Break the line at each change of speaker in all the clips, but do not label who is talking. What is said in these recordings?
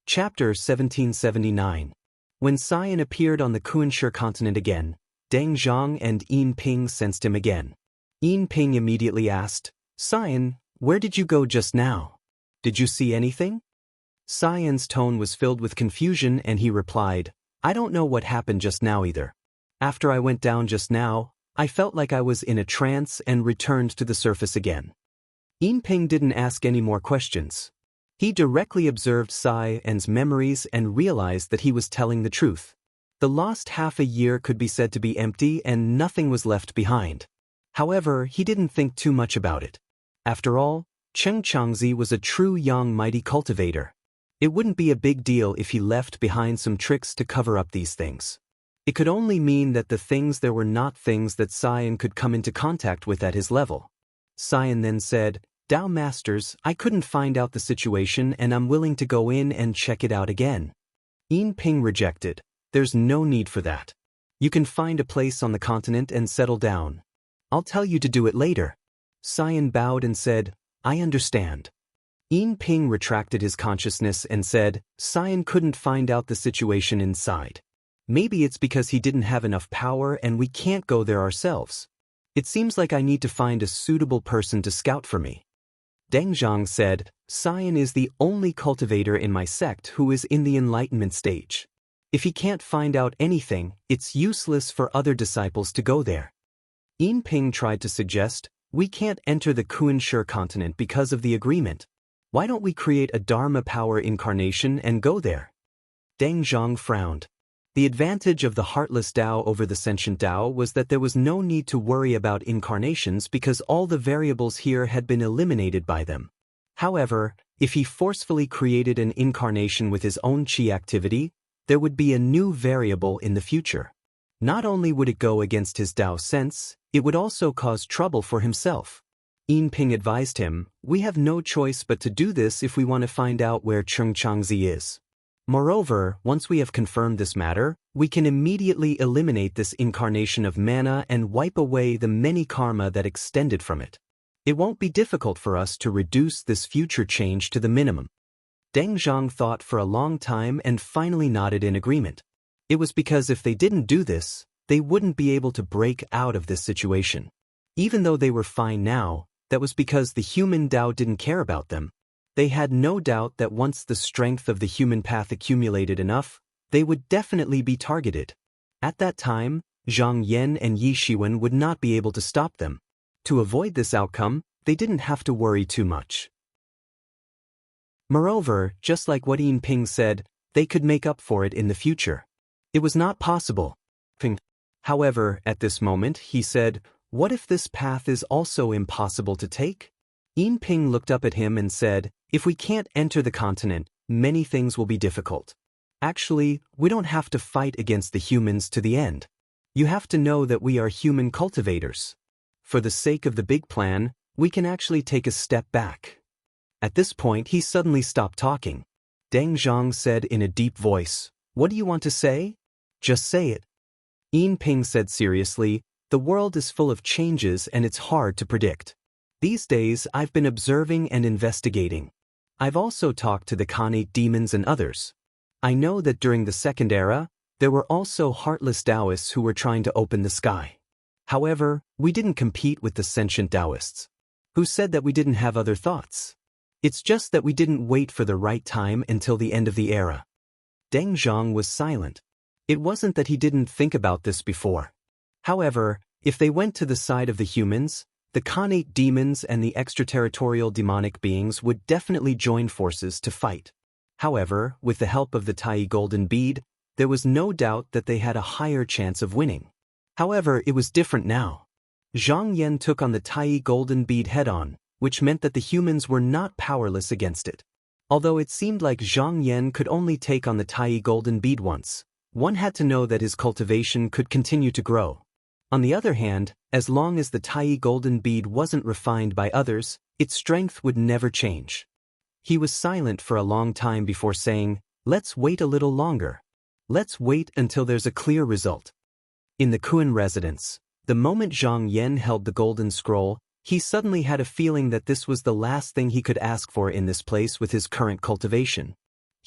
Chapter 1779. When Cyan appeared on the Kunsher continent again, Deng Zhang and Yin Ping sensed him again. Yin Ping immediately asked, "Cyan, where did you go just now? Did you see anything?" Cyan's tone was filled with confusion and he replied, "I don't know what happened just now either. After I went down just now, I felt like I was in a trance and returned to the surface again." Yin Ping didn't ask any more questions. He directly observed Cyan's memories and realized that he was telling the truth. The lost half a year could be said to be empty and nothing was left behind. However, he didn't think too much about it. After all, Cheng Changzi was a true young mighty cultivator. It wouldn't be a big deal if he left behind some tricks to cover up these things. It could only mean that the things there were not things that Cyan could come into contact with at his level. Cyan then said, "Tao Masters, I couldn't find out the situation and I'm willing to go in and check it out again." Yin Ping rejected. "There's no need for that. You can find a place on the continent and settle down. I'll tell you to do it later." Cyan bowed and said, "I understand." Yin Ping retracted his consciousness and said, "Cyan couldn't find out the situation inside. Maybe it's because he didn't have enough power and we can't go there ourselves. It seems like I need to find a suitable person to scout for me." Deng Zhang said, "Cyan is the only cultivator in my sect who is in the enlightenment stage. If he can't find out anything, it's useless for other disciples to go there." Yin Ping tried to suggest, "We can't enter the Kunsher continent because of the agreement. Why don't we create a Dharma power incarnation and go there?" Deng Zhang frowned. The advantage of the heartless Tao over the sentient Tao was that there was no need to worry about incarnations because all the variables here had been eliminated by them. However, if he forcefully created an incarnation with his own chi activity, there would be a new variable in the future. Not only would it go against his Tao sense, it would also cause trouble for himself. Yin Ping advised him, "We have no choice but to do this if we want to find out where Cheng Changzi is. Moreover, once we have confirmed this matter, we can immediately eliminate this incarnation of mana and wipe away the many karma that extended from it. It won't be difficult for us to reduce this future change to the minimum." Deng Zhang thought for a long time and finally nodded in agreement. It was because if they didn't do this, they wouldn't be able to break out of this situation. Even though they were fine now, that was because the human Tao didn't care about them. They had no doubt that once the strength of the human path accumulated enough, they would definitely be targeted. At that time, Zhang Yan and Yi Shiwen would not be able to stop them. To avoid this outcome, they didn't have to worry too much. Moreover, just like what Yin Ping said, they could make up for it in the future. It was not possible. However, at this moment, he said, "What if this path is also impossible to take?" Yin Ping looked up at him and said, "If we can't enter the continent, many things will be difficult. Actually, we don't have to fight against the humans to the end. You have to know that we are human cultivators. For the sake of the big plan, we can actually take a step back." At this point, he suddenly stopped talking. Deng Zhang said in a deep voice, "What do you want to say? Just say it." Yin Ping said seriously, "The world is full of changes and it's hard to predict. These days, I've been observing and investigating. I've also talked to the Khanate demons and others. I know that during the Second Era, there were also heartless Taoists who were trying to open the sky. However, we didn't compete with the sentient Taoists, who said that we didn't have other thoughts. It's just that we didn't wait for the right time until the end of the era." Deng Zhang was silent. It wasn't that he didn't think about this before. However, if they went to the side of the humans, the Khanate demons and the extraterritorial demonic beings would definitely join forces to fight. However, with the help of the Tai Golden Bead, there was no doubt that they had a higher chance of winning. However, it was different now. Zhang Yan took on the Tai Golden Bead head-on, which meant that the humans were not powerless against it. Although it seemed like Zhang Yan could only take on the Tai Golden Bead once, one had to know that his cultivation could continue to grow. On the other hand, as long as the Tai Golden Bead wasn't refined by others, its strength would never change. He was silent for a long time before saying, "Let's wait a little longer. Let's wait until there's a clear result." In the Kun residence, the moment Zhang Yan held the golden scroll, he suddenly had a feeling that this was the last thing he could ask for in this place with his current cultivation.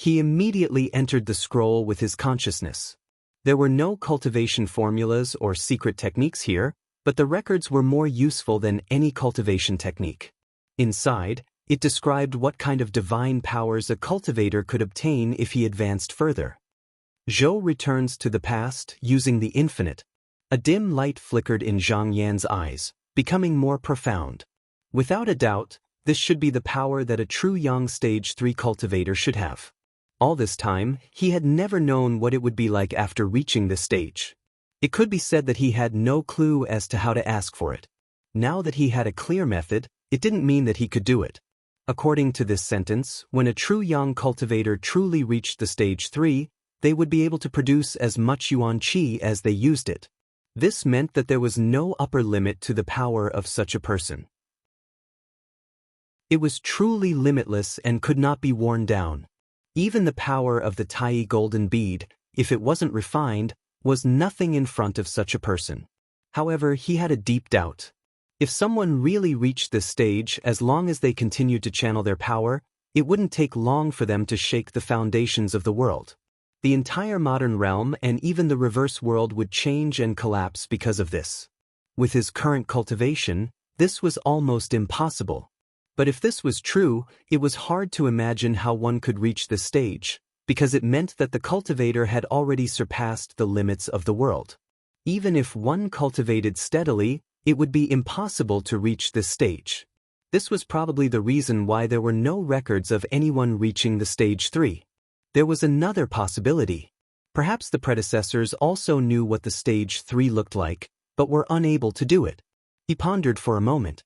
He immediately entered the scroll with his consciousness. There were no cultivation formulas or secret techniques here, but the records were more useful than any cultivation technique. Inside, it described what kind of divine powers a cultivator could obtain if he advanced further. Zhou returns to the past using the infinite. A dim light flickered in Zhang Yan's eyes, becoming more profound. Without a doubt, this should be the power that a true Yang Stage 3 cultivator should have. All this time, he had never known what it would be like after reaching this stage. It could be said that he had no clue as to how to ask for it. Now that he had a clear method, it didn't mean that he could do it. According to this sentence, when a true Yang cultivator truly reached the stage 3, they would be able to produce as much Yuan Qi as they used it. This meant that there was no upper limit to the power of such a person. It was truly limitless and could not be worn down. Even the power of the Tai golden bead, if it wasn't refined, was nothing in front of such a person. However, he had a deep doubt. If someone really reached this stage, as long as they continued to channel their power, it wouldn't take long for them to shake the foundations of the world. The entire modern realm and even the reverse world would change and collapse because of this. With his current cultivation, this was almost impossible. But if this was true, it was hard to imagine how one could reach this stage, because it meant that the cultivator had already surpassed the limits of the world. Even if one cultivated steadily, it would be impossible to reach this stage. This was probably the reason why there were no records of anyone reaching the stage 3. There was another possibility. Perhaps the predecessors also knew what the stage 3 looked like, but were unable to do it. He pondered for a moment.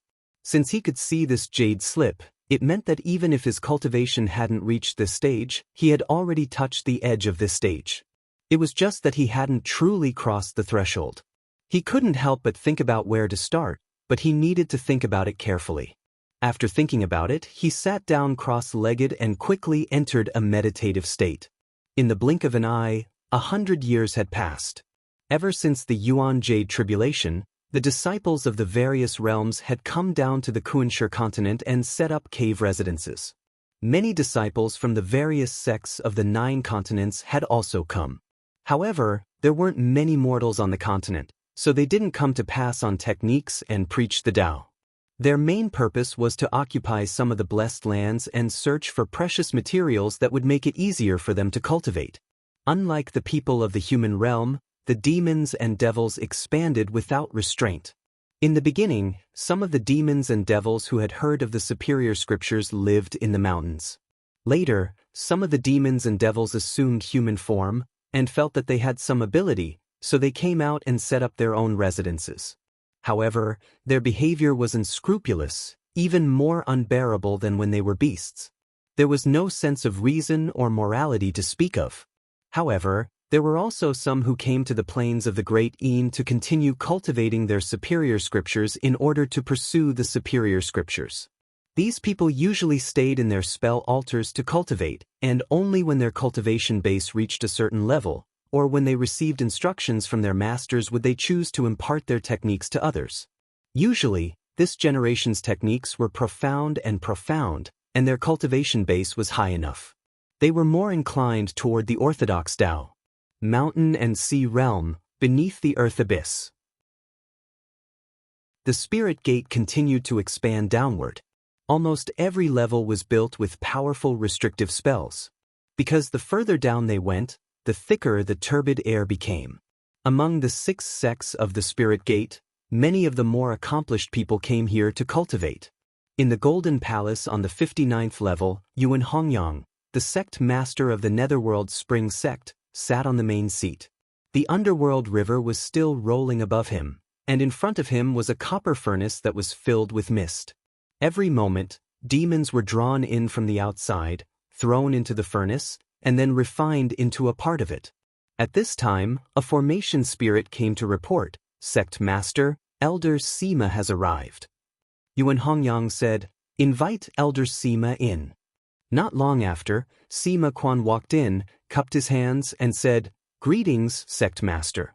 Since he could see this jade slip, it meant that even if his cultivation hadn't reached this stage, he had already touched the edge of this stage. It was just that he hadn't truly crossed the threshold. He couldn't help but think about where to start, but he needed to think about it carefully. After thinking about it, he sat down cross-legged and quickly entered a meditative state. In the blink of an eye, 100 years had passed. Ever since the Yuan Jade tribulation, the disciples of the various realms had come down to the Kunsher continent and set up cave residences. Many disciples from the various sects of the 9 continents had also come. However, there weren't many mortals on the continent, so they didn't come to pass on techniques and preach the Tao. Their main purpose was to occupy some of the blessed lands and search for precious materials that would make it easier for them to cultivate. Unlike the people of the human realm, the demons and devils expanded without restraint. In the beginning, some of the demons and devils who had heard of the superior scriptures lived in the mountains. Later, some of the demons and devils assumed human form and felt that they had some ability, so they came out and set up their own residences. However, their behavior was unscrupulous, even more unbearable than when they were beasts. There was no sense of reason or morality to speak of. However, there were also some who came to the plains of the Great Een to continue cultivating their superior scriptures in order to pursue the superior scriptures. These people usually stayed in their spell altars to cultivate, and only when their cultivation base reached a certain level, or when they received instructions from their masters, would they choose to impart their techniques to others. Usually, this generation's techniques were profound, and their cultivation base was high enough. They were more inclined toward the orthodox Tao. Mountain and sea realm, beneath the earth abyss. The spirit gate continued to expand downward. Almost every level was built with powerful restrictive spells. Because the further down they went, the thicker the turbid air became. Among the 6 sects of the spirit gate, many of the more accomplished people came here to cultivate. In the Golden Palace on the 59th level, Yuan Hongyang, the sect master of the Netherworld Spring sect, sat on the main seat. The underworld river was still rolling above him, and in front of him was a copper furnace that was filled with mist. Every moment, demons were drawn in from the outside, thrown into the furnace, and then refined into a part of it. At this time, a formation spirit came to report, "Sect Master, Elder Sima has arrived." Yuan Hongyang said, "Invite Elder Sima in." Not long after, Sima Quan walked in, cupped his hands, and said, "Greetings, Sect Master."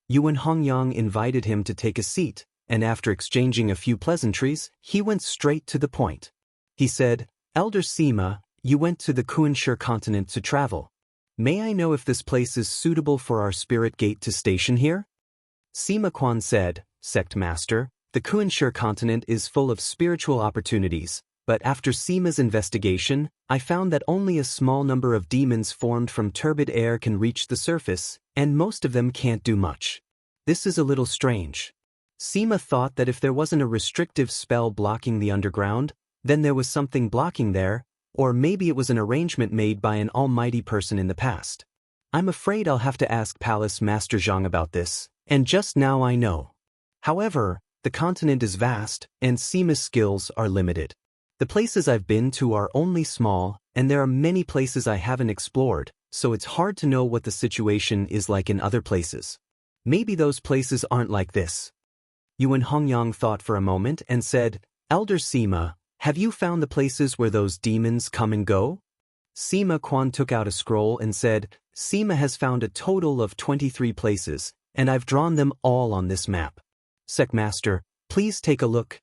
Yuan Hongyang invited him to take a seat, and after exchanging a few pleasantries, he went straight to the point. He said, "Elder Sima, You went to the Kunsher continent to travel. May I know if this place is suitable for our spirit gate to station here? Sima Quan said, Sect Master, the Kunsher continent is full of spiritual opportunities, but after Sima's investigation, I found that only a small number of demons formed from turbid air can reach the surface, and most of them can't do much. This is a little strange. Sima thought that if there wasn't a restrictive spell blocking the underground, then there was something blocking there, or maybe it was an arrangement made by an almighty person in the past. I'm afraid I'll have to ask Palace Master Zhang about this, and just now I know. However, the continent is vast, and Sima's skills are limited. The places I've been to are only small, and there are many places I haven't explored, so it's hard to know what the situation is like in other places. Maybe those places aren't like this. Yuan Hongyang thought for a moment and said, Elder Sima, have you found the places where those demons come and go? Sima Quan took out a scroll and said, Sima has found a total of 23 places, and I've drawn them all on this map. Sect Master, please take a look.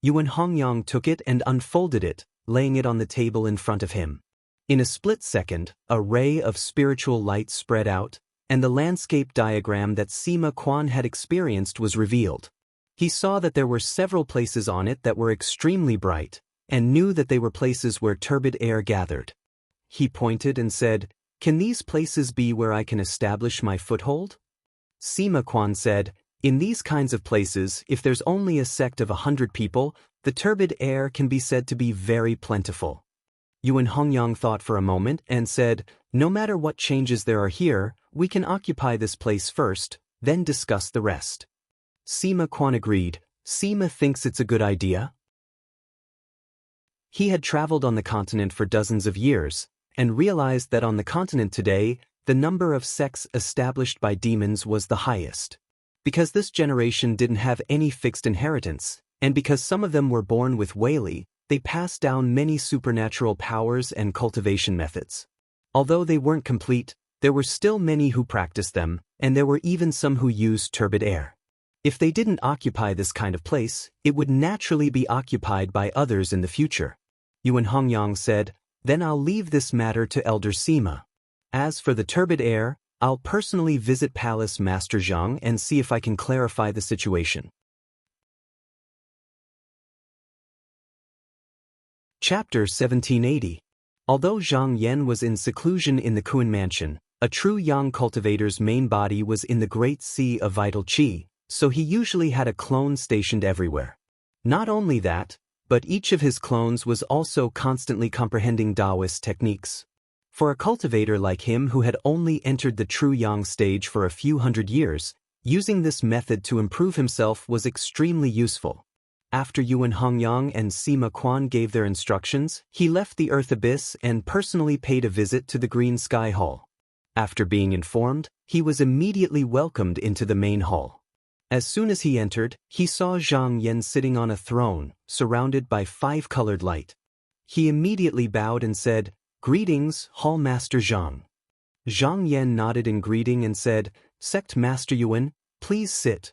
Yuan Hongyang took it and unfolded it, laying it on the table in front of him. In a split second, a ray of spiritual light spread out, and the landscape diagram that Sima Quan had experienced was revealed. He saw that there were several places on it that were extremely bright, and knew that they were places where turbid air gathered. He pointed and said, Can these places be where I can establish my foothold? Sima Quan said, In these kinds of places, if there's only a sect of 100 people, the turbid air can be said to be very plentiful. Yuan Hongyang thought for a moment and said, No matter what changes there are here, we can occupy this place first, then discuss the rest. Sima Quan agreed. Sima thinks it's a good idea. He had traveled on the continent for dozens of years, and realized that on the continent today, the number of sects established by demons was the highest. Because this generation didn't have any fixed inheritance, and because some of them were born with Weili, they passed down many supernatural powers and cultivation methods. Although they weren't complete, there were still many who practiced them, and there were even some who used turbid air. If they didn't occupy this kind of place, it would naturally be occupied by others in the future. Yuan Hongyang said, Then I'll leave this matter to Elder Sima. As for the turbid air, I'll personally visit Palace Master Zhang and see if I can clarify the situation. Chapter 1780. Although Zhang Yan was in seclusion in the Kun mansion, a true yang cultivator's main body was in the Great Sea of Vital Qi, so he usually had a clone stationed everywhere. Not only that, but each of his clones was also constantly comprehending Taoist techniques. For a cultivator like him who had only entered the true yang stage for a few hundred years, using this method to improve himself was extremely useful. After Yuan Hongyang and Sima Quan gave their instructions, he left the Earth Abyss and personally paid a visit to the Green Sky Hall. After being informed, he was immediately welcomed into the main hall. As soon as he entered, he saw Zhang Yan sitting on a throne, surrounded by 5-colored light. He immediately bowed and said, Greetings, Hall Master Zhang. Zhang Yan nodded in greeting and said, Sect Master Yuan, please sit.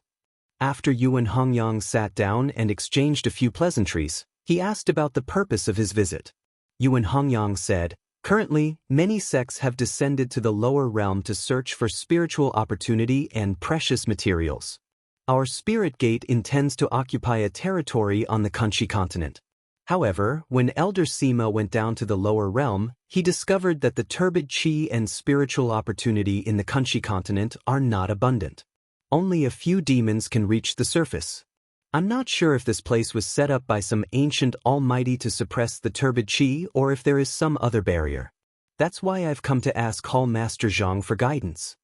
After Yuan Hongyang sat down and exchanged a few pleasantries, he asked about the purpose of his visit. Yuan Hongyang said, Currently, many sects have descended to the lower realm to search for spiritual opportunity and precious materials. Our spirit gate intends to occupy a territory on the Kunshi continent. However, when Elder Sima went down to the lower realm, he discovered that the turbid qi and spiritual opportunity in the Kunshi continent are not abundant. Only a few demons can reach the surface. I'm not sure if this place was set up by some ancient almighty to suppress the turbid qi or if there is some other barrier. That's why I've come to ask Hall Master Zhang for guidance.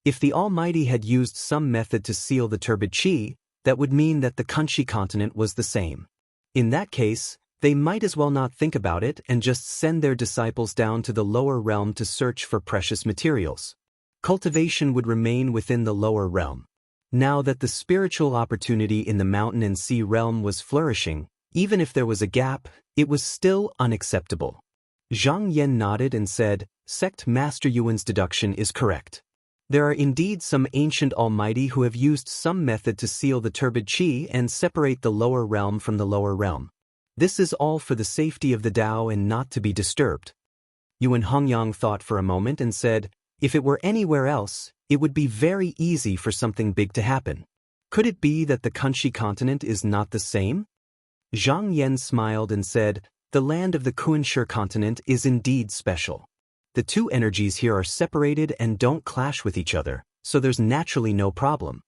If the Almighty had used some method to seal the turbid qi, that would mean that the Kunshi continent was the same. In that case, they might as well not think about it and just send their disciples down to the lower realm to search for precious materials. Cultivation would remain within the lower realm. Now that the spiritual opportunity in the mountain and sea realm was flourishing, even if there was a gap, it was still unacceptable. Zhang Yan nodded and said, Sect Master Yuan's deduction is correct. There are indeed some ancient almighty who have used some method to seal the turbid qi and separate the lower realm from the lower realm. This is all for the safety of the Tao and not to be disturbed. Yuan Hongyang thought for a moment and said, if it were anywhere else, it would be very easy for something big to happen. Could it be that the Kunshi continent is not the same? Zhang Yan smiled and said, the land of the Kunshi continent is indeed special. The two energies here are separated and don't clash with each other, so there's naturally no problem.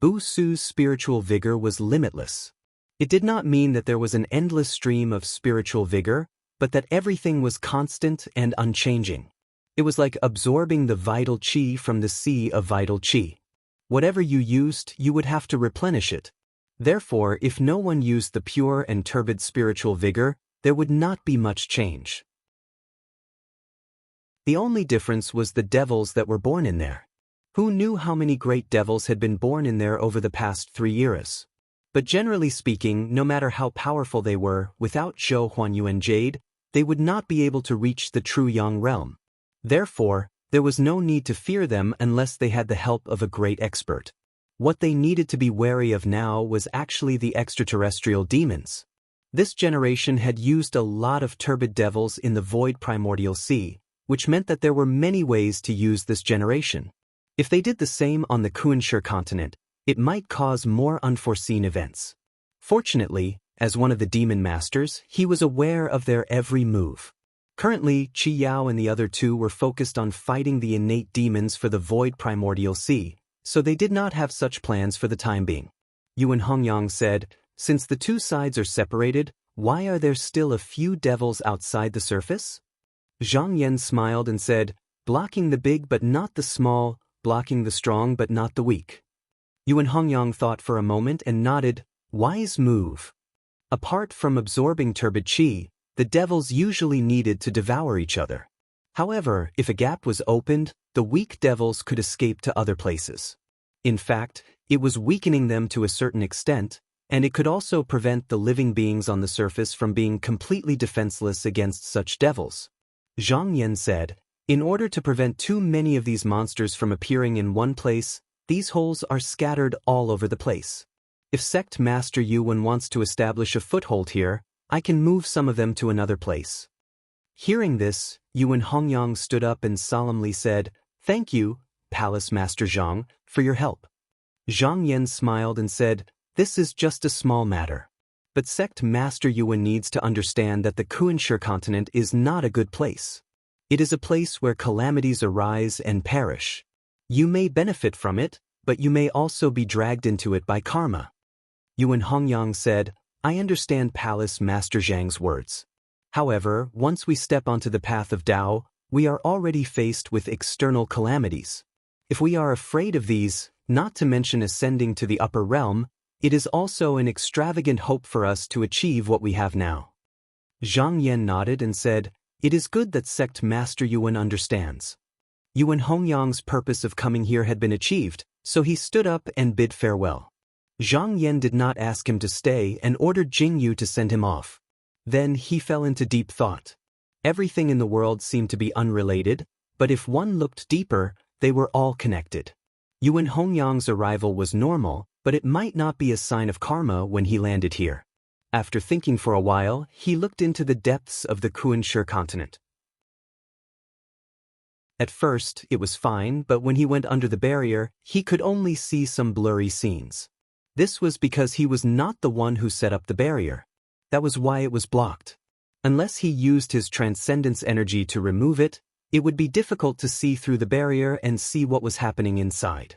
Bu Su's spiritual vigor was limitless. It did not mean that there was an endless stream of spiritual vigor, but that everything was constant and unchanging. It was like absorbing the vital qi from the sea of vital qi. Whatever you used, you would have to replenish it. Therefore, if no one used the pure and turbid spiritual vigor, there would not be much change. The only difference was the devils that were born in there. Who knew how many great devils had been born in there over the past 3 eras? But generally speaking, no matter how powerful they were, without Zhou Huanyuan Jade, they would not be able to reach the true Yang realm. Therefore, there was no need to fear them unless they had the help of a great expert. What they needed to be wary of now was actually the extraterrestrial demons. This generation had used a lot of turbid devils in the void primordial sea, which meant that there were many ways to use this generation. If they did the same on the Kunshi continent, it might cause more unforeseen events. Fortunately, as one of the demon masters, he was aware of their every move. Currently, Qi Yao and the other two were focused on fighting the innate demons for the void primordial sea, so they did not have such plans for the time being. Yuan Hongyang said, since the two sides are separated, why are there still a few devils outside the surface? Zhang Yan smiled and said, blocking the big but not the small, blocking the strong but not the weak. Yuan Hongyang thought for a moment and nodded, wise move. Apart from absorbing turbid qi, the devils usually needed to devour each other. However, if a gap was opened, the weak devils could escape to other places. In fact, it was weakening them to a certain extent, and it could also prevent the living beings on the surface from being completely defenseless against such devils. Zhang Yan said, in order to prevent too many of these monsters from appearing in one place, these holes are scattered all over the place. If Sect Master Yuan wants to establish a foothold here, I can move some of them to another place. Hearing this, Yuan Hongyang stood up and solemnly said, thank you, Palace Master Zhang, for your help. Zhang Yan smiled and said, this is just a small matter. But Sect Master Yuan needs to understand that the Kunshi continent is not a good place. It is a place where calamities arise and perish. You may benefit from it, but you may also be dragged into it by karma. Yuan Hongyang said, I understand Palace Master Zhang's words. However, once we step onto the path of Tao, we are already faced with external calamities. If we are afraid of these, not to mention ascending to the upper realm, it is also an extravagant hope for us to achieve what we have now. Zhang Yan nodded and said, it is good that Sect Master Yuan understands. Yuan Hongyang's purpose of coming here had been achieved, so he stood up and bid farewell. Zhang Yan did not ask him to stay and ordered Jing Yu to send him off. Then he fell into deep thought. Everything in the world seemed to be unrelated, but if one looked deeper, they were all connected. Yuan Hongyang's arrival was normal, but it might not be a sign of karma when he landed here. After thinking for a while, he looked into the depths of the Kunshi continent. At first, it was fine, but when he went under the barrier, he could only see some blurry scenes. This was because he was not the one who set up the barrier. That was why it was blocked. Unless he used his transcendence energy to remove it, it would be difficult to see through the barrier and see what was happening inside.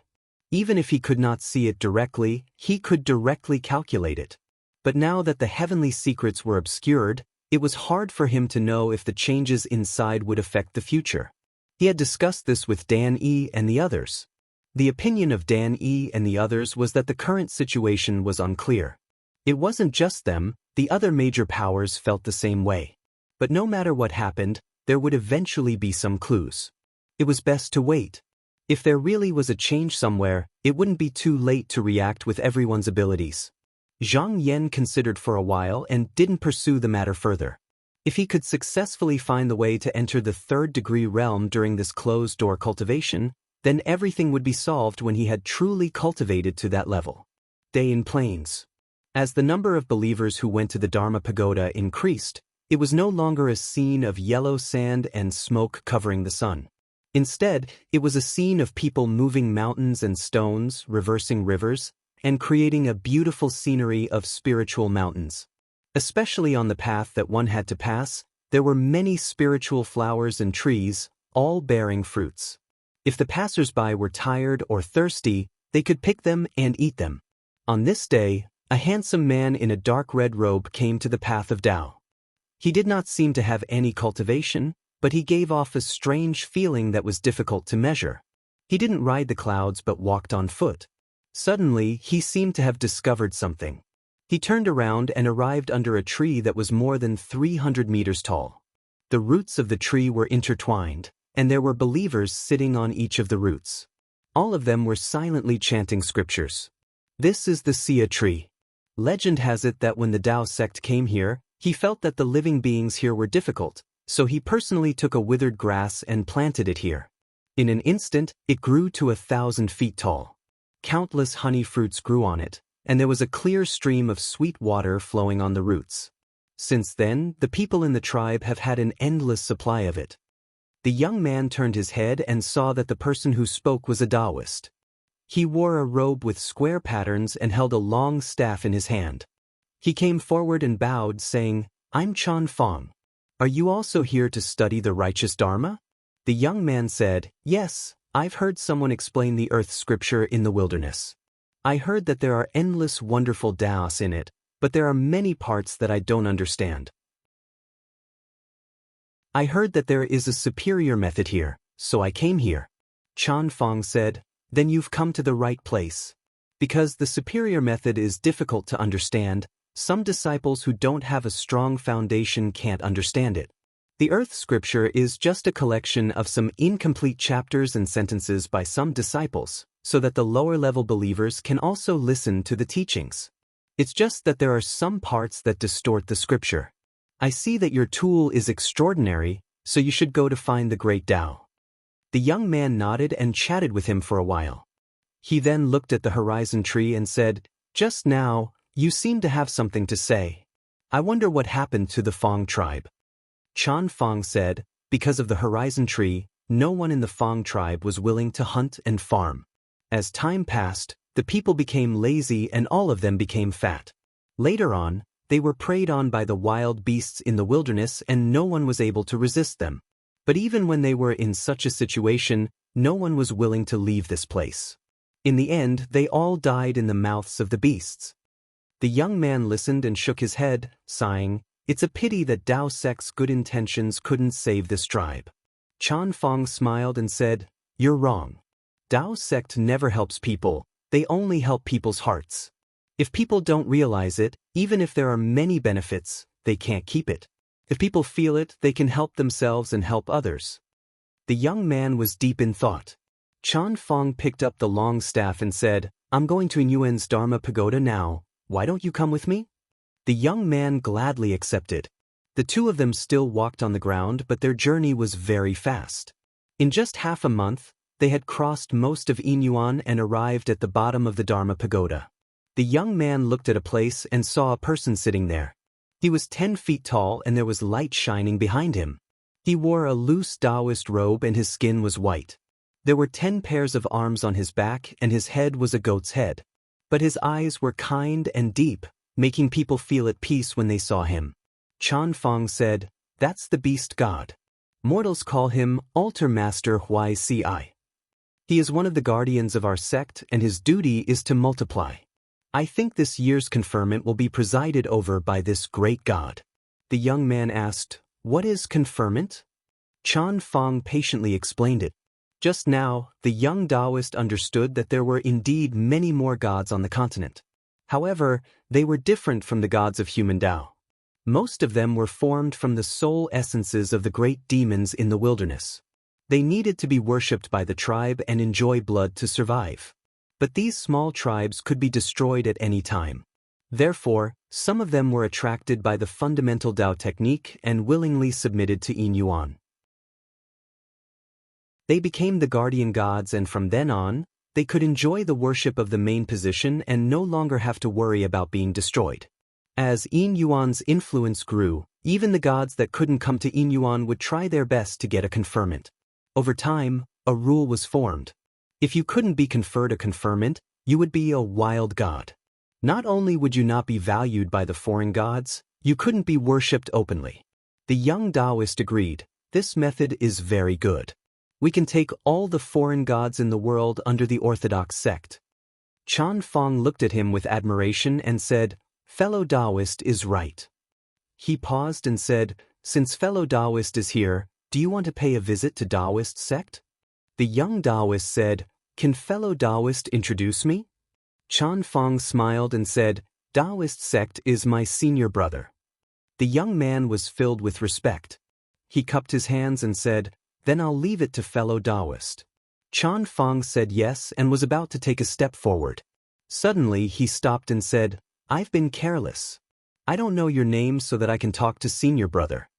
Even if he could not see it directly, he could directly calculate it. But now that the heavenly secrets were obscured, it was hard for him to know if the changes inside would affect the future. He had discussed this with Dan Yi and the others. The opinion of Dan Yi and the others was that the current situation was unclear. It wasn't just them, the other major powers felt the same way. But no matter what happened, there would eventually be some clues. It was best to wait. If there really was a change somewhere, it wouldn't be too late to react with everyone's abilities. Zhang Yan considered for a while and didn't pursue the matter further. If he could successfully find the way to enter the third-degree realm during this closed-door cultivation, then everything would be solved when he had truly cultivated to that level. Day in Plains. As the number of believers who went to the Dharma Pagoda increased, it was no longer a scene of yellow sand and smoke covering the sun. Instead, it was a scene of people moving mountains and stones, reversing rivers, and creating a beautiful scenery of spiritual mountains. Especially on the path that one had to pass, there were many spiritual flowers and trees, all bearing fruits. If the passers-by were tired or thirsty, they could pick them and eat them. On this day, a handsome man in a dark red robe came to the path of Tao. He did not seem to have any cultivation, but he gave off a strange feeling that was difficult to measure. He didn't ride the clouds but walked on foot. Suddenly, he seemed to have discovered something. He turned around and arrived under a tree that was more than 300 meters tall. The roots of the tree were intertwined, and there were believers sitting on each of the roots. All of them were silently chanting scriptures. This is the Sia tree. Legend has it that when the Tao sect came here, he felt that the living beings here were difficult, so he personally took a withered grass and planted it here. In an instant, it grew to 1,000 feet tall. Countless honey fruits grew on it, and there was a clear stream of sweet water flowing on the roots. Since then, the people in the tribe have had an endless supply of it. The young man turned his head and saw that the person who spoke was a Taoist. He wore a robe with square patterns and held a long staff in his hand. He came forward and bowed, saying, "I'm Chan Fong. Are you also here to study the righteous Dharma?" The young man said, "Yes, I've heard someone explain the earth scripture in the wilderness. I heard that there are endless wonderful Taos in it, but there are many parts that I don't understand. I heard that there is a superior method here, so I came here." Chan Fong said, "Then you've come to the right place. Because the superior method is difficult to understand, some disciples who don't have a strong foundation can't understand it. The earth scripture is just a collection of some incomplete chapters and sentences by some disciples, so that the lower-level believers can also listen to the teachings. It's just that there are some parts that distort the scripture. I see that your tool is extraordinary, so you should go to find the great Tao." The young man nodded and chatted with him for a while. He then looked at the horizon tree and said, "Just now, you seem to have something to say. I wonder what happened to the Fong tribe." Chan Fong said, "Because of the horizon tree, no one in the Fong tribe was willing to hunt and farm. As time passed, the people became lazy and all of them became fat. Later on, they were preyed on by the wild beasts in the wilderness and no one was able to resist them. But even when they were in such a situation, no one was willing to leave this place. In the end, they all died in the mouths of the beasts." The young man listened and shook his head, sighing, "It's a pity that Tao sect's good intentions couldn't save this tribe." Chan Fong smiled and said, "You're wrong. Tao sect never helps people, they only help people's hearts. If people don't realize it, even if there are many benefits, they can't keep it. If people feel it, they can help themselves and help others." The young man was deep in thought. Chan Fong picked up the long staff and said, "I'm going to Nguyen's Dharma Pagoda now. Why don't you come with me?" The young man gladly accepted. The two of them still walked on the ground, but their journey was very fast. In just half a month, they had crossed most of Inyuan and arrived at the bottom of the Dharma Pagoda. The young man looked at a place and saw a person sitting there. He was 10 feet tall and there was light shining behind him. He wore a loose Taoist robe and his skin was white. There were 10 pairs of arms on his back and his head was a goat's head. But his eyes were kind and deep, making people feel at peace when they saw him. Chan Fong said, "That's the beast god. Mortals call him Altar Master Huai Ci. He is one of the guardians of our sect and his duty is to multiply. I think this year's conferment will be presided over by this great god." The young man asked, "What is conferment?" Chan Fong patiently explained it. Just now, the young Taoist understood that there were indeed many more gods on the continent. However, they were different from the gods of human Tao. Most of them were formed from the soul essences of the great demons in the wilderness. They needed to be worshipped by the tribe and enjoy blood to survive. But these small tribes could be destroyed at any time. Therefore, some of them were attracted by the fundamental Tao technique and willingly submitted to Inyuan. They became the guardian gods and from then on, they could enjoy the worship of the main position and no longer have to worry about being destroyed. As Yin Yuan's influence grew, even the gods that couldn't come to Yin Yuan would try their best to get a conferment. Over time, a rule was formed. If you couldn't be conferred a conferment, you would be a wild god. Not only would you not be valued by the foreign gods, you couldn't be worshipped openly. The young Taoist agreed, this method is very good. We can take all the foreign gods in the world under the orthodox sect. Chan Fong looked at him with admiration and said, fellow Taoist is right. He paused and said, since fellow Taoist is here, do you want to pay a visit to Taoist sect? The young Taoist said, can fellow Taoist introduce me? Chan Fong smiled and said, Taoist sect is my senior brother. The young man was filled with respect. He cupped his hands and said, then I'll leave it to fellow Taoist. Chan Fong said yes and was about to take a step forward. Suddenly he stopped and said, I've been careless. I don't know your name so that I can talk to senior brother.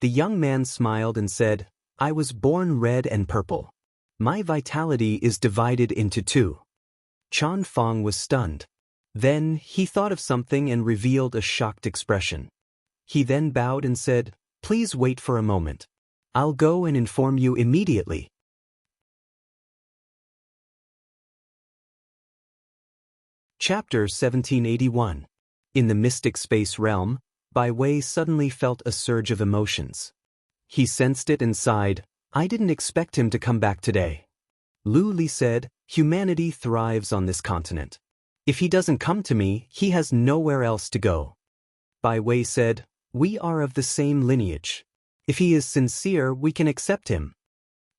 The young man smiled and said, I was born red and purple. My vitality is divided into two. Chan Fong was stunned. Then he thought of something and revealed a shocked expression. He then bowed and said, please wait for a moment. I'll go and inform you immediately. Chapter 1781. In the mystic space realm, Bai Wei suddenly felt a surge of emotions. He sensed it and sighed, I didn't expect him to come back today. Lu Li said, humanity thrives on this continent. If he doesn't come to me, he has nowhere else to go. Bai Wei said, we are of the same lineage. If he is sincere, we can accept him.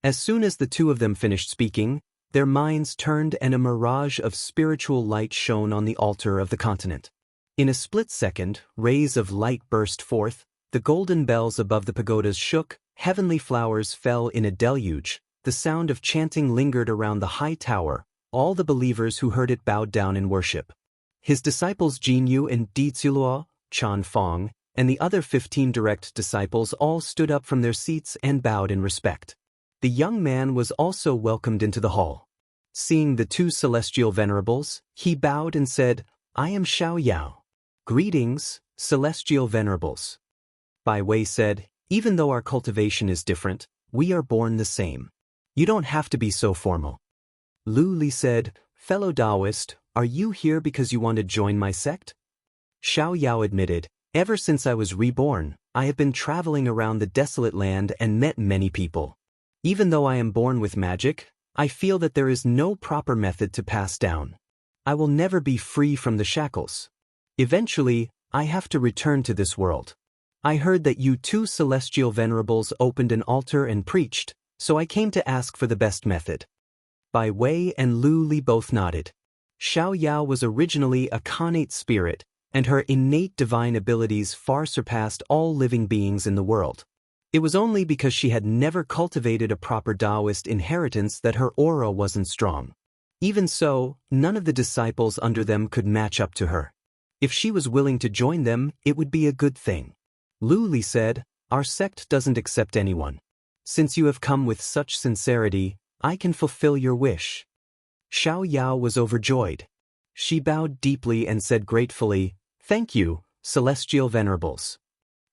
As soon as the two of them finished speaking, their minds turned and a mirage of spiritual light shone on the altar of the continent. In a split second, rays of light burst forth, the golden bells above the pagodas shook, heavenly flowers fell in a deluge, the sound of chanting lingered around the high tower, all the believers who heard it bowed down in worship. His disciples Jinyu and Di Ziluo, Chan Fong, and the other 15 direct disciples all stood up from their seats and bowed in respect. The young man was also welcomed into the hall. Seeing the two celestial venerables, he bowed and said, I am Xiao Yao. Greetings, celestial venerables. Bai Wei said, even though our cultivation is different, we are born the same. You don't have to be so formal. Lu Li said, fellow Taoist, are you here because you want to join my sect? Xiao Yao admitted, ever since I was reborn, I have been traveling around the desolate land and met many people. Even though I am born with magic, I feel that there is no proper method to pass down. I will never be free from the shackles. Eventually, I have to return to this world. I heard that you two celestial venerables opened an altar and preached, so I came to ask for the best method. Bai Wei and Lu Li both nodded. Xiao Yao was originally a connate spirit, and her innate divine abilities far surpassed all living beings in the world. It was only because she had never cultivated a proper Taoist inheritance that her aura wasn't strong. Even so, none of the disciples under them could match up to her. If she was willing to join them, it would be a good thing. Lu Li said, our sect doesn't accept anyone. Since you have come with such sincerity, I can fulfill your wish. Xiao Yao was overjoyed. She bowed deeply and said gratefully, thank you, celestial venerables.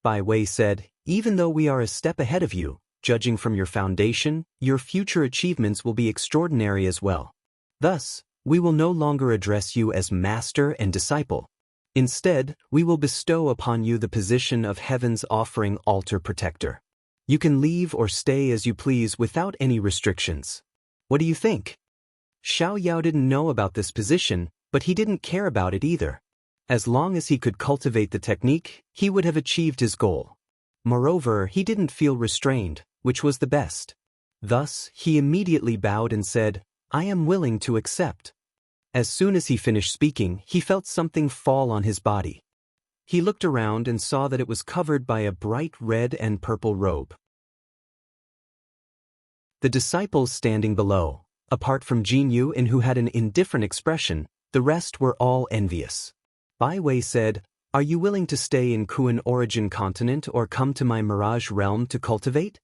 Bai Wei said, even though we are a step ahead of you, judging from your foundation, your future achievements will be extraordinary as well. Thus, we will no longer address you as master and disciple. Instead, we will bestow upon you the position of heaven's offering altar protector. You can leave or stay as you please without any restrictions. What do you think? Xiao Yao didn't know about this position, but he didn't care about it either. As long as he could cultivate the technique, he would have achieved his goal. Moreover, he didn't feel restrained, which was the best. Thus, he immediately bowed and said, I am willing to accept. As soon as he finished speaking, he felt something fall on his body. He looked around and saw that it was covered by a bright red and purple robe. The disciples standing below, apart from Jinyu and who had an indifferent expression, the rest were all envious. Bai Wei said, are you willing to stay in Kuan origin continent or come to my mirage realm to cultivate?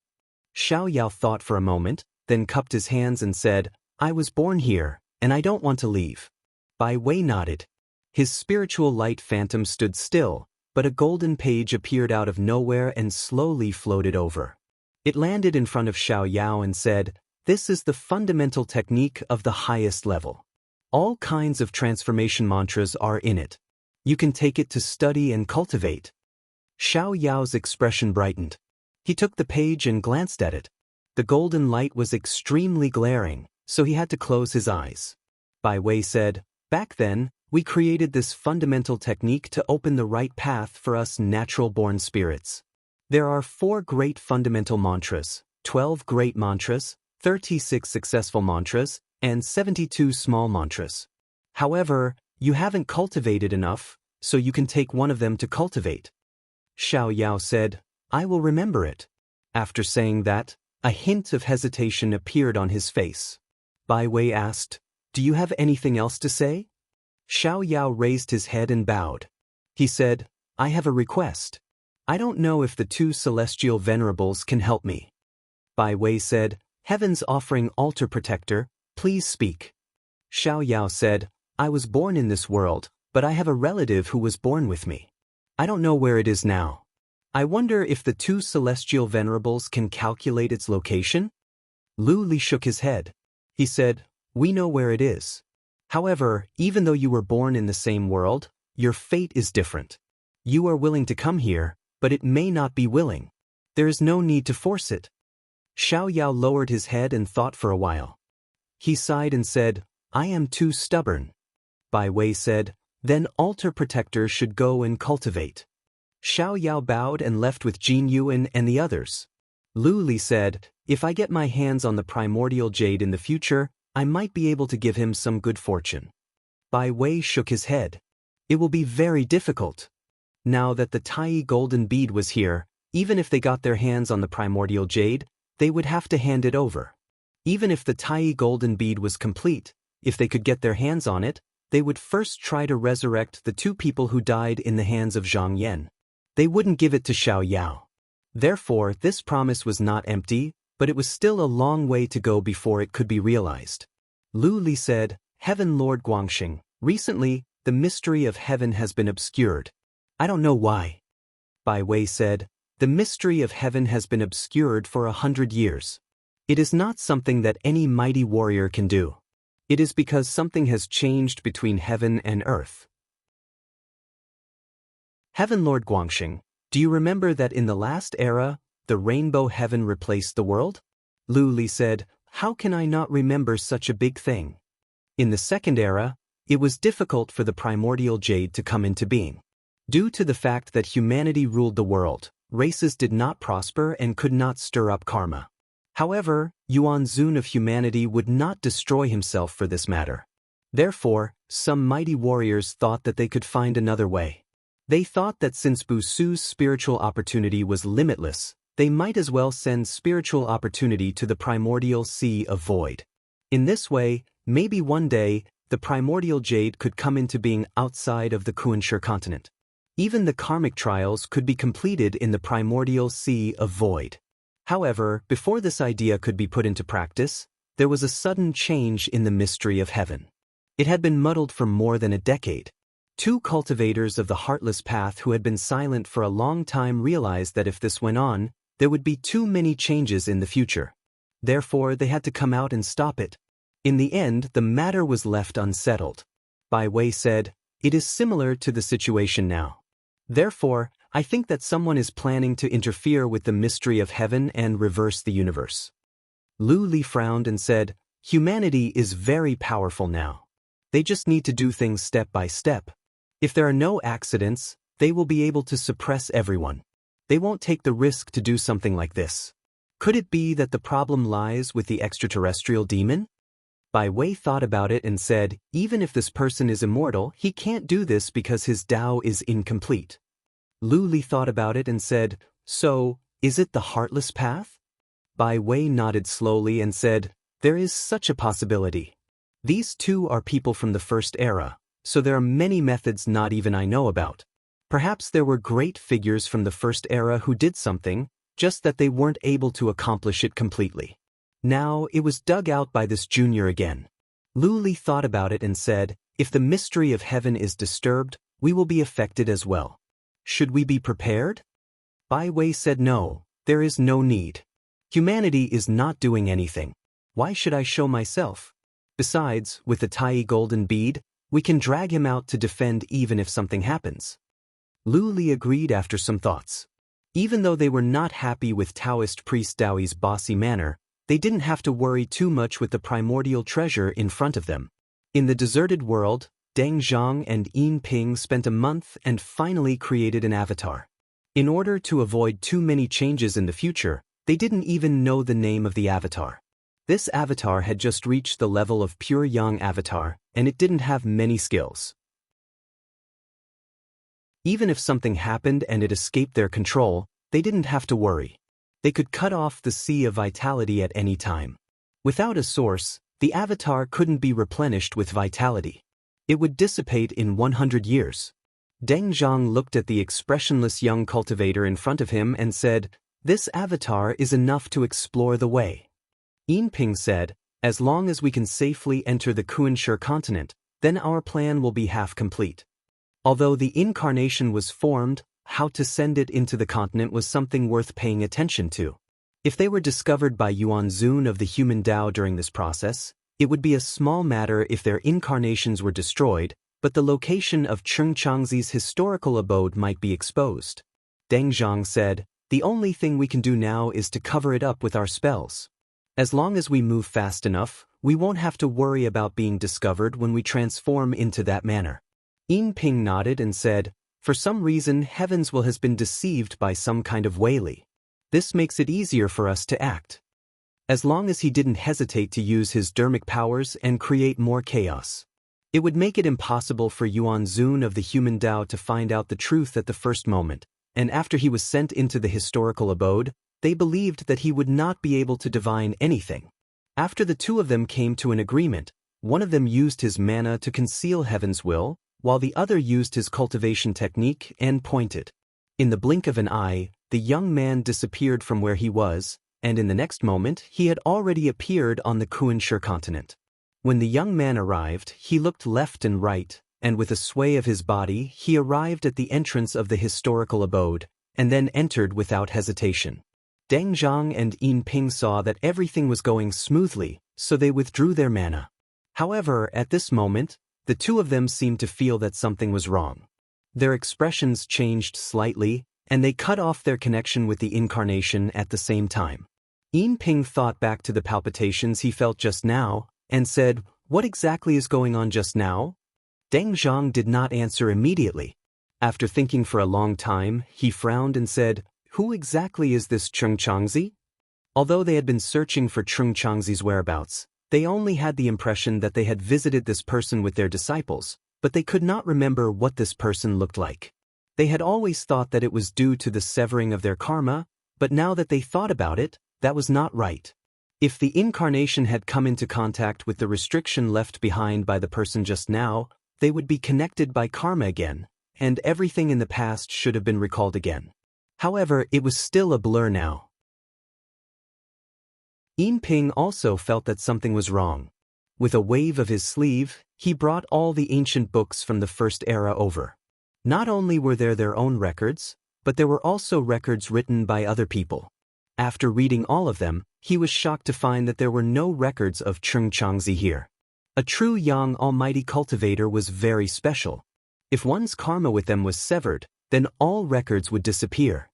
Xiao Yao thought for a moment, then cupped his hands and said, I was born here, and I don't want to leave. Bai Wei nodded. His spiritual light phantom stood still, but a golden page appeared out of nowhere and slowly floated over. It landed in front of Xiao Yao and said, "This is the fundamental technique of the highest level. All kinds of transformation mantras are in it. You can take it to study and cultivate." Xiao Yao's expression brightened. He took the page and glanced at it. The golden light was extremely glaring, so he had to close his eyes. Bai Wei said, "Back then, we created this fundamental technique to open the right path for us natural-born spirits. There are 4 great fundamental mantras, 12 great mantras, 36 successful mantras, and 72 small mantras. However, you haven't cultivated enough, so you can take one of them to cultivate." Xiao Yao said, "I will remember it." After saying that, a hint of hesitation appeared on his face. Bai Wei asked, "Do you have anything else to say?" Xiao Yao raised his head and bowed. He said, "I have a request. I don't know if the 2 celestial venerables can help me." Bai Wei said, "Heaven's offering altar protector, please speak." Xiao Yao said, "I was born in this world, but I have a relative who was born with me. I don't know where it is now. I wonder if the 2 celestial venerables can calculate its location?" Lu Li shook his head. He said, "We know where it is. However, even though you were born in the same world, your fate is different. You are willing to come here, but it may not be willing. There is no need to force it." Xiao Yao lowered his head and thought for a while. He sighed and said, "I am too stubborn." Bai Wei said, "Then altar protector should go and cultivate." Xiao Yao bowed and left with Jin Yuan and the others. Lu Li said, "If I get my hands on the primordial jade in the future, I might be able to give him some good fortune." Bai Wei shook his head. "It will be very difficult. Now that the Tai golden bead was here, even if they got their hands on the primordial jade, they would have to hand it over. Even if the Tai golden bead was complete, if they could get their hands on it, they would first try to resurrect the 2 people who died in the hands of Zhang Yan. They wouldn't give it to Xiao Yao. Therefore, this promise was not empty, but it was still a long way to go before it could be realized. Lu Li said, "Heaven Lord Guangxing, recently, the mystery of heaven has been obscured. I don't know why." Bai Wei said, "The mystery of heaven has been obscured for 100 years. It is not something that any mighty warrior can do. It is because something has changed between heaven and earth." Heaven Lord Guangxing, do you remember that in the last era, the rainbow heaven replaced the world? Lu Li said, "How can I not remember such a big thing? In the second era, it was difficult for the primordial jade to come into being. Due to the fact that humanity ruled the world, races did not prosper and could not stir up karma. However, Yuan Zun of humanity would not destroy himself for this matter. Therefore, some mighty warriors thought that they could find another way. They thought that since Busu's spiritual opportunity was limitless, they might as well send spiritual opportunity to the primordial sea of void. In this way, maybe one day, the primordial jade could come into being outside of the Kunsher continent. Even the karmic trials could be completed in the primordial sea of void. However, before this idea could be put into practice, there was a sudden change in the mystery of heaven. It had been muddled for more than a decade. 2 cultivators of the heartless path who had been silent for a long time realized that if this went on, there would be too many changes in the future. Therefore, they had to come out and stop it. In the end, the matter was left unsettled. Bai Wei said, "It is similar to the situation now. Therefore, I think that someone is planning to interfere with the mystery of heaven and reverse the universe." Lu Li frowned and said, "Humanity is very powerful now. They just need to do things step by step. If there are no accidents, they will be able to suppress everyone. They won't take the risk to do something like this. Could it be that the problem lies with the extraterrestrial demon?" Bai Wei thought about it and said, "Even if this person is immortal, he can't do this because his Tao is incomplete." Lu Li thought about it and said, "So, is it the heartless path?" Bai Wei nodded slowly and said, "There is such a possibility. These 2 are people from the first era, so there are many methods not even I know about. Perhaps there were great figures from the first era who did something, just that they weren't able to accomplish it completely. Now, it was dug out by this junior again. Lu Li thought about it and said, if the mystery of heaven is disturbed, we will be affected as well. Should we be prepared? Bai Wei said no, there is no need. Humanity is not doing anything. Why should I show myself? Besides, with the Tai golden bead, we can drag him out to defend even if something happens. Lu Li agreed after some thoughts. Even though they were not happy with Taoist priest Daoi's bossy manner, they didn't have to worry too much with the primordial treasure in front of them. In the deserted world, Deng Zhang and Yin Ping spent a month and finally created an avatar. In order to avoid too many changes in the future, they didn't even know the name of the avatar. This avatar had just reached the level of pure young avatar, and it didn't have many skills. Even if something happened and it escaped their control, they didn't have to worry. They could cut off the sea of vitality at any time. Without a source, the avatar couldn't be replenished with vitality. It would dissipate in 100 years. Deng Zhang looked at the expressionless young cultivator in front of him and said, "This avatar is enough to explore the way." Yin Ping said, "As long as we can safely enter the Kunshe continent, then our plan will be half complete." Although the incarnation was formed, how to send it into the continent was something worth paying attention to. If they were discovered by Yuan Zun of the human Dao during this process, it would be a small matter if their incarnations were destroyed, but the location of Cheng Changzi's historical abode might be exposed. Deng Zhang said, "The only thing we can do now is to cover it up with our spells. As long as we move fast enough, we won't have to worry about being discovered when we transform into that manner." Yin Ping nodded and said, "For some reason Heavens will has been deceived by some kind of Weili. This makes it easier for us to act." As long as he didn't hesitate to use his dermic powers and create more chaos. It would make it impossible for Yuan Zun of the human Dao to find out the truth at the first moment, and after he was sent into the historical abode, they believed that he would not be able to divine anything. After the two of them came to an agreement, one of them used his mana to conceal Heaven's will, while the other used his cultivation technique and pointed. In the blink of an eye, the young man disappeared from where he was, and in the next moment he had already appeared on the Kunshe continent. When the young man arrived, he looked left and right, and with a sway of his body he arrived at the entrance of the historical abode, and then entered without hesitation. Deng Zhang and Yin Ping saw that everything was going smoothly, so they withdrew their mana. However, at this moment, the two of them seemed to feel that something was wrong. Their expressions changed slightly, and they cut off their connection with the incarnation at the same time. Yin Ping thought back to the palpitations he felt just now, and said, "What exactly is going on just now?" Deng Zhang did not answer immediately. After thinking for a long time, he frowned and said, "Who exactly is this Cheng Changzi?" Although they had been searching for Cheng Changzi's whereabouts, they only had the impression that they had visited this person with their disciples, but they could not remember what this person looked like. They had always thought that it was due to the severing of their karma, but now that they thought about it, that was not right. If the incarnation had come into contact with the restriction left behind by the person just now, they would be connected by karma again, and everything in the past should have been recalled again. However, it was still a blur now. Yin Ping also felt that something was wrong. With a wave of his sleeve, he brought all the ancient books from the first era over. Not only were there their own records, but there were also records written by other people. After reading all of them, he was shocked to find that there were no records of Cheng Changzi here. A true young almighty cultivator was very special. If one's karma with them was severed, then all records would disappear.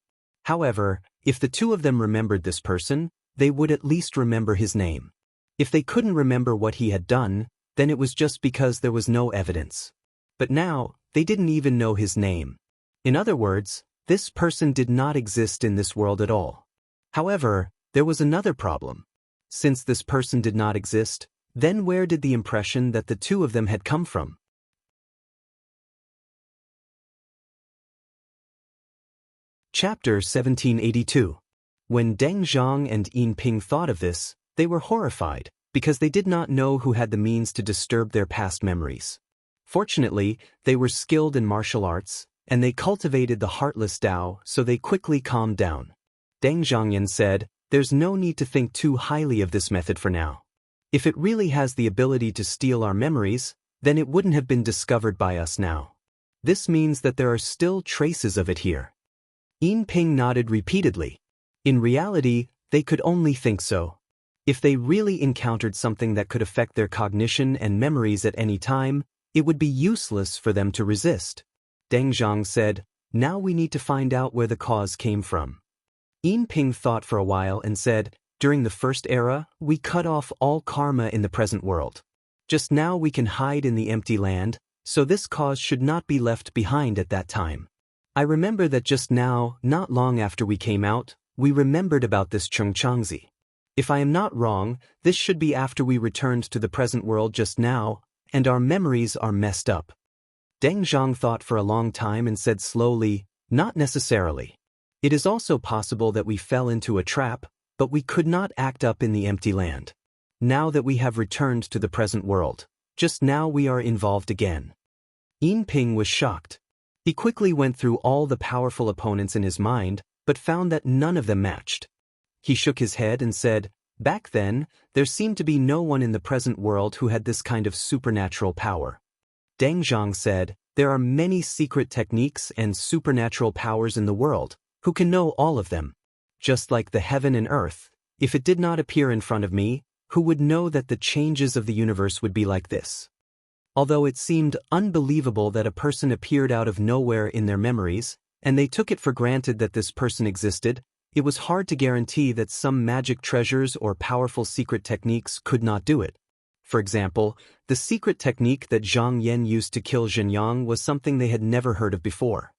However, if the two of them remembered this person, they would at least remember his name. If they couldn't remember what he had done, then it was just because there was no evidence. But now, they didn't even know his name. In other words, this person did not exist in this world at all. However, there was another problem. Since this person did not exist, then where did the impression that the two of them had come from? Chapter 1782. When Deng Zhang and Yin Ping thought of this, they were horrified, because they did not know who had the means to disturb their past memories. Fortunately, they were skilled in martial arts, and they cultivated the heartless Dao, so they quickly calmed down. Deng Zhangyan said, "There's no need to think too highly of this method for now. If it really has the ability to steal our memories, then it wouldn't have been discovered by us now. This means that there are still traces of it here. Yin Ping nodded repeatedly. In reality, they could only think so. If they really encountered something that could affect their cognition and memories at any time, it would be useless for them to resist. Deng Zhang said, "Now we need to find out where the cause came from." Yin Ping thought for a while and said, "During the first era, we cut off all karma in the present world. Just now we can hide in the empty land, so this cause should not be left behind at that time. I remember that just now, not long after we came out, we remembered about this Chengchangzi. If I am not wrong, this should be after we returned to the present world just now, and our memories are messed up." Deng Zhang thought for a long time and said slowly, "Not necessarily. It is also possible that we fell into a trap, but we could not act up in the empty land. Now that we have returned to the present world, just now we are involved again." Yin Ping was shocked. He quickly went through all the powerful opponents in his mind, but found that none of them matched. He shook his head and said, "Back then, there seemed to be no one in the present world who had this kind of supernatural power." Deng Zhang said, "There are many secret techniques and supernatural powers in the world. Who can know all of them? Just like the heaven and earth, if it did not appear in front of me, who would know that the changes of the universe would be like this?" Although it seemed unbelievable that a person appeared out of nowhere in their memories, and they took it for granted that this person existed, it was hard to guarantee that some magic treasures or powerful secret techniques could not do it. For example, the secret technique that Zhang Yan used to kill Zhenyang was something they had never heard of before.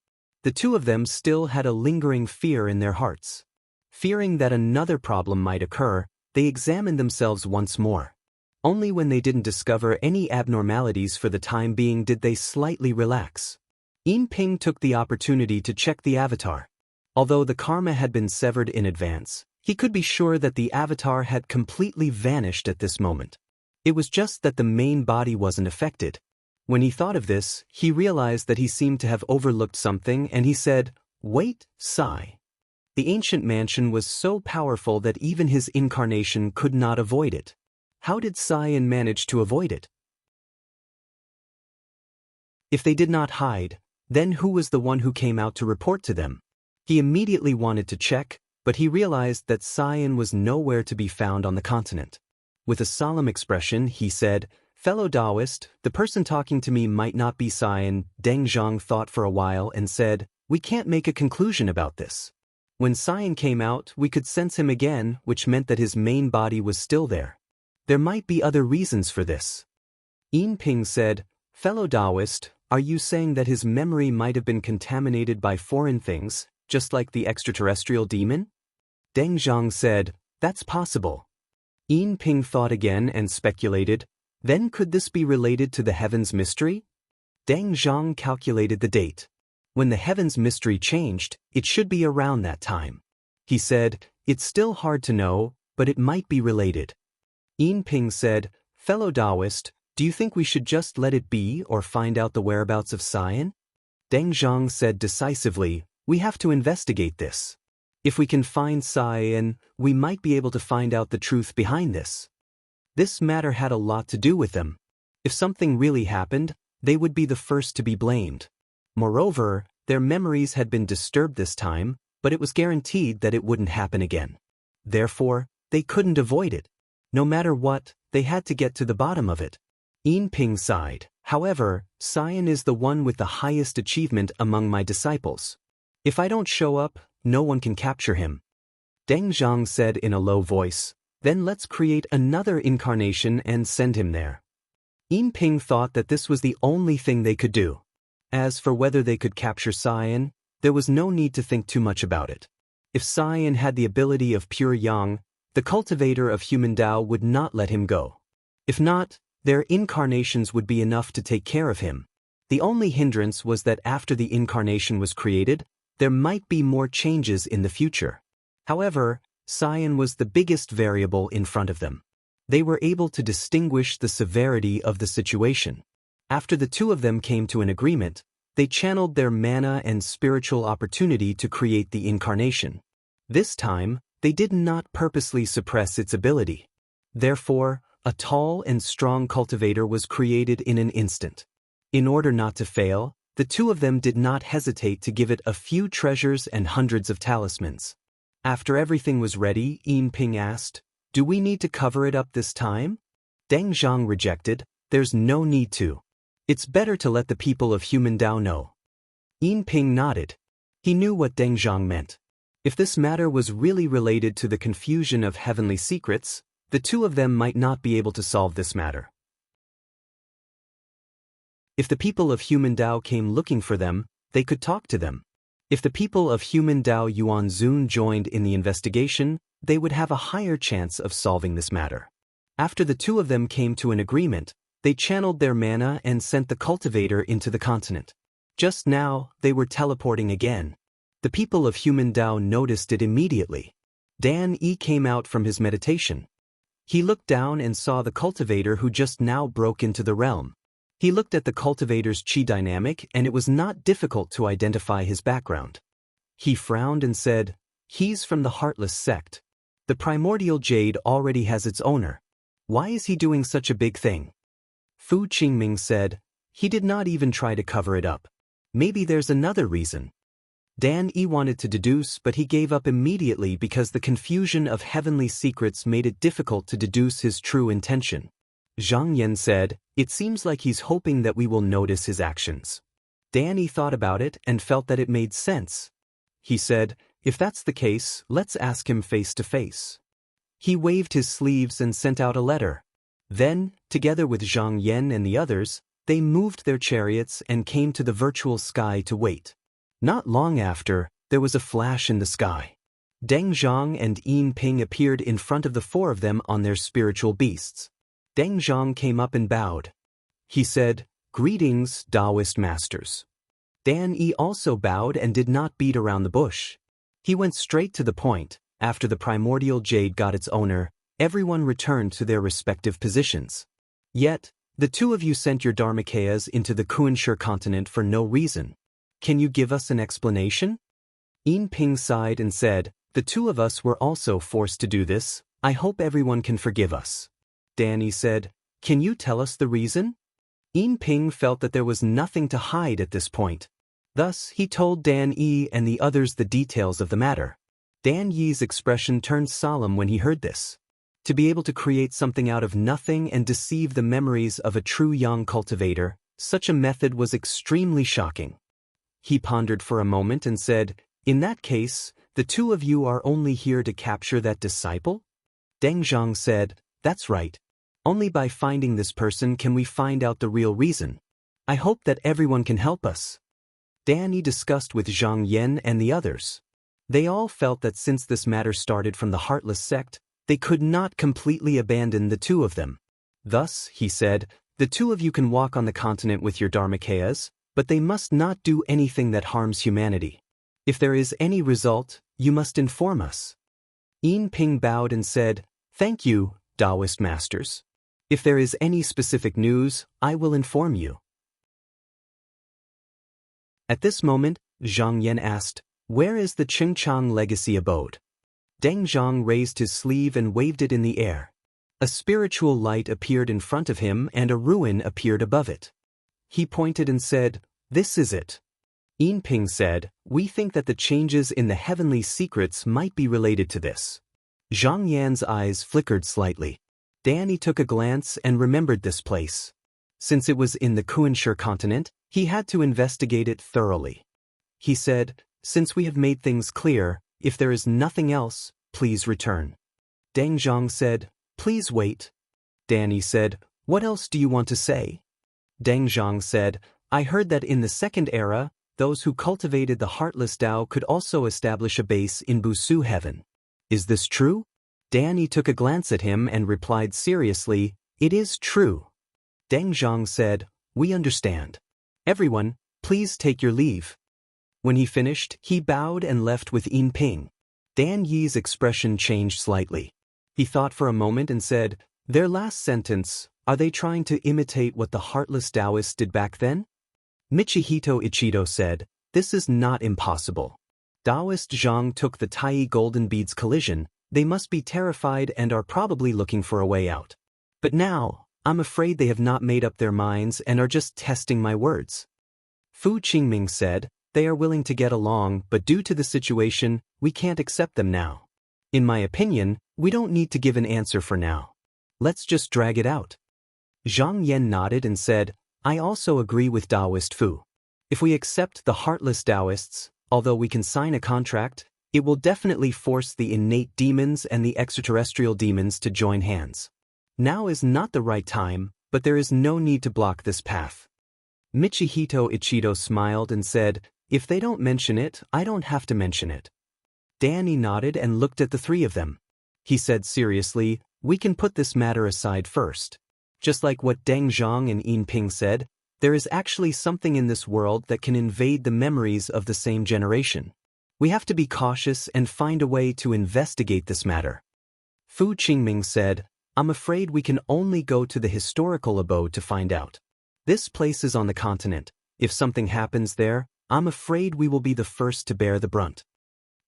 The two of them still had a lingering fear in their hearts. Fearing that another problem might occur, they examined themselves once more. Only when they didn't discover any abnormalities for the time being did they slightly relax. Yin Ping took the opportunity to check the avatar. Although the karma had been severed in advance, he could be sure that the avatar had completely vanished at this moment. It was just that the main body wasn't affected. When he thought of this, he realized that he seemed to have overlooked something and he said, "Wait, Sai." The ancient mansion was so powerful that even his incarnation could not avoid it. How did Cyan manage to avoid it? If they did not hide, then who was the one who came out to report to them? He immediately wanted to check, but he realized that Cyan was nowhere to be found on the continent. With a solemn expression, he said, "Fellow Taoist, the person talking to me might not be Cyan." Deng Zhang thought for a while and said, "We can't make a conclusion about this. When Cyan came out, we could sense him again, which meant that his main body was still there. There might be other reasons for this." Yin Ping said, "Fellow Taoist, are you saying that his memory might have been contaminated by foreign things, just like the extraterrestrial demon?" Deng Zhang said, "That's possible." Yin Ping thought again and speculated, "Then could this be related to the heavens mystery?" Deng Zhang calculated the date. When the heavens mystery changed, it should be around that time. He said, "It's still hard to know, but it might be related." Yin Ping said, "Fellow Taoist, do you think we should just let it be or find out the whereabouts of Cyan?" Deng Zhang said decisively, "We have to investigate this. If we can find Cyan, we might be able to find out the truth behind this." This matter had a lot to do with them. If something really happened, they would be the first to be blamed. Moreover, their memories had been disturbed this time, but it was guaranteed that it wouldn't happen again. Therefore, they couldn't avoid it. No matter what, they had to get to the bottom of it. Yin Ping sighed. "However, Cyan is the one with the highest achievement among my disciples. If I don't show up, no one can capture him." Deng Zhang said in a low voice, "Then let's create another incarnation and send him there." Yin Ping thought that this was the only thing they could do. As for whether they could capture Cyan, there was no need to think too much about it. If Cyan had the ability of pure yang, the cultivator of human Tao would not let him go. If not, their incarnations would be enough to take care of him. The only hindrance was that after the incarnation was created, there might be more changes in the future. However, Cyan was the biggest variable in front of them. They were able to distinguish the severity of the situation. After the two of them came to an agreement, they channeled their mana and spiritual opportunity to create the incarnation. This time, they did not purposely suppress its ability. Therefore, a tall and strong cultivator was created in an instant. In order not to fail, the two of them did not hesitate to give it a few treasures and hundreds of talismans. After everything was ready, Yin Ping asked, "Do we need to cover it up this time?" Deng Zhang rejected, "There's no need to. It's better to let the people of human Dao know." Yin Ping nodded. He knew what Deng Zhang meant. If this matter was really related to the confusion of heavenly secrets, the two of them might not be able to solve this matter. If the people of human Dao came looking for them, they could talk to them. If the people of human Dao Yuan Zun joined in the investigation, they would have a higher chance of solving this matter. After the two of them came to an agreement, they channeled their mana and sent the cultivator into the continent. Just now, they were teleporting again. The people of human Dao noticed it immediately. Dan Yi came out from his meditation. He looked down and saw the cultivator who just now broke into the realm. He looked at the cultivator's chi dynamic and it was not difficult to identify his background. He frowned and said, "He's from the Heartless sect. The primordial jade already has its owner. Why is he doing such a big thing?" Fu Qingming said, "He did not even try to cover it up. Maybe there's another reason." Dan Yi wanted to deduce, but he gave up immediately because the confusion of heavenly secrets made it difficult to deduce his true intention. Zhang Yan said, "It seems like he's hoping that we will notice his actions." Dan Yi thought about it and felt that it made sense. He said, "If that's the case, let's ask him face to face." He waved his sleeves and sent out a letter. Then, together with Zhang Yan and the others, they moved their chariots and came to the virtual sky to wait. Not long after, there was a flash in the sky. Deng Zhang and Yin Ping appeared in front of the four of them on their spiritual beasts. Deng Zhang came up and bowed. He said, "Greetings, Taoist masters." Dan Yi also bowed and did not beat around the bush. He went straight to the point. After the primordial jade got its owner, everyone returned to their respective positions. Yet, the two of you sent your Dharmakayas into the Kunsher continent for no reason. Can you give us an explanation? Yin Ping sighed and said, "The two of us were also forced to do this. I hope everyone can forgive us." Dan Yi said, "Can you tell us the reason?" Yin Ping felt that there was nothing to hide at this point. Thus, he told Dan Yi and the others the details of the matter. Dan Yi's expression turned solemn when he heard this. To be able to create something out of nothing and deceive the memories of a true young cultivator, such a method was extremely shocking. He pondered for a moment and said, "In that case, the two of you are only here to capture that disciple?" Deng Zhang said, "That's right. Only by finding this person can we find out the real reason. I hope that everyone can help us." Dan Yi discussed with Zhang Yan and the others. They all felt that since this matter started from the Heartless sect, they could not completely abandon the two of them. Thus, he said, "The two of you can walk on the continent with your Dharmakayas, but they must not do anything that harms humanity. If there is any result, you must inform us." Yin Ping bowed and said, "Thank you, Taoist masters. If there is any specific news, I will inform you." At this moment, Zhang Yan asked, "Where is the Qingchang legacy abode?" Deng Zhang raised his sleeve and waved it in the air. A spiritual light appeared in front of him and a ruin appeared above it. He pointed and said, "This is it." Yin Ping said, "We think that the changes in the heavenly secrets might be related to this." Zhang Yan's eyes flickered slightly. Dan Yi took a glance and remembered this place. Since it was in the Kunsher continent, he had to investigate it thoroughly. He said, "Since we have made things clear, if there is nothing else, please return." Deng Zhang said, "Please wait." Dan Yi said, "What else do you want to say?" Deng Zhang said, "I heard that in the second era, those who cultivated the Heartless Tao could also establish a base in Busu heaven. Is this true?" Dan Yi took a glance at him and replied seriously, "It is true." Deng Zhang said, "We understand. Everyone, please take your leave." When he finished, he bowed and left with Yin Ping. Dan Yi's expression changed slightly. He thought for a moment and said, "Their last sentence, are they trying to imitate what the Heartless Taoists did back then?" Michihito Ichido said, "This is not impossible. Taoist Zhang took the Tai golden beads collision, they must be terrified and are probably looking for a way out." But now, I'm afraid they have not made up their minds and are just testing my words. Fu Qingming said, they are willing to get along, but due to the situation, we can't accept them now. In my opinion, we don't need to give an answer for now. Let's just drag it out. Zhang Yan nodded and said, I also agree with Taoist Fu. If we accept the heartless Taoists, although we can sign a contract, it will definitely force the innate demons and the extraterrestrial demons to join hands. Now is not the right time, but there is no need to block this path. Michihito Ichido smiled and said, if they don't mention it, I don't have to mention it. Danny nodded and looked at the three of them. He said seriously, we can put this matter aside first. Just like what Deng Zhang and Yin Ping said, there is actually something in this world that can invade the memories of the same generation. We have to be cautious and find a way to investigate this matter. Fu Qingming said, I'm afraid we can only go to the historical abode to find out. This place is on the continent. If something happens there, I'm afraid we will be the first to bear the brunt.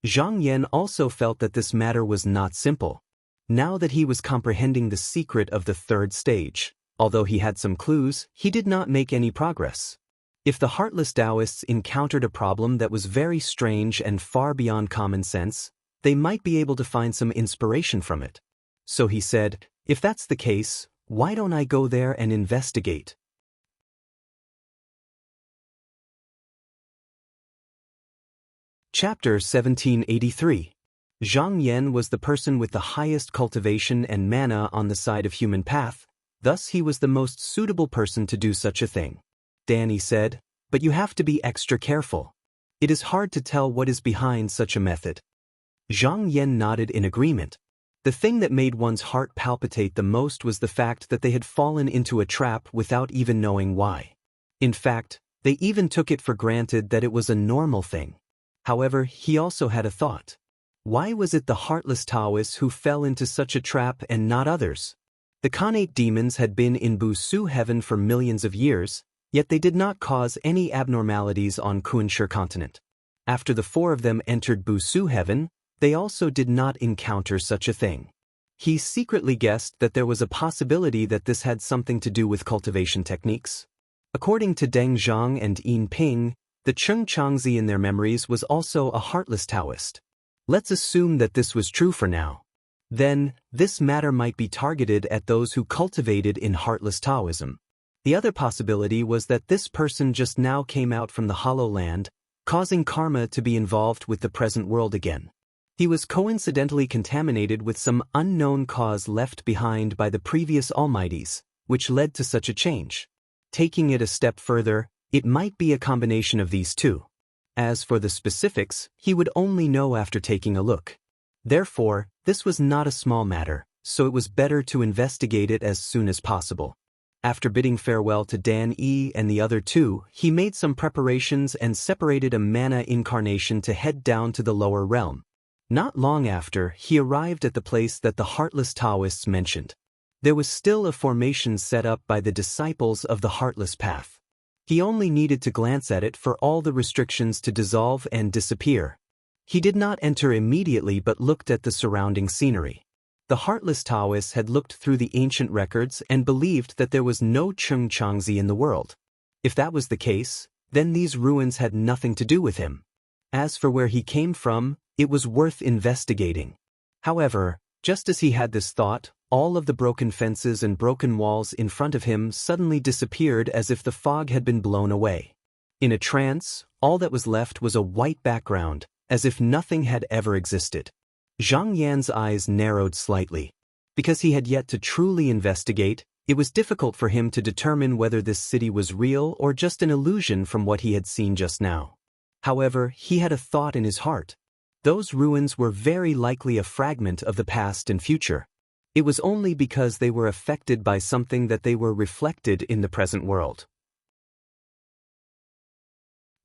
Zhang Yan also felt that this matter was not simple. Now that he was comprehending the secret of the third stage, although he had some clues, he did not make any progress. If the heartless Taoists encountered a problem that was very strange and far beyond common sense, they might be able to find some inspiration from it. So he said, if that's the case, why don't I go there and investigate? Chapter 1783. Zhang Yan was the person with the highest cultivation and mana on the side of human path, thus he was the most suitable person to do such a thing. Danny said, but you have to be extra careful. It is hard to tell what is behind such a method. Zhang Yan nodded in agreement. The thing that made one's heart palpitate the most was the fact that they had fallen into a trap without even knowing why. In fact, they even took it for granted that it was a normal thing. However, he also had a thought. Why was it the heartless Taoists who fell into such a trap and not others? The Khanate demons had been in Busu heaven for millions of years, yet they did not cause any abnormalities on Kunsher continent. After the four of them entered Busu heaven, they also did not encounter such a thing. He secretly guessed that there was a possibility that this had something to do with cultivation techniques. According to Deng Zhang and Yin Ping, the Cheng Changzi in their memories was also a heartless Taoist. Let's assume that this was true for now. Then, this matter might be targeted at those who cultivated in heartless Taoism. The other possibility was that this person just now came out from the Hollow Land, causing karma to be involved with the present world again. He was coincidentally contaminated with some unknown cause left behind by the previous Almighties, which led to such a change. Taking it a step further, it might be a combination of these two. As for the specifics, he would only know after taking a look. Therefore, this was not a small matter, so it was better to investigate it as soon as possible. After bidding farewell to Dan Yi and the other two, he made some preparations and separated a mana incarnation to head down to the lower realm. Not long after, he arrived at the place that the heartless Taoists mentioned. There was still a formation set up by the disciples of the heartless path. He only needed to glance at it for all the restrictions to dissolve and disappear. He did not enter immediately but looked at the surrounding scenery. The heartless Taoists had looked through the ancient records and believed that there was no Cheng Changzi in the world. If that was the case, then these ruins had nothing to do with him. As for where he came from, it was worth investigating. However, just as he had this thought, all of the broken fences and broken walls in front of him suddenly disappeared as if the fog had been blown away. In a trance, all that was left was a white background, as if nothing had ever existed. Zhang Yan's eyes narrowed slightly. Because he had yet to truly investigate, it was difficult for him to determine whether this city was real or just an illusion from what he had seen just now. However, he had a thought in his heart. Those ruins were very likely a fragment of the past and future. It was only because they were affected by something that they were reflected in the present world.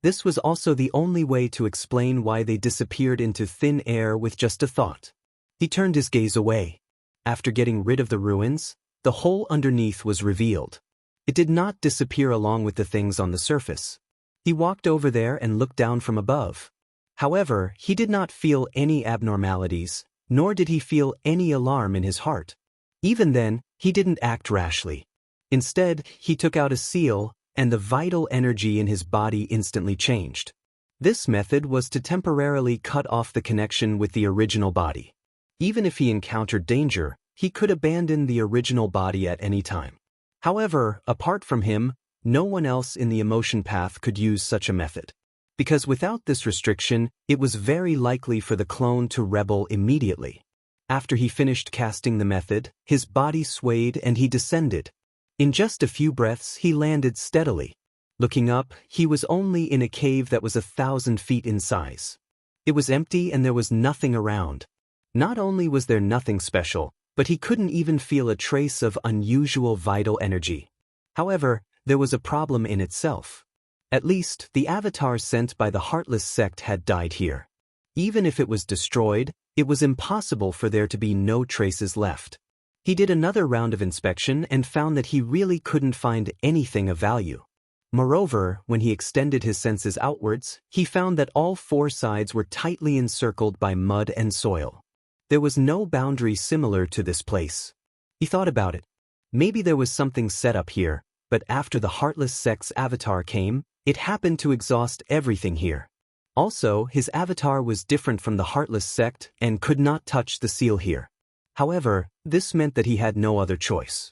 This was also the only way to explain why they disappeared into thin air with just a thought. He turned his gaze away. After getting rid of the ruins, the hole underneath was revealed. It did not disappear along with the things on the surface. He walked over there and looked down from above. However, he did not feel any abnormalities, nor did he feel any alarm in his heart. Even then, He didn't act rashly. Instead, he took out a seal, and the vital energy in his body instantly changed. This method was to temporarily cut off the connection with the original body. Even if he encountered danger, he could abandon the original body at any time. However, apart from him, no one else in the emotion path could use such a method. Because without this restriction, it was very likely for the clone to rebel immediately. After he finished casting the method, his body swayed and he descended. In just a few breaths, he landed steadily. Looking up, he was only in a cave that was 1,000 feet in size. It was empty and there was nothing around. Not only was there nothing special, but he couldn't even feel a trace of unusual vital energy. However, there was a problem in itself. At least, the avatar sent by the Heartless sect had died here. Even if it was destroyed, it was impossible for there to be no traces left. He did another round of inspection and found that he really couldn't find anything of value. Moreover, when he extended his senses outwards, he found that all four sides were tightly encircled by mud and soil. There was no boundary similar to this place. He thought about it. Maybe there was something set up here, but after the Heartless sect's avatar came, it happened to exhaust everything here. Also, his avatar was different from the Heartless sect and could not touch the seal here. However, this meant that he had no other choice.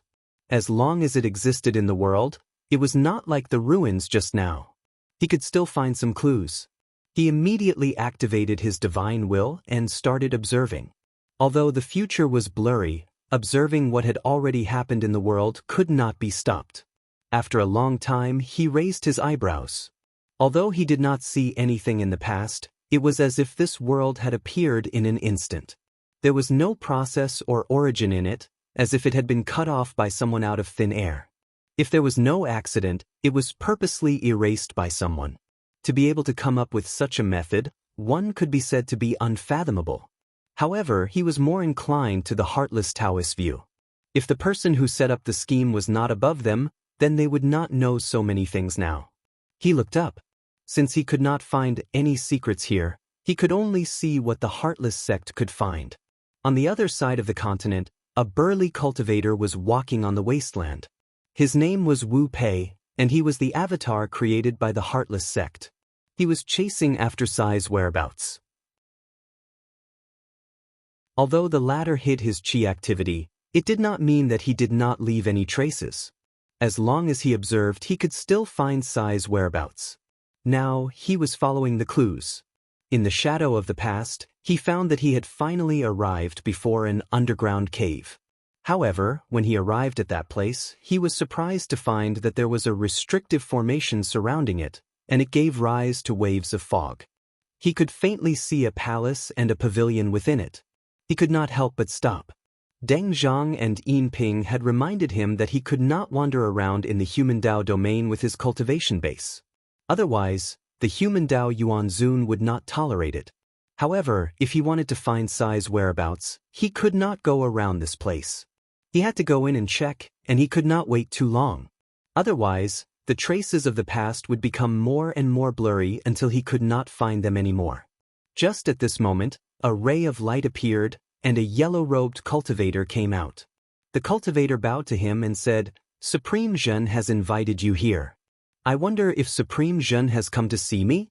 As long as it existed in the world, it was not like the ruins just now. He could still find some clues. He immediately activated his divine will and started observing. Although the future was blurry, observing what had already happened in the world could not be stopped. After a long time, he raised his eyebrows. Although he did not see anything in the past, it was as if this world had appeared in an instant. There was no process or origin in it, as if it had been cut off by someone out of thin air. If there was no accident, it was purposely erased by someone. To be able to come up with such a method, one could be said to be unfathomable. However, he was more inclined to the Heartless Taoist view. If the person who set up the scheme was not above them, then they would not know so many things now. He looked up. Since he could not find any secrets here, he could only see what the Heartless sect could find. On the other side of the continent, a burly cultivator was walking on the wasteland. His name was Wu Pei, and he was the avatar created by the Heartless sect. He was chasing after Sai's whereabouts. Although the latter hid his chi activity, it did not mean that he did not leave any traces. As long as he observed, he could still find Sai's whereabouts. Now, he was following the clues. In the shadow of the past, he found that he had finally arrived before an underground cave. However, when he arrived at that place, he was surprised to find that there was a restrictive formation surrounding it, and it gave rise to waves of fog. He could faintly see a palace and a pavilion within it. He could not help but stop. Deng Zhang and Yin Ping had reminded him that he could not wander around in the human Dao domain with his cultivation base. Otherwise, the human Dao Yuanzun would not tolerate it. However, if he wanted to find Sai's whereabouts, he could not go around this place. He had to go in and check, and he could not wait too long. Otherwise, the traces of the past would become more and more blurry until he could not find them anymore. Just at this moment, a ray of light appeared, and a yellow-robed cultivator came out. The cultivator bowed to him and said, "Supreme Zhen has invited you here. I wonder if Supreme Zhen has come to see me?"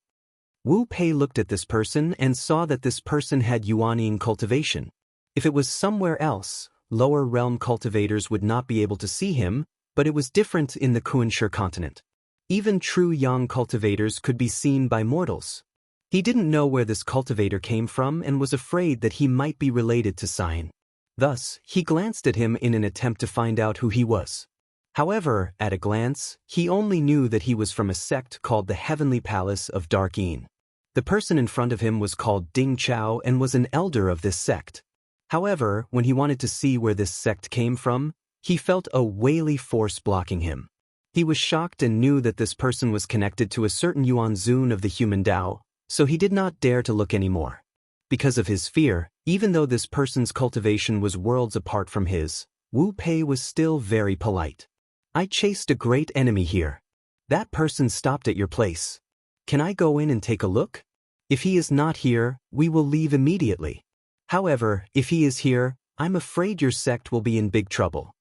Wu Pei looked at this person and saw that this person had Yuanying cultivation. If it was somewhere else, lower realm cultivators would not be able to see him, but it was different in the Kunshe continent. Even true Yang cultivators could be seen by mortals. He didn't know where this cultivator came from and was afraid that he might be related to Cyan. Thus, he glanced at him in an attempt to find out who he was. However, at a glance, he only knew that he was from a sect called the Heavenly Palace of Dark Yin. The person in front of him was called Ding Chao and was an elder of this sect. However, when he wanted to see where this sect came from, he felt a Weili force blocking him. He was shocked and knew that this person was connected to a certain Yuanzun of the human Dao, so he did not dare to look anymore. Because of his fear, even though this person's cultivation was worlds apart from his, Wu Pei was still very polite. "I chased a great enemy here. That person stopped at your place. Can I go in and take a look? If he is not here, we will leave immediately. However, if he is here, I'm afraid your sect will be in big trouble."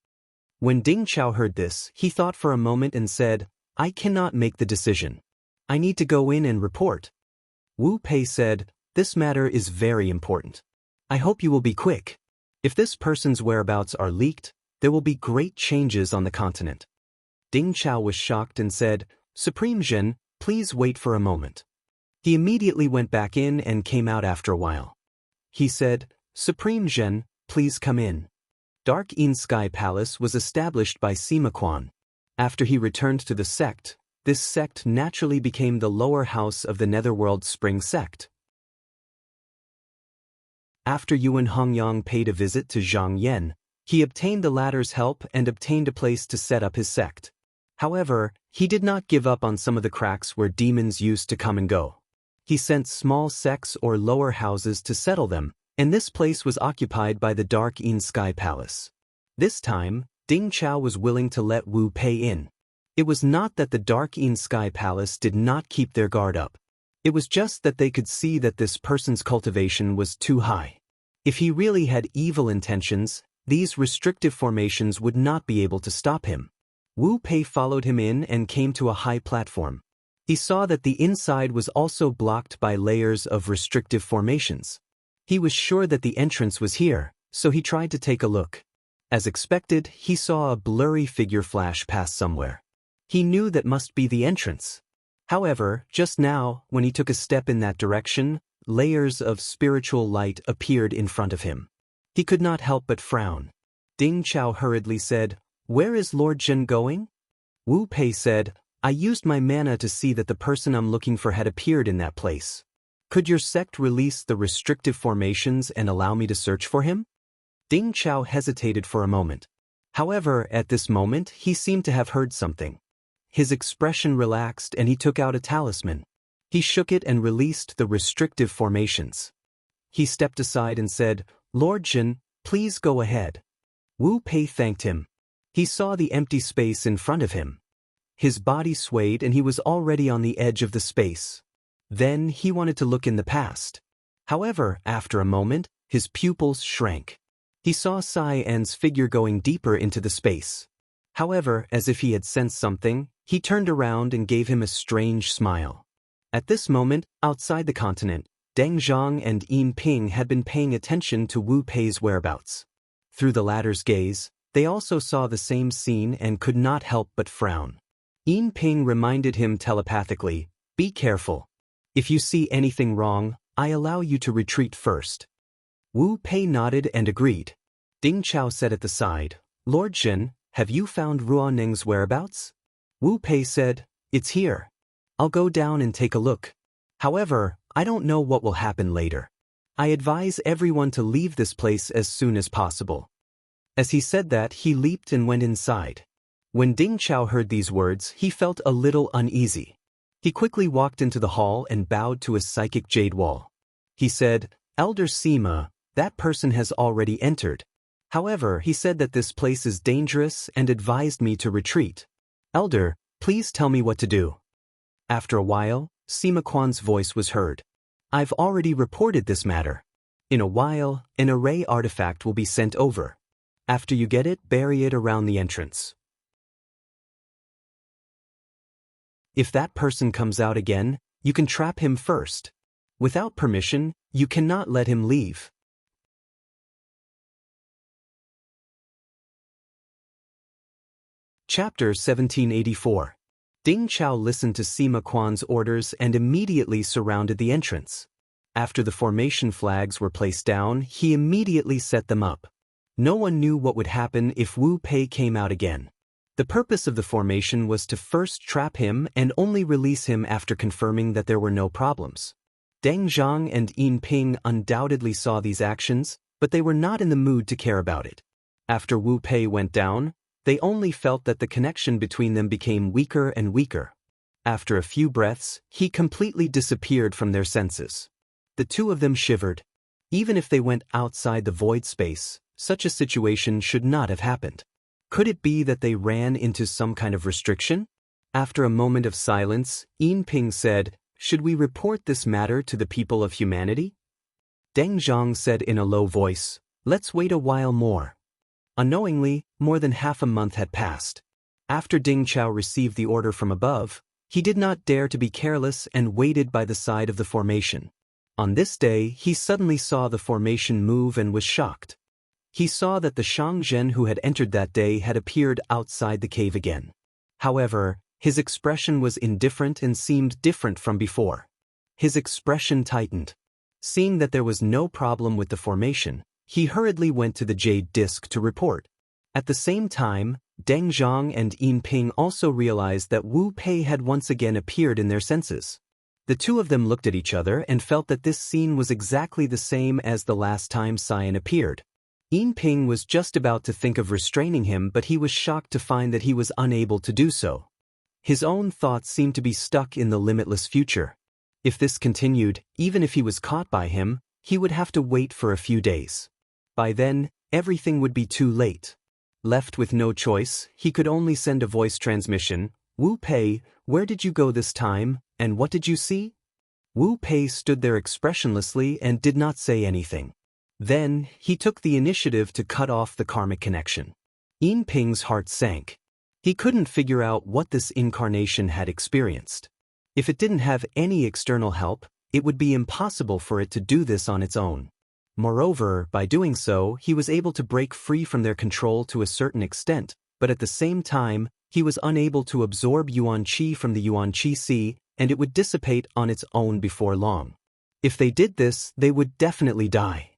When Ding Chao heard this, he thought for a moment and said, I cannot make the decision. I need to go in and report. Wu Pei said, this matter is very important. I hope you will be quick. If this person's whereabouts are leaked, there will be great changes on the continent. Ding Chao was shocked and said, Supreme Zhen, please wait for a moment. He immediately went back in and came out after a while. He said, Supreme Zhen, please come in. Dark In Sky Palace was established by Sima Quan. After he returned to the sect, this sect naturally became the lower house of the Netherworld Spring sect. After Yuan Hongyang paid a visit to Zhang Yan, he obtained the latter's help and obtained a place to set up his sect. However, he did not give up on some of the cracks where demons used to come and go. He sent small sects or lower houses to settle them, and this place was occupied by the Dark In Sky Palace. This time, Ding Chao was willing to let Wu Pei in. It was not that the Dark In Sky Palace did not keep their guard up. It was just that they could see that this person's cultivation was too high. If he really had evil intentions, these restrictive formations would not be able to stop him. Wu Pei followed him in and came to a high platform. He saw that the inside was also blocked by layers of restrictive formations. He was sure that the entrance was here, so he tried to take a look. As expected, he saw a blurry figure flash past somewhere. He knew that must be the entrance. However, just now, when he took a step in that direction, layers of spiritual light appeared in front of him. He could not help but frown. Ding Chao hurriedly said, Where is Lord Zhen going? Wu Pei said, I used my mana to see that the person I'm looking for had appeared in that place. Could your sect release the restrictive formations and allow me to search for him? Ding Chao hesitated for a moment. However, at this moment, he seemed to have heard something. His expression relaxed and he took out a talisman. He shook it and released the restrictive formations. He stepped aside and said, Lord Zhen, please go ahead. Wu Pei thanked him. He saw the empty space in front of him. His body swayed and he was already on the edge of the space. Then he wanted to look in the past. However, after a moment, his pupils shrank. He saw Cyan's figure going deeper into the space. However, as if he had sensed something, he turned around and gave him a strange smile. At this moment, outside the continent, Deng Zhang and Yin Ping had been paying attention to Wu Pei's whereabouts. Through the latter's gaze, they also saw the same scene and could not help but frown. Yin Ping reminded him telepathically, Be careful. If you see anything wrong, I allow you to retreat first. Wu Pei nodded and agreed. Ding Chao said at the side, Lord Zhen, have you found Ruoneng's whereabouts? Wu Pei said, It's here. I'll go down and take a look. However, I don't know what will happen later. I advise everyone to leave this place as soon as possible. As he said that, he leaped and went inside. When Ding Chao heard these words, he felt a little uneasy. He quickly walked into the hall and bowed to a psychic jade wall. He said, Elder Sima, that person has already entered. However, he said that this place is dangerous and advised me to retreat. Elder, please tell me what to do. After a while, Sima Quan's voice was heard. I've already reported this matter. In a while, an array artifact will be sent over. After you get it, bury it around the entrance. If that person comes out again, you can trap him first. Without permission, you cannot let him leave. Chapter 1784. Ding Chao listened to Sima Quan's orders and immediately surrounded the entrance. After the formation flags were placed down, he immediately set them up. No one knew what would happen if Wu Pei came out again. The purpose of the formation was to first trap him and only release him after confirming that there were no problems. Deng Zhang and Yin Ping undoubtedly saw these actions, but they were not in the mood to care about it. After Wu Pei went down, they only felt that the connection between them became weaker and weaker. After a few breaths, he completely disappeared from their senses. The two of them shivered. Even if they went outside the void space, such a situation should not have happened. Could it be that they ran into some kind of restriction? After a moment of silence, Yin Ping said, Should we report this matter to the people of humanity? Deng Zhang said in a low voice, Let's wait a while more. Unknowingly, more than half a month had passed. After Ding Chao received the order from above, he did not dare to be careless and waited by the side of the formation. On this day, he suddenly saw the formation move and was shocked. He saw that the Shang-Zhen who had entered that day had appeared outside the cave again. However, his expression was indifferent and seemed different from before. His expression tightened. Seeing that there was no problem with the formation, he hurriedly went to the jade disc to report. At the same time, Deng Zhang and Yin Ping also realized that Wu Pei had once again appeared in their senses. The two of them looked at each other and felt that this scene was exactly the same as the last time Cyan appeared. Yin Ping was just about to think of restraining him, but he was shocked to find that he was unable to do so. His own thoughts seemed to be stuck in the limitless future. If this continued, even if he was caught by him, he would have to wait for a few days. By then, everything would be too late. Left with no choice, he could only send a voice transmission. Wu Pei, where did you go this time, and what did you see? Wu Pei stood there expressionlessly and did not say anything. Then, he took the initiative to cut off the karmic connection. Yin Ping's heart sank. He couldn't figure out what this incarnation had experienced. If it didn't have any external help, it would be impossible for it to do this on its own. Moreover, by doing so, he was able to break free from their control to a certain extent, but at the same time, he was unable to absorb Yuan Qi from the Yuan Qi Sea, and it would dissipate on its own before long. If they did this, they would definitely die.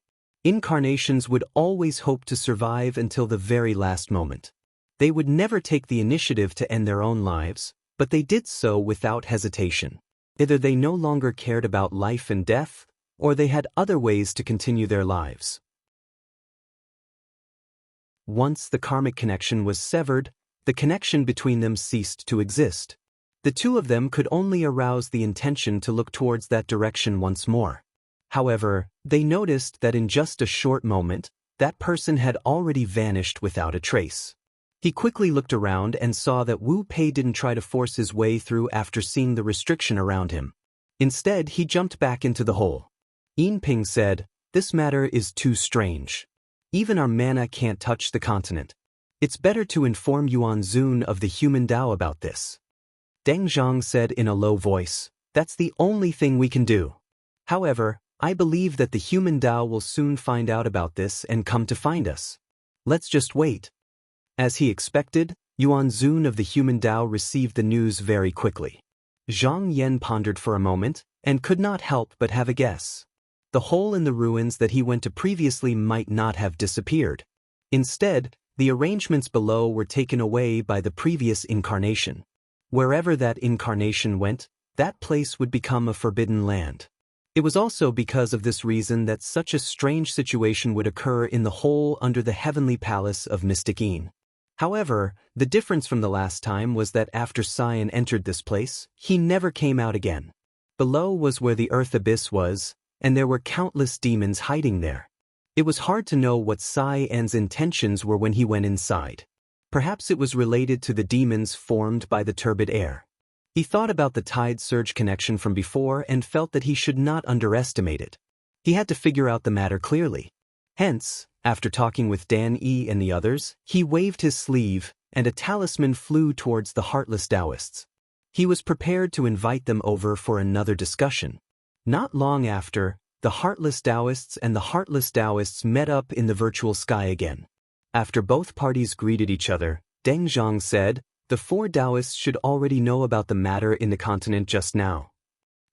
Incarnations would always hope to survive until the very last moment. They would never take the initiative to end their own lives, but they did so without hesitation. Either they no longer cared about life and death, or they had other ways to continue their lives. Once the karmic connection was severed, the connection between them ceased to exist. The two of them could only arouse the intention to look towards that direction once more. However, they noticed that in just a short moment, that person had already vanished without a trace. He quickly looked around and saw that Wu Pei didn't try to force his way through after seeing the restriction around him. Instead, he jumped back into the hole. Yin Ping said, "This matter is too strange. Even our mana can't touch the continent. It's better to inform Yuan Zun of the human Tao about this." Deng Zhang said in a low voice, "That's the only thing we can do. However, I believe that the human Tao will soon find out about this and come to find us. Let's just wait." As he expected, Yuan Zun of the human Tao received the news very quickly. Zhang Yan pondered for a moment, and could not help but have a guess. The hole in the ruins that he went to previously might not have disappeared. Instead, the arrangements below were taken away by the previous incarnation. Wherever that incarnation went, that place would become a forbidden land. It was also because of this reason that such a strange situation would occur in the hole under the heavenly palace of Mystic Yin. However, the difference from the last time was that after Cyan entered this place, he never came out again. Below was where the earth abyss was, and there were countless demons hiding there. It was hard to know what Cyan's intentions were when he went inside. Perhaps it was related to the demons formed by the turbid air. He thought about the tide surge connection from before and felt that he should not underestimate it. He had to figure out the matter clearly. Hence, after talking with Dan Yi and the others, he waved his sleeve, and a talisman flew towards the heartless Taoists. He was prepared to invite them over for another discussion. Not long after, the heartless Taoists and the heartless Taoists met up in the virtual sky again. After both parties greeted each other, Deng Zhang said, "The four Taoists should already know about the matter in the continent just now."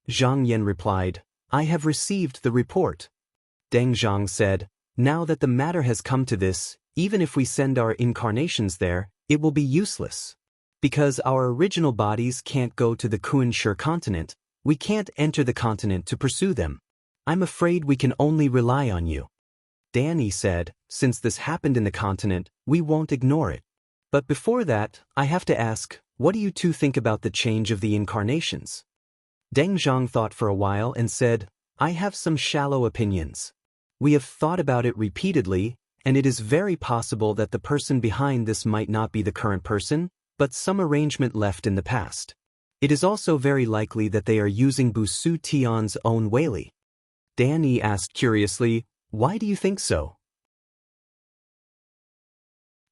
Zhang Yan replied, "I have received the report." Deng Zhang said, "Now that the matter has come to this, even if we send our incarnations there, it will be useless. Because our original bodies can't go to the Kuan-Shi continent, we can't enter the continent to pursue them. I'm afraid we can only rely on you." Danny said, "Since this happened in the continent, we won't ignore it. But before that, I have to ask, what do you two think about the change of the incarnations?" Deng Zhang thought for a while and said, "I have some shallow opinions. We have thought about it repeatedly, and it is very possible that the person behind this might not be the current person, but some arrangement left in the past. It is also very likely that they are using Bu Su Tian's own Weili." Danny asked curiously, "Why do you think so?"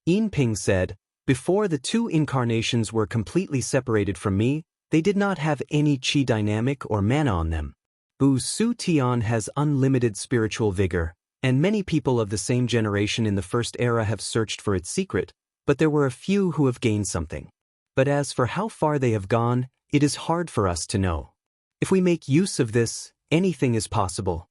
Yinping said, before the two incarnations were completely separated from me, they did not have any qi dynamic or mana on them. Bu Su Tian has unlimited spiritual vigor, and many people of the same generation in the first era have searched for its secret, but there were a few who have gained something. But as for how far they have gone, it is hard for us to know. If we make use of this, anything is possible.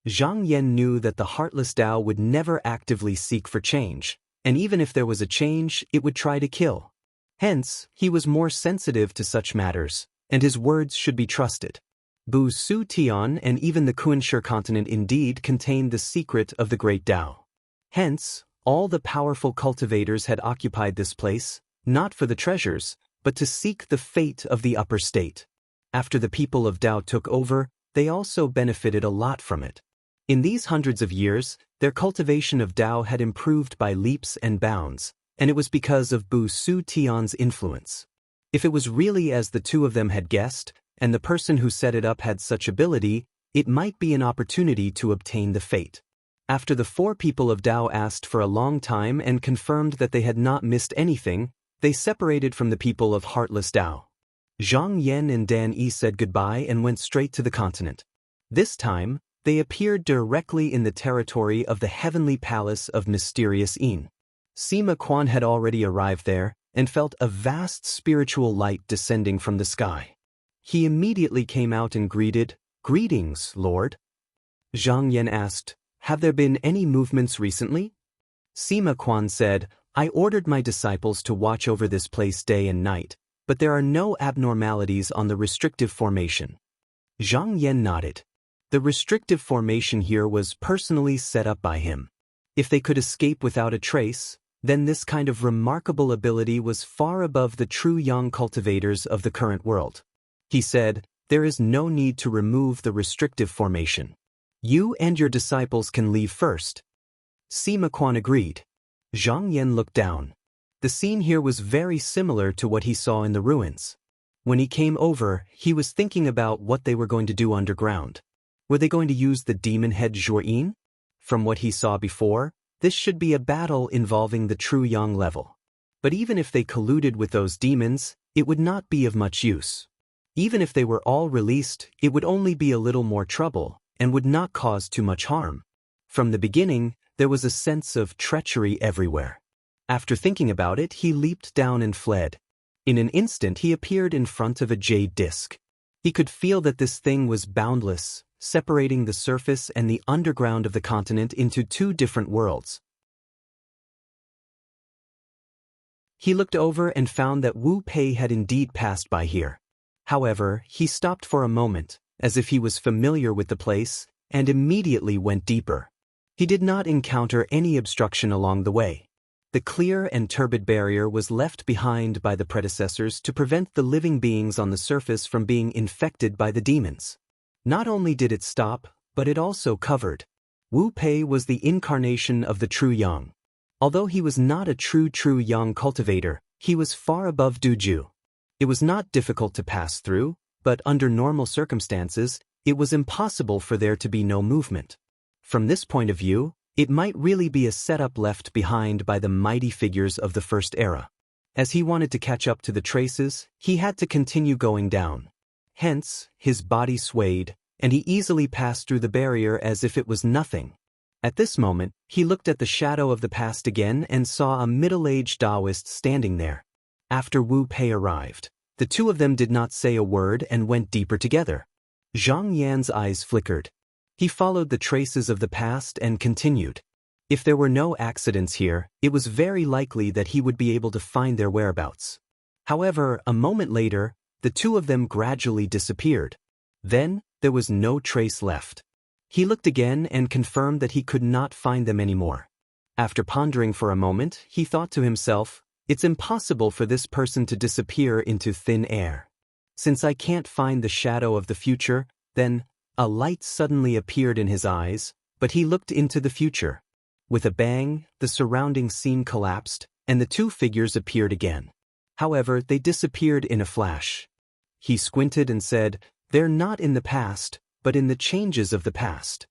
Zhang Yan knew that the heartless Tao would never actively seek for change, and even if there was a change, it would try to kill. Hence, he was more sensitive to such matters, and his words should be trusted. Bu Su Tian and even the Kunshe continent indeed contained the secret of the great Tao. Hence, all the powerful cultivators had occupied this place, not for the treasures, but to seek the fate of the upper state. After the people of Tao took over, they also benefited a lot from it. In these hundreds of years, their cultivation of Tao had improved by leaps and bounds, and it was because of Bu Su Tian's influence. If it was really as the two of them had guessed, and the person who set it up had such ability, it might be an opportunity to obtain the fate. After the four people of Tao asked for a long time and confirmed that they had not missed anything, they separated from the people of heartless Tao. Zhang Yan and Dan Yi said goodbye and went straight to the continent. This time, they appeared directly in the territory of the heavenly palace of mysterious Yin. Sima Quan had already arrived there and felt a vast spiritual light descending from the sky. He immediately came out and greeted, "Greetings, Lord." Zhang Yan asked, "Have there been any movements recently?" Sima Quan said, "I ordered my disciples to watch over this place day and night, but there are no abnormalities on the restrictive formation." Zhang Yan nodded. The restrictive formation here was personally set up by him. If they could escape without a trace, then this kind of remarkable ability was far above the true young cultivators of the current world. He said, "There is no need to remove the restrictive formation. You and your disciples can leave first." Sima Quan agreed. Zhang Yan looked down. The scene here was very similar to what he saw in the ruins. When he came over, he was thinking about what they were going to do underground. Were they going to use the demon head Zhuoyin? From what he saw before, this should be a battle involving the true yang level. But even if they colluded with those demons, it would not be of much use. Even if they were all released, it would only be a little more trouble, and would not cause too much harm. From the beginning, there was a sense of treachery everywhere. After thinking about it, he leaped down and fled. In an instant he appeared in front of a jade disc. He could feel that this thing was boundless, separating the surface and the underground of the continent into two different worlds. He looked over and found that Wu Pei had indeed passed by here. However, he stopped for a moment, as if he was familiar with the place, and immediately went deeper. He did not encounter any obstruction along the way. The clear and turbid barrier was left behind by the predecessors to prevent the living beings on the surface from being infected by the demons. Not only did it stop, but it also covered. Wu Pei was the incarnation of the true yang. Although he was not a true yang cultivator, he was far above Duju. It was not difficult to pass through, but under normal circumstances, it was impossible for there to be no movement. From this point of view, it might really be a setup left behind by the mighty figures of the first era. As he wanted to catch up to the traces, he had to continue going down. Hence, his body swayed, and he easily passed through the barrier as if it was nothing. At this moment, he looked at the shadow of the past again and saw a middle-aged Taoist standing there. After Wu Pei arrived, the two of them did not say a word and went deeper together. Zhang Yan's eyes flickered. He followed the traces of the past and continued. If there were no accidents here, it was very likely that he would be able to find their whereabouts. However, a moment later, the two of them gradually disappeared. Then, there was no trace left. He looked again and confirmed that he could not find them anymore. After pondering for a moment, he thought to himself, "It's impossible for this person to disappear into thin air. Since I can't find the shadow of the future, then..." A light suddenly appeared in his eyes, but he looked into the future. With a bang, the surrounding scene collapsed, and the two figures appeared again. However, they disappeared in a flash. He squinted and said, "They're not in the past, but in the changes of the past."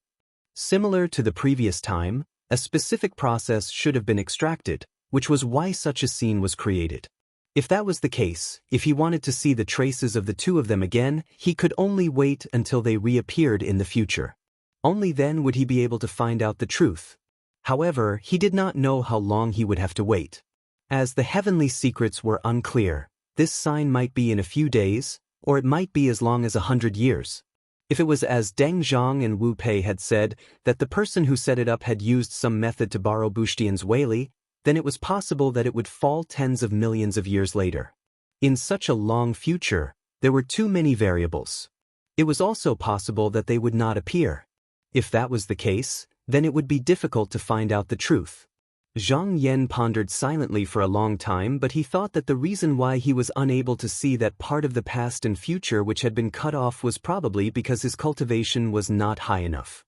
Similar to the previous time, a specific process should have been extracted, which was why such a scene was created. If that was the case, if he wanted to see the traces of the two of them again, he could only wait until they reappeared in the future. Only then would he be able to find out the truth. However, he did not know how long he would have to wait. As the heavenly secrets were unclear, this sign might be in a few days, or it might be as long as 100 years. If it was as Deng Zhang and Wu Pei had said, that the person who set it up had used some method to borrow Bushtian's Weili, then it was possible that it would fall tens of millions of years later. In such a long future, there were too many variables. It was also possible that they would not appear. If that was the case, then it would be difficult to find out the truth. Zhang Yan pondered silently for a long time, but he thought that the reason why he was unable to see that part of the past and future which had been cut off was probably because his cultivation was not high enough.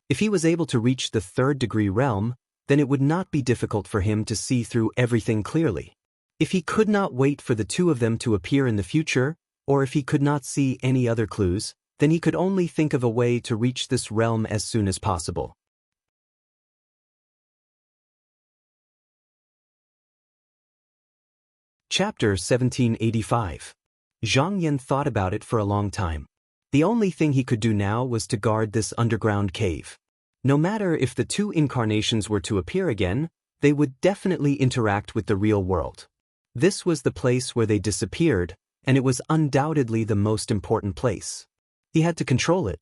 If he was able to reach the third-degree realm, then it would not be difficult for him to see through everything clearly. If he could not wait for the two of them to appear in the future, or if he could not see any other clues, then he could only think of a way to reach this realm as soon as possible. Chapter 1785. Zhang Yan thought about it for a long time. The only thing he could do now was to guard this underground cave. No matter if the two incarnations were to appear again, they would definitely interact with the real world. This was the place where they disappeared, and it was undoubtedly the most important place. He had to control it.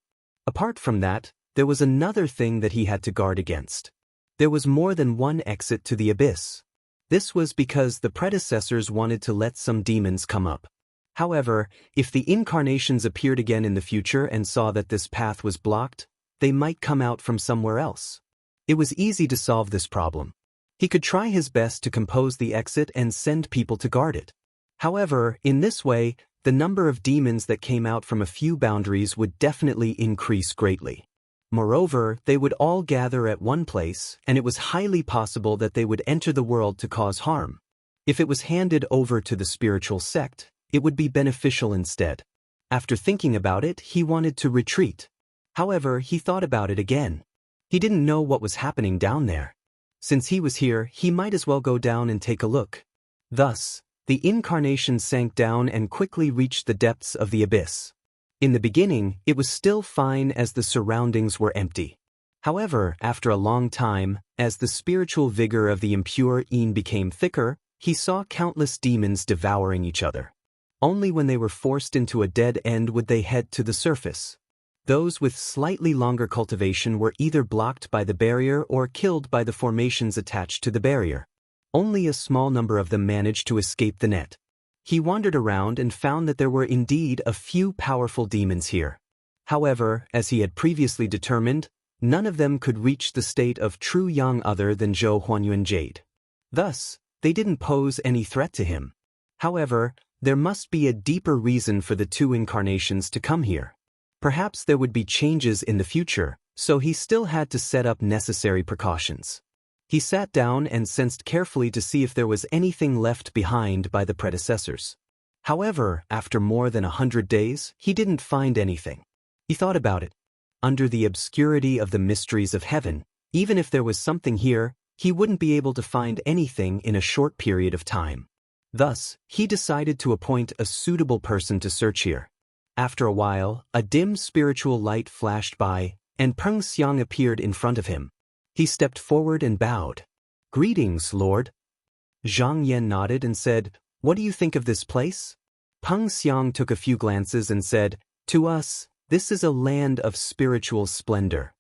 Apart from that, there was another thing that he had to guard against. There was more than one exit to the abyss. This was because the predecessors wanted to let some demons come up. However, if the incarnations appeared again in the future and saw that this path was blocked, they might come out from somewhere else. It was easy to solve this problem. He could try his best to compose the exit and send people to guard it. However, in this way, the number of demons that came out from a few boundaries would definitely increase greatly. Moreover, they would all gather at one place, and it was highly possible that they would enter the world to cause harm. If it was handed over to the spiritual sect, it would be beneficial instead. After thinking about it, he wanted to retreat. However, he thought about it again. He didn't know what was happening down there. Since he was here, he might as well go down and take a look. Thus, the incarnation sank down and quickly reached the depths of the abyss. In the beginning, it was still fine as the surroundings were empty. However, after a long time, as the spiritual vigor of the impure Yin became thicker, he saw countless demons devouring each other. Only when they were forced into a dead end would they head to the surface. Those with slightly longer cultivation were either blocked by the barrier or killed by the formations attached to the barrier. Only a small number of them managed to escape the net. He wandered around and found that there were indeed a few powerful demons here. However, as he had previously determined, none of them could reach the state of true yang other than Zhou Huanyuan Jade. Thus, they didn't pose any threat to him. However, there must be a deeper reason for the two incarnations to come here. Perhaps there would be changes in the future, so he still had to set up necessary precautions. He sat down and sensed carefully to see if there was anything left behind by the predecessors. However, after more than 100 days, he didn't find anything. He thought about it. Under the obscurity of the mysteries of heaven, even if there was something here, he wouldn't be able to find anything in a short period of time. Thus, he decided to appoint a suitable person to search here. After a while, a dim spiritual light flashed by, and Peng Xiang appeared in front of him. He stepped forward and bowed. "Greetings, Lord." Zhang Yan nodded and said, "What do you think of this place?" Peng Xiang took a few glances and said, "To us, this is a land of spiritual splendor."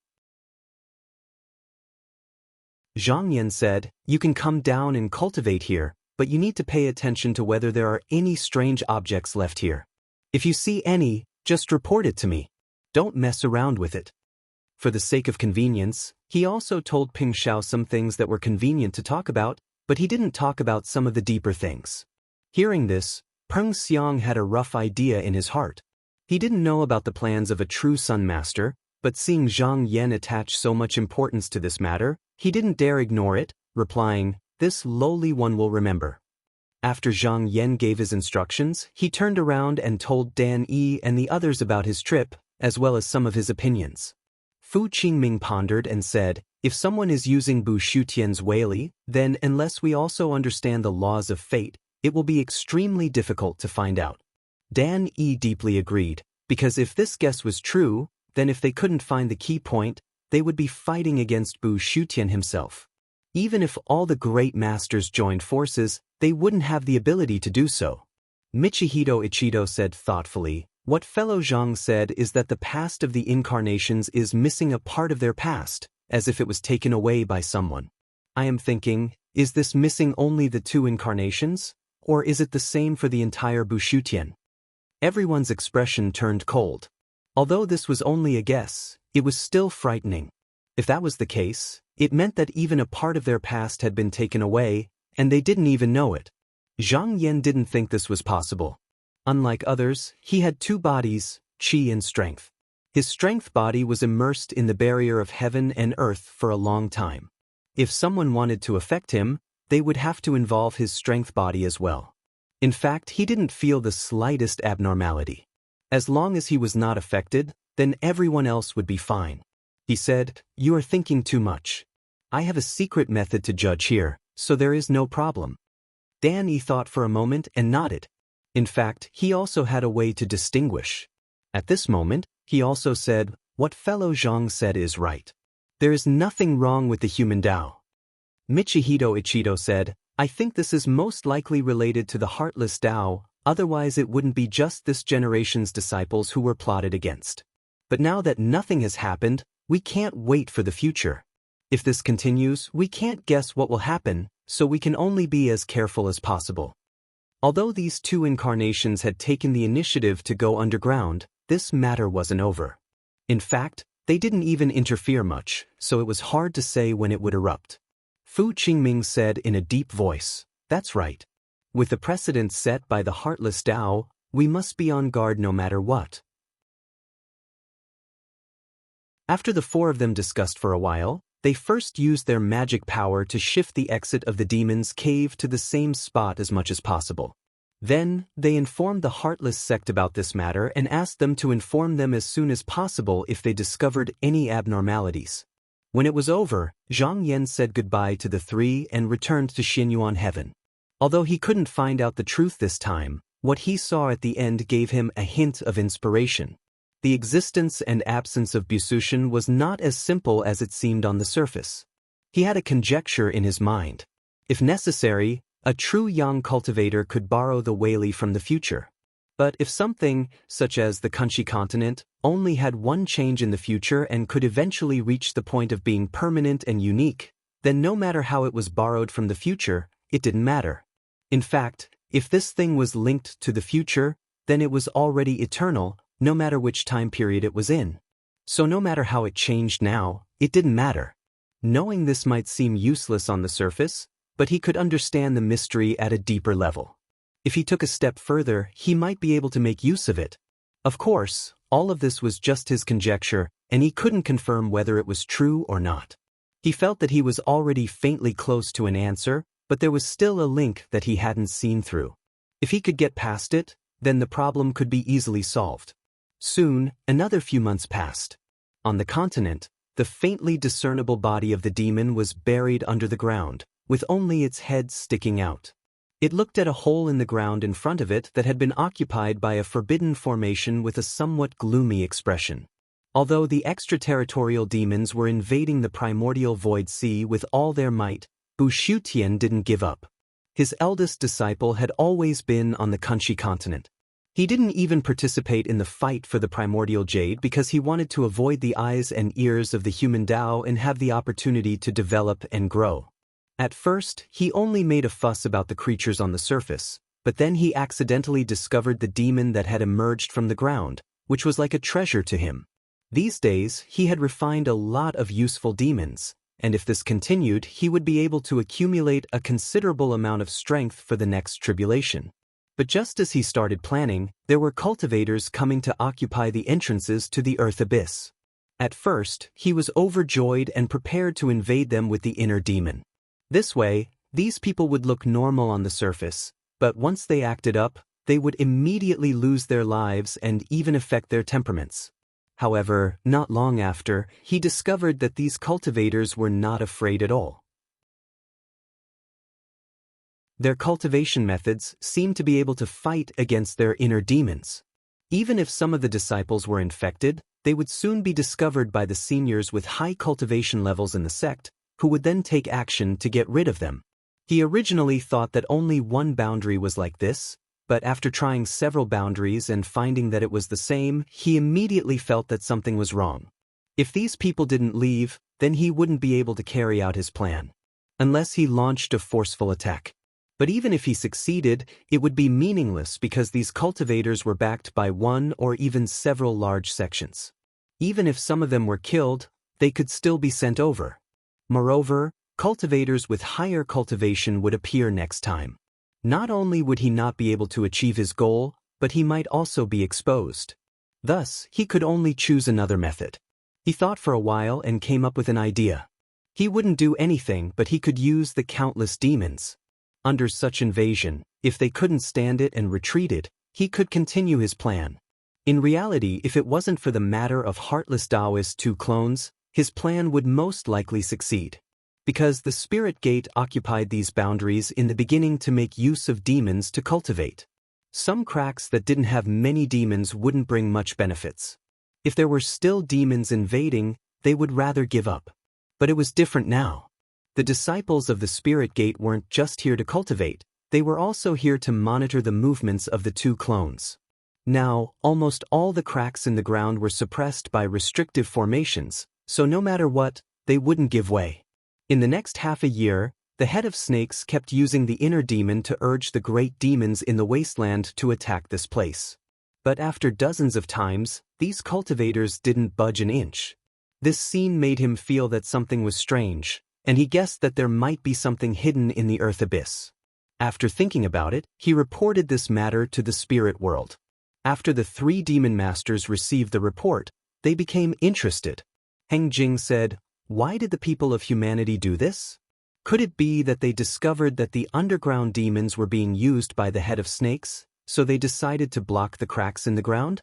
Zhang Yan said, "You can come down and cultivate here, but you need to pay attention to whether there are any strange objects left here. If you see any, just report it to me. Don't mess around with it." For the sake of convenience, he also told Ping Xiao some things that were convenient to talk about, but he didn't talk about some of the deeper things. Hearing this, Peng Xiang had a rough idea in his heart. He didn't know about the plans of a true Sun Master, but seeing Zhang Yan attach so much importance to this matter, he didn't dare ignore it, replying, "This lowly one will remember." After Zhang Yan gave his instructions, he turned around and told Dan Yi and the others about his trip, as well as some of his opinions. Fu Qingming pondered and said, If someone is using Bu Shutian's Weili, then unless we also understand the laws of fate, it will be extremely difficult to find out. Dan Yi deeply agreed, because if this guess was true, then if they couldn't find the key point, they would be fighting against Bu Shutian himself. Even if all the great masters joined forces, they wouldn't have the ability to do so. Michihito Ichido said thoughtfully, "What fellow Zhang said is that the past of the incarnations is missing a part of their past, as if it was taken away by someone. I am thinking, is this missing only the 2 incarnations? Or is it the same for the entire Bu Shutian?" Everyone's expression turned cold. Although this was only a guess, it was still frightening. If that was the case, it meant that even a part of their past had been taken away, and they didn't even know it. Zhang Yan didn't think this was possible. Unlike others, he had 2 bodies, qi and strength. His strength body was immersed in the barrier of heaven and earth for a long time. If someone wanted to affect him, they would have to involve his strength body as well. In fact, he didn't feel the slightest abnormality. As long as he was not affected, then everyone else would be fine. He said, "You are thinking too much. I have a secret method to judge here, so there is no problem." Dan Yi thought for a moment and nodded. In fact, he also had a way to distinguish. At this moment, he also said, "What fellow Zhang said is right. There is nothing wrong with the human Tao." Michihito Ichido said, "I think this is most likely related to the heartless Tao, otherwise it wouldn't be just this generation's disciples who were plotted against. But now that nothing has happened, we can't wait for the future. If this continues, we can't guess what will happen, so we can only be as careful as possible." Although these 2 incarnations had taken the initiative to go underground, this matter wasn't over. In fact, they didn't even interfere much, so it was hard to say when it would erupt. Fu Qingming said in a deep voice, "That's right. With the precedent set by the heartless Tao, we must be on guard no matter what." After the 4 of them discussed for a while, they first used their magic power to shift the exit of the demon's cave to the same spot as much as possible. Then, they informed the Heartless sect about this matter and asked them to inform them as soon as possible if they discovered any abnormalities. When it was over, Zhang Yan said goodbye to the 3 and returned to Xinyuan Heaven. Although he couldn't find out the truth this time, what he saw at the end gave him a hint of inspiration. The existence and absence of Busushin was not as simple as it seemed on the surface. He had a conjecture in his mind. If necessary, a true yang cultivator could borrow the Weili from the future. But if something, such as the Kunshi continent, only had one change in the future and could eventually reach the point of being permanent and unique, then no matter how it was borrowed from the future, it didn't matter. In fact, if this thing was linked to the future, then it was already eternal, no matter which time period it was in. So no matter how it changed now, it didn't matter. Knowing this might seem useless on the surface, but he could understand the mystery at a deeper level. If he took a step further, he might be able to make use of it. Of course, all of this was just his conjecture, and he couldn't confirm whether it was true or not. He felt that he was already faintly close to an answer, but there was still a link that he hadn't seen through. If he could get past it, then the problem could be easily solved. Soon, another few months passed. On the continent, the faintly discernible body of the demon was buried under the ground, with only its head sticking out. It looked at a hole in the ground in front of it that had been occupied by a forbidden formation with a somewhat gloomy expression. Although the extraterritorial demons were invading the primordial void sea with all their might, Bu Shutian didn't give up. His eldest disciple had always been on the Kunshi continent. He didn't even participate in the fight for the primordial jade because he wanted to avoid the eyes and ears of the human Tao and have the opportunity to develop and grow. At first, he only made a fuss about the creatures on the surface, but then he accidentally discovered the demon that had emerged from the ground, which was like a treasure to him. These days, he had refined a lot of useful demons, and if this continued, he would be able to accumulate a considerable amount of strength for the next tribulation. But just as he started planning, there were cultivators coming to occupy the entrances to the Earth Abyss. At first, he was overjoyed and prepared to invade them with the inner demon. This way, these people would look normal on the surface, but once they acted up, they would immediately lose their lives and even affect their temperaments. However, not long after, he discovered that these cultivators were not afraid at all. Their cultivation methods seemed to be able to fight against their inner demons. Even if some of the disciples were infected, they would soon be discovered by the seniors with high cultivation levels in the sect, who would then take action to get rid of them. He originally thought that only one boundary was like this, but after trying several boundaries and finding that it was the same, he immediately felt that something was wrong. If these people didn't leave, then he wouldn't be able to carry out his plan. Unless he launched a forceful attack. But even if he succeeded, it would be meaningless because these cultivators were backed by one or even several large sections. Even if some of them were killed, they could still be sent over. Moreover, cultivators with higher cultivation would appear next time. Not only would he not be able to achieve his goal, but he might also be exposed. Thus, he could only choose another method. He thought for a while and came up with an idea. He wouldn't do anything, but he could use the countless demons. Under such invasion, if they couldn't stand it and retreated, he could continue his plan. In reality, if it wasn't for the matter of heartless Taoist 2 clones, his plan would most likely succeed. Because the spirit gate occupied these boundaries in the beginning to make use of demons to cultivate. Some cracks that didn't have many demons wouldn't bring much benefits. If there were still demons invading, they would rather give up. But it was different now. The disciples of the Spirit Gate weren't just here to cultivate, they were also here to monitor the movements of the 2 clones. Now, almost all the cracks in the ground were suppressed by restrictive formations, so no matter what, they wouldn't give way. In the next half a year, the head of snakes kept using the inner demon to urge the great demons in the wasteland to attack this place. But after dozens of times, these cultivators didn't budge an inch. This scene made him feel that something was strange, and he guessed that there might be something hidden in the earth abyss. After thinking about it, he reported this matter to the spirit world. After the 3 demon masters received the report, they became interested. Heng Jing said, "Why did the people of humanity do this? Could it be that they discovered that the underground demons were being used by the head of snakes, so they decided to block the cracks in the ground?"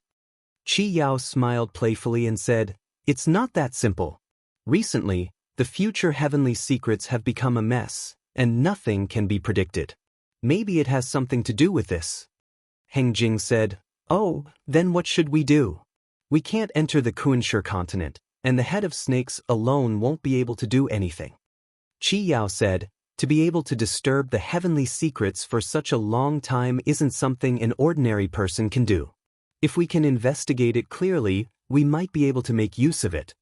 Qi Yao smiled playfully and said, "It's not that simple. Recently, the future heavenly secrets have become a mess, and nothing can be predicted. Maybe it has something to do with this." Heng Jing said, "Oh, then what should we do? We can't enter the Kunsher continent, and the head of snakes alone won't be able to do anything." Qi Yao said, "To be able to disturb the heavenly secrets for such a long time isn't something an ordinary person can do. If we can investigate it clearly, we might be able to make use of it.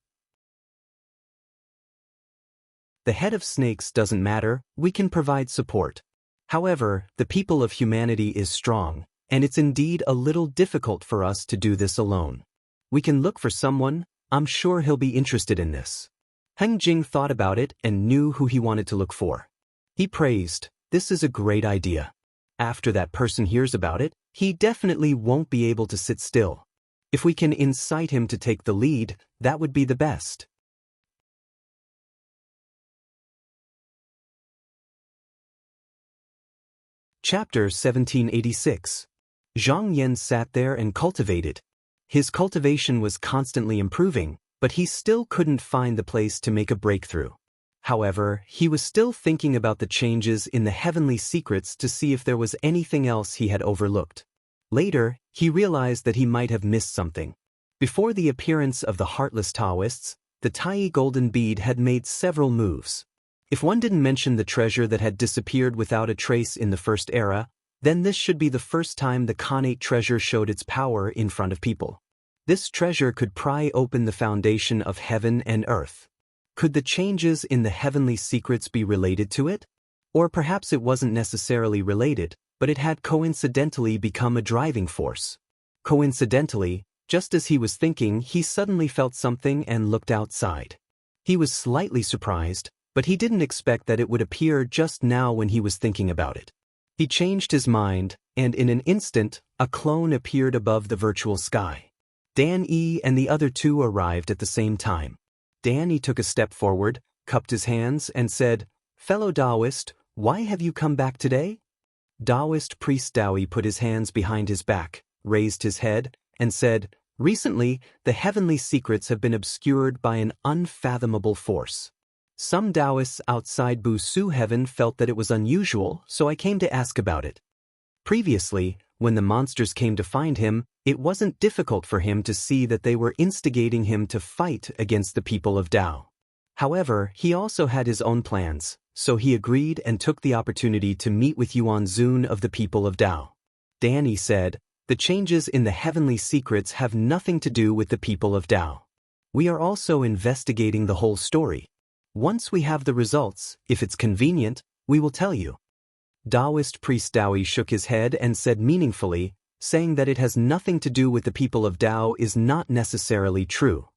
The head of snakes doesn't matter, we can provide support. However, the people of humanity is strong, and it's indeed a little difficult for us to do this alone. We can look for someone, I'm sure he'll be interested in this." Heng Jing thought about it and knew who he wanted to look for. He praised, "This is a great idea. After that person hears about it, he definitely won't be able to sit still. If we can incite him to take the lead, that would be the best." Chapter 1786. Zhang Yan sat there and cultivated. His cultivation was constantly improving, but he still couldn't find the place to make a breakthrough. However, he was still thinking about the changes in the heavenly secrets to see if there was anything else he had overlooked. Later, he realized that he might have missed something. Before the appearance of the heartless Taoists, the Tai Golden Bead had made several moves. If one didn't mention the treasure that had disappeared without a trace in the first era, then this should be the first time the Khanate treasure showed its power in front of people. This treasure could pry open the foundation of heaven and earth. Could the changes in the heavenly secrets be related to it? Or perhaps it wasn't necessarily related, but it had coincidentally become a driving force. Coincidentally, just as he was thinking, he suddenly felt something and looked outside. He was slightly surprised, but he didn't expect that it would appear just now when he was thinking about it. He changed his mind, and in an instant, a clone appeared above the virtual sky. Dan Yi and the other 2 arrived at the same time. Dan Yi took a step forward, cupped his hands, and said, "Fellow Taoist, why have you come back today?" Taoist priest Dao Yi put his hands behind his back, raised his head, and said, Recently, the heavenly secrets have been obscured by an unfathomable force. Some Taoists outside Busu heaven felt that it was unusual, so I came to ask about it. Previously, when the monsters came to find him, it wasn't difficult for him to see that they were instigating him to fight against the people of Tao. However, he also had his own plans, so he agreed and took the opportunity to meet with Yuan Zun of the people of Tao. Danny said, "The changes in the heavenly secrets have nothing to do with the people of Tao. We are also investigating the whole story. Once we have the results, if it's convenient, we will tell you." Taoist priest Daoi shook his head and said meaningfully, saying that it has nothing to do with the people of Tao is not necessarily true.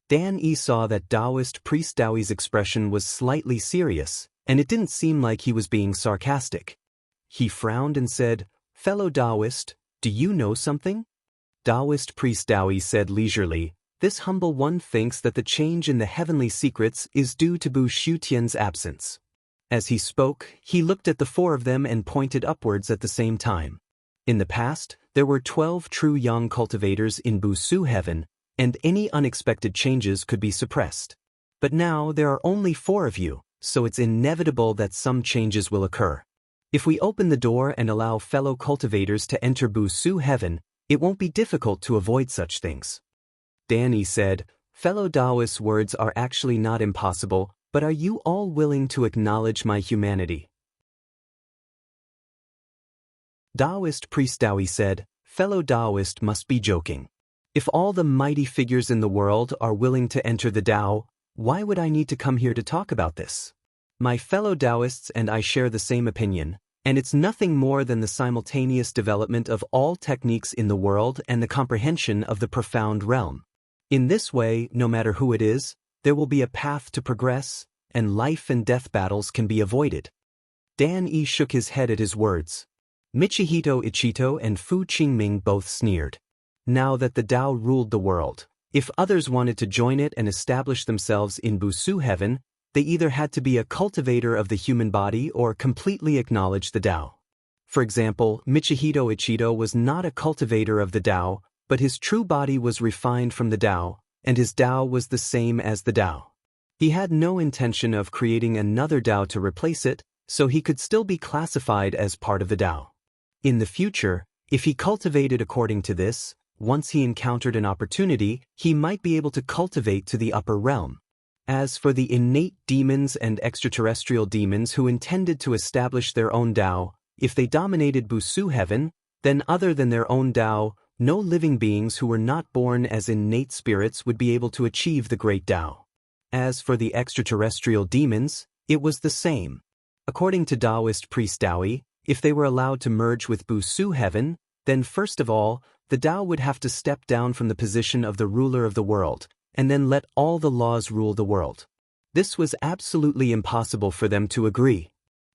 Dan Yi saw that Taoist priest Daoi's expression was slightly serious, and it didn't seem like he was being sarcastic. He frowned and said, "Fellow Taoist, do you know something?" Taoist priest Daoi said leisurely, "This humble one thinks that the change in the heavenly secrets is due to Bu Shutian's absence." As he spoke, he looked at the four of them and pointed upwards at the same time. In the past, there were 12 true young cultivators in Busu heaven, and any unexpected changes could be suppressed. But now there are only 4 of you, so it's inevitable that some changes will occur. If we open the door and allow fellow cultivators to enter Busu heaven, it won't be difficult to avoid such things. Danny said, "Fellow Taoists' words are actually not impossible, but are you all willing to acknowledge my humanity?" Taoist priest Daoi said, "Fellow Taoist must be joking. If all the mighty figures in the world are willing to enter the Tao, why would I need to come here to talk about this? My fellow Taoists and I share the same opinion, and it's nothing more than the simultaneous development of all techniques in the world and the comprehension of the profound realm. In this way, no matter who it is, there will be a path to progress, and life and death battles can be avoided." Dan Yi shook his head at his words. Michihito Ichito and Fu Qingming both sneered. Now that the Tao ruled the world, if others wanted to join it and establish themselves in Busu heaven, they either had to be a cultivator of the human body or completely acknowledge the Tao. For example, Michihito Ichito was not a cultivator of the Tao, but his true body was refined from the Tao, and his Tao was the same as the Tao. He had no intention of creating another Tao to replace it, so he could still be classified as part of the Tao. In the future, if he cultivated according to this, once he encountered an opportunity, he might be able to cultivate to the upper realm. As for the innate demons and extraterrestrial demons who intended to establish their own Tao, if they dominated Busu heaven, then other than their own Tao, no living beings who were not born as innate spirits would be able to achieve the great Tao. As for the extraterrestrial demons, it was the same. According to Taoist priest Daoi, if they were allowed to merge with Busu heaven, then first of all, the Tao would have to step down from the position of the ruler of the world, and then let all the laws rule the world. This was absolutely impossible for them to agree.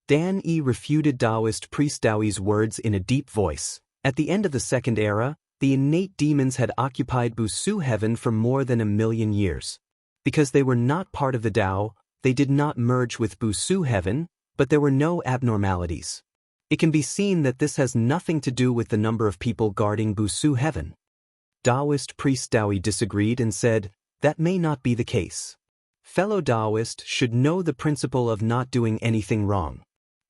Dan Yi refuted Taoist priest Daoi's words in a deep voice. At the end of the Second Era, the innate demons had occupied Busu heaven for more than 1,000,000 years. Because they were not part of the Tao, they did not merge with Busu heaven, but there were no abnormalities. It can be seen that this has nothing to do with the number of people guarding Busu heaven. Taoist priest Daoi disagreed and said, "That may not be the case. Fellow Taoist should know the principle of not doing anything wrong.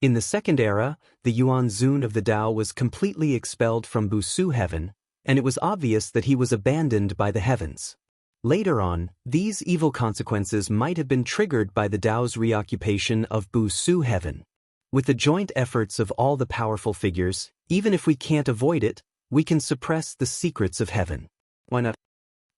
In the Second Era, the Yuan Zun of the Tao was completely expelled from Busu heaven, and it was obvious that he was abandoned by the heavens. Later on, these evil consequences might have been triggered by the Tao's reoccupation of Busu heaven. With the joint efforts of all the powerful figures, even if we can't avoid it, we can suppress the secrets of heaven. Why not?"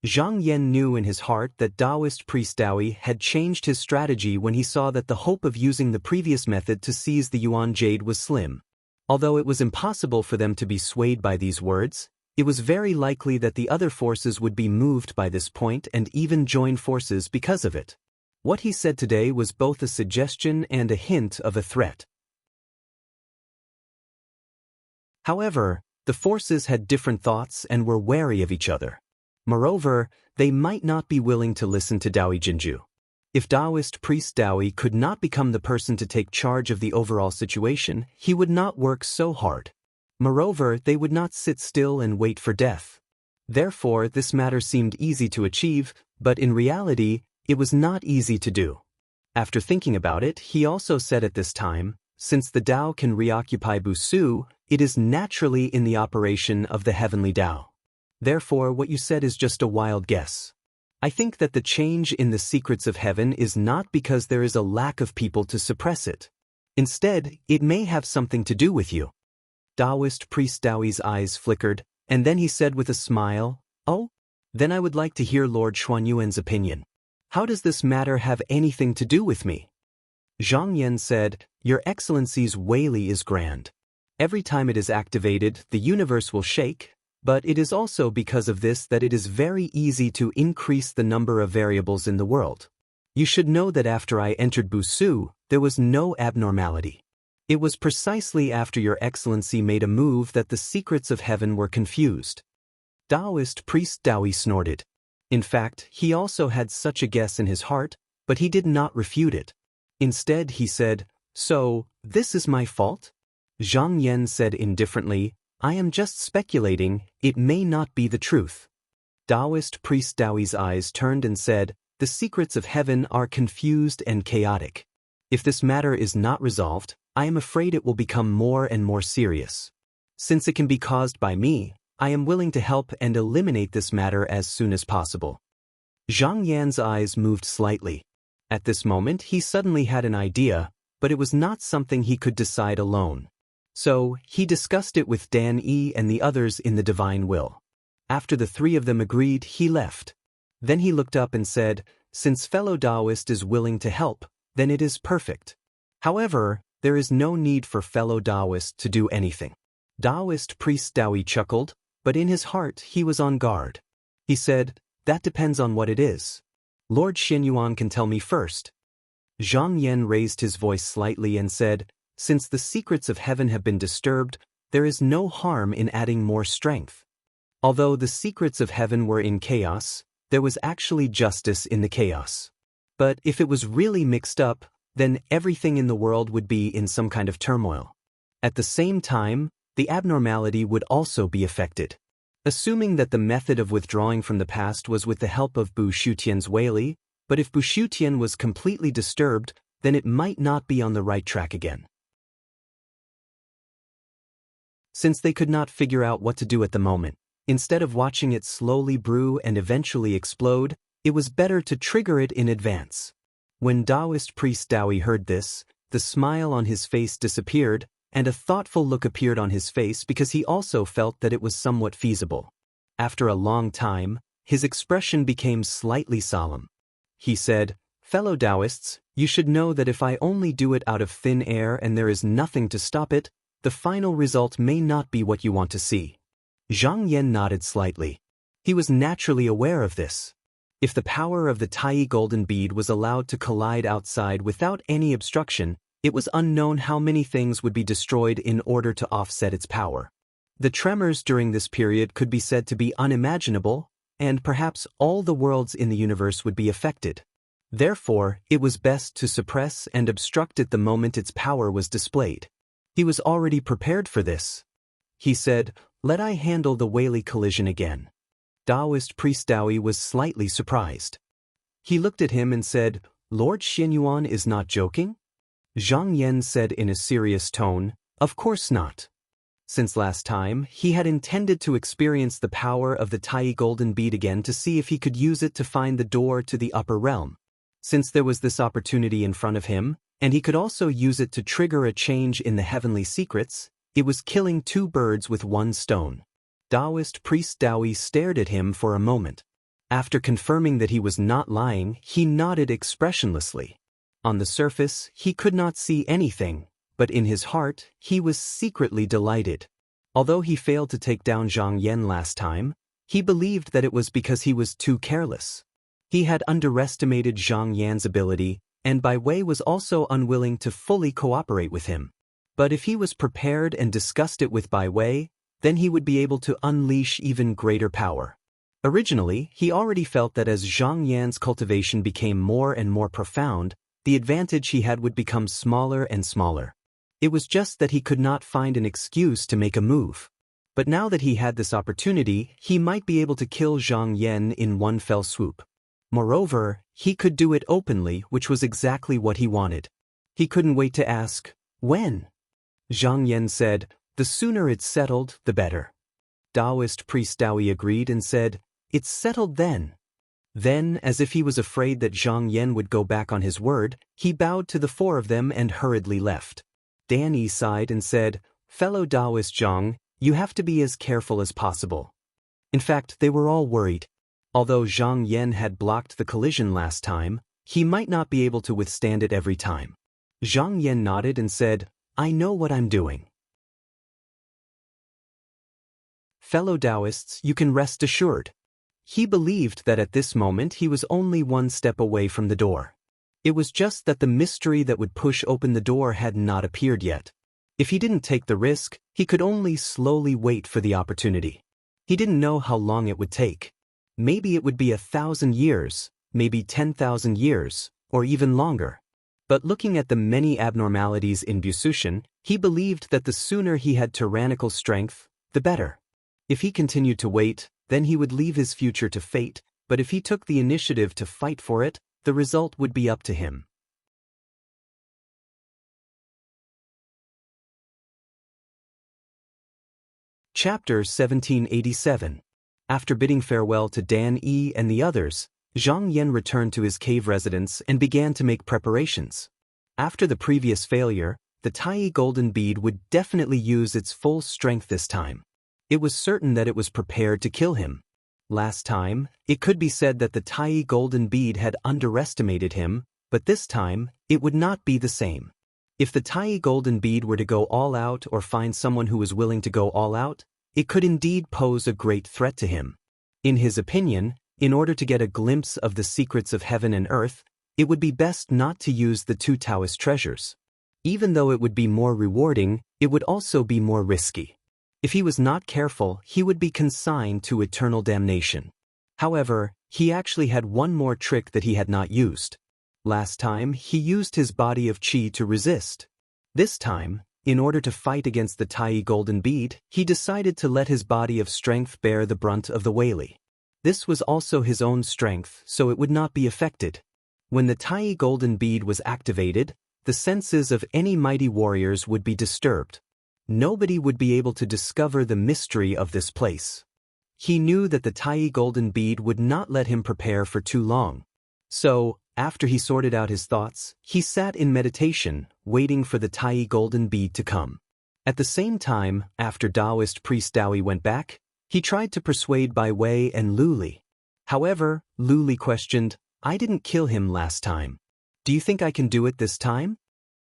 Zhang Yan knew in his heart that Taoist priest Daoi had changed his strategy when he saw that the hope of using the previous method to seize the Yuan Jade was slim. Although it was impossible for them to be swayed by these words, it was very likely that the other forces would be moved by this point and even join forces because of it. What he said today was both a suggestion and a hint of a threat. However, the forces had different thoughts and were wary of each other. Moreover, they might not be willing to listen to Daoi Jinju. If Taoist priest Daoi could not become the person to take charge of the overall situation, he would not work so hard. Moreover, they would not sit still and wait for death. Therefore, this matter seemed easy to achieve, but in reality, it was not easy to do. After thinking about it, he also said at this time, since the Tao can reoccupy Busu, it is naturally in the operation of the heavenly Tao. Therefore, what you said is just a wild guess. I think that the change in the secrets of heaven is not because there is a lack of people to suppress it. Instead, it may have something to do with you. Taoist priest Daoi's eyes flickered, and then he said with a smile, "Oh? Then I would like to hear Lord Xuanyuan's opinion. How does this matter have anything to do with me?" Zhang Yan said, "Your Excellency's Weili is grand. Every time it is activated, the universe will shake, but it is also because of this that it is very easy to increase the number of variables in the world. You should know that after I entered Busu, there was no abnormality. It was precisely after Your Excellency made a move that the secrets of heaven were confused." Taoist priest Daoi snorted. In fact, he also had such a guess in his heart, but he did not refute it. Instead, he said, "So, this is my fault?" Zhang Yan said indifferently, "I am just speculating, it may not be the truth." Taoist priest Daoi's eyes turned and said, "The secrets of heaven are confused and chaotic. If this matter is not resolved, I am afraid it will become more and more serious. Since it can be caused by me, I am willing to help and eliminate this matter as soon as possible." Zhang Yan's eyes moved slightly. At this moment, he suddenly had an idea, but it was not something he could decide alone. So, he discussed it with Dan Yi and the others in the Divine Will. After the three of them agreed, he left. Then he looked up and said, "Since fellow Taoist is willing to help, then it is perfect. However, there is no need for fellow Taoist to do anything." Taoist priest Daoi chuckled, but in his heart he was on guard. He said, "That depends on what it is. Lord Xuanyuan can tell me first." Zhang Yan raised his voice slightly and said, "Since the secrets of heaven have been disturbed, there is no harm in adding more strength. Although the secrets of heaven were in chaos, there was actually justice in the chaos. But if it was really mixed up, then everything in the world would be in some kind of turmoil. At the same time, the abnormality would also be affected. Assuming that the method of withdrawing from the past was with the help of Bu Shutian's Weili, but if Bu Shutian was completely disturbed, then it might not be on the right track again. Since they could not figure out what to do at the moment, instead of watching it slowly brew and eventually explode, it was better to trigger it in advance. When Taoist priest Daoi heard this, the smile on his face disappeared, and a thoughtful look appeared on his face because he also felt that it was somewhat feasible. After a long time, his expression became slightly solemn. He said, "Fellow Taoists, you should know that if I only do it out of thin air and there is nothing to stop it, the final result may not be what you want to see." Zhang Yan nodded slightly. He was naturally aware of this. If the power of the Tai golden bead was allowed to collide outside without any obstruction, it was unknown how many things would be destroyed in order to offset its power. The tremors during this period could be said to be unimaginable, and perhaps all the worlds in the universe would be affected. Therefore, it was best to suppress and obstruct it the moment its power was displayed. He was already prepared for this. He said, "Let I handle the Weili collision again." Taoist priest Daoi was slightly surprised. He looked at him and said, "Lord Xuanyuan is not joking?" Zhang Yan said in a serious tone, "Of course not." Since last time, he had intended to experience the power of the Tai golden bead again to see if he could use it to find the door to the upper realm. Since there was this opportunity in front of him, and he could also use it to trigger a change in the heavenly secrets, it was killing two birds with one stone. Taoist priest Daoi stared at him for a moment. After confirming that he was not lying, he nodded expressionlessly. On the surface, he could not see anything, but in his heart, he was secretly delighted. Although he failed to take down Zhang Yan last time, he believed that it was because he was too careless. He had underestimated Zhang Yan's ability, and Bai Wei was also unwilling to fully cooperate with him. But if he was prepared and discussed it with Bai Wei, then he would be able to unleash even greater power. Originally, he already felt that as Zhang Yan's cultivation became more and more profound, the advantage he had would become smaller and smaller. It was just that he could not find an excuse to make a move. But now that he had this opportunity, he might be able to kill Zhang Yan in one fell swoop. Moreover, he could do it openly, which was exactly what he wanted. He couldn't wait to ask, when? Zhang Yan said, the sooner it's settled, the better. Taoist priest Daoyi agreed and said, it's settled then. Then, as if he was afraid that Zhang Yan would go back on his word, he bowed to the four of them and hurriedly left. Dan Yi sighed and said, fellow Taoist Zhang, you have to be as careful as possible. In fact, they were all worried. Although Zhang Yan had blocked the collision last time, he might not be able to withstand it every time. Zhang Yan nodded and said, I know what I'm doing. Fellow Taoists, you can rest assured. He believed that at this moment he was only one step away from the door. It was just that the mystery that would push open the door had not appeared yet. If he didn't take the risk, he could only slowly wait for the opportunity. He didn't know how long it would take. Maybe it would be 1,000 years, maybe 10,000 years, or even longer. But looking at the many abnormalities in Busushin, he believed that the sooner he had tyrannical strength, the better. If he continued to wait, then he would leave his future to fate, but if he took the initiative to fight for it, the result would be up to him. Chapter 1787. After bidding farewell to Dan Yi and the others, Zhang Yan returned to his cave residence and began to make preparations. After the previous failure, the Tai golden bead would definitely use its full strength this time. It was certain that it was prepared to kill him. Last time, it could be said that the Tai golden bead had underestimated him, but this time, it would not be the same. If the Tai golden bead were to go all out or find someone who was willing to go all out, it could indeed pose a great threat to him. In his opinion, in order to get a glimpse of the secrets of heaven and earth, it would be best not to use the two Taoist treasures. Even though it would be more rewarding, it would also be more risky. If he was not careful, he would be consigned to eternal damnation. However, he actually had one more trick that he had not used. Last time, he used his body of qi to resist. This time, in order to fight against the Tai golden bead, he decided to let his body of strength bear the brunt of the Weili. This was also his own strength, so it would not be affected. When the Tai golden bead was activated, the senses of any mighty warriors would be disturbed. Nobody would be able to discover the mystery of this place. He knew that the Tai golden bead would not let him prepare for too long. So, after he sorted out his thoughts, he sat in meditation, waiting for the Tai golden bead to come. At the same time, after Taoist priest Daoyi went back, he tried to persuade Bai Wei and Lu Li. However, Lu Li questioned, I didn't kill him last time. Do you think I can do it this time?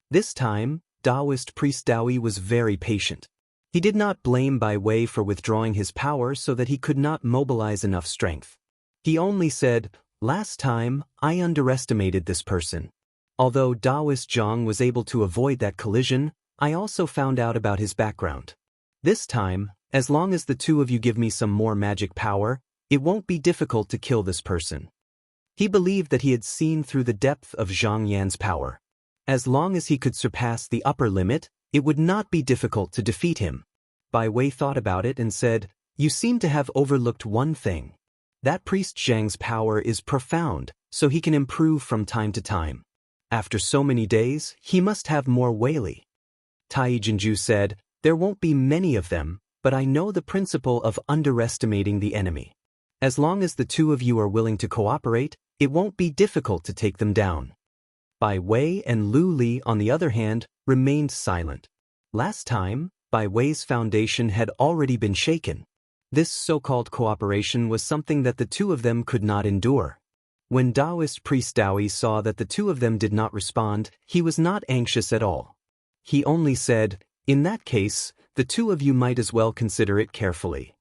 This time, Taoist priest Daoyi was very patient. He did not blame Bai Wei for withdrawing his power so that he could not mobilize enough strength. He only said, last time, I underestimated this person. Although Taoist Zhang was able to avoid that collision, I also found out about his background. This time, as long as the two of you give me some more magic power, it won't be difficult to kill this person. He believed that he had seen through the depth of Zhang Yan's power. As long as he could surpass the upper limit, it would not be difficult to defeat him. Bai Wei thought about it and said, you seem to have overlooked one thing. That priest Zhang's power is profound, so he can improve from time to time. After so many days, he must have more Weili. Tai Jinju said, there won't be many of them, but I know the principle of underestimating the enemy. As long as the two of you are willing to cooperate, it won't be difficult to take them down. Bai Wei and Lu Li, on the other hand, remained silent. Last time, Bai Wei's foundation had already been shaken. This so-called cooperation was something that the two of them could not endure. When Taoist priest Daoyi saw that the two of them did not respond, he was not anxious at all. He only said, in that case, the two of you might as well consider it carefully.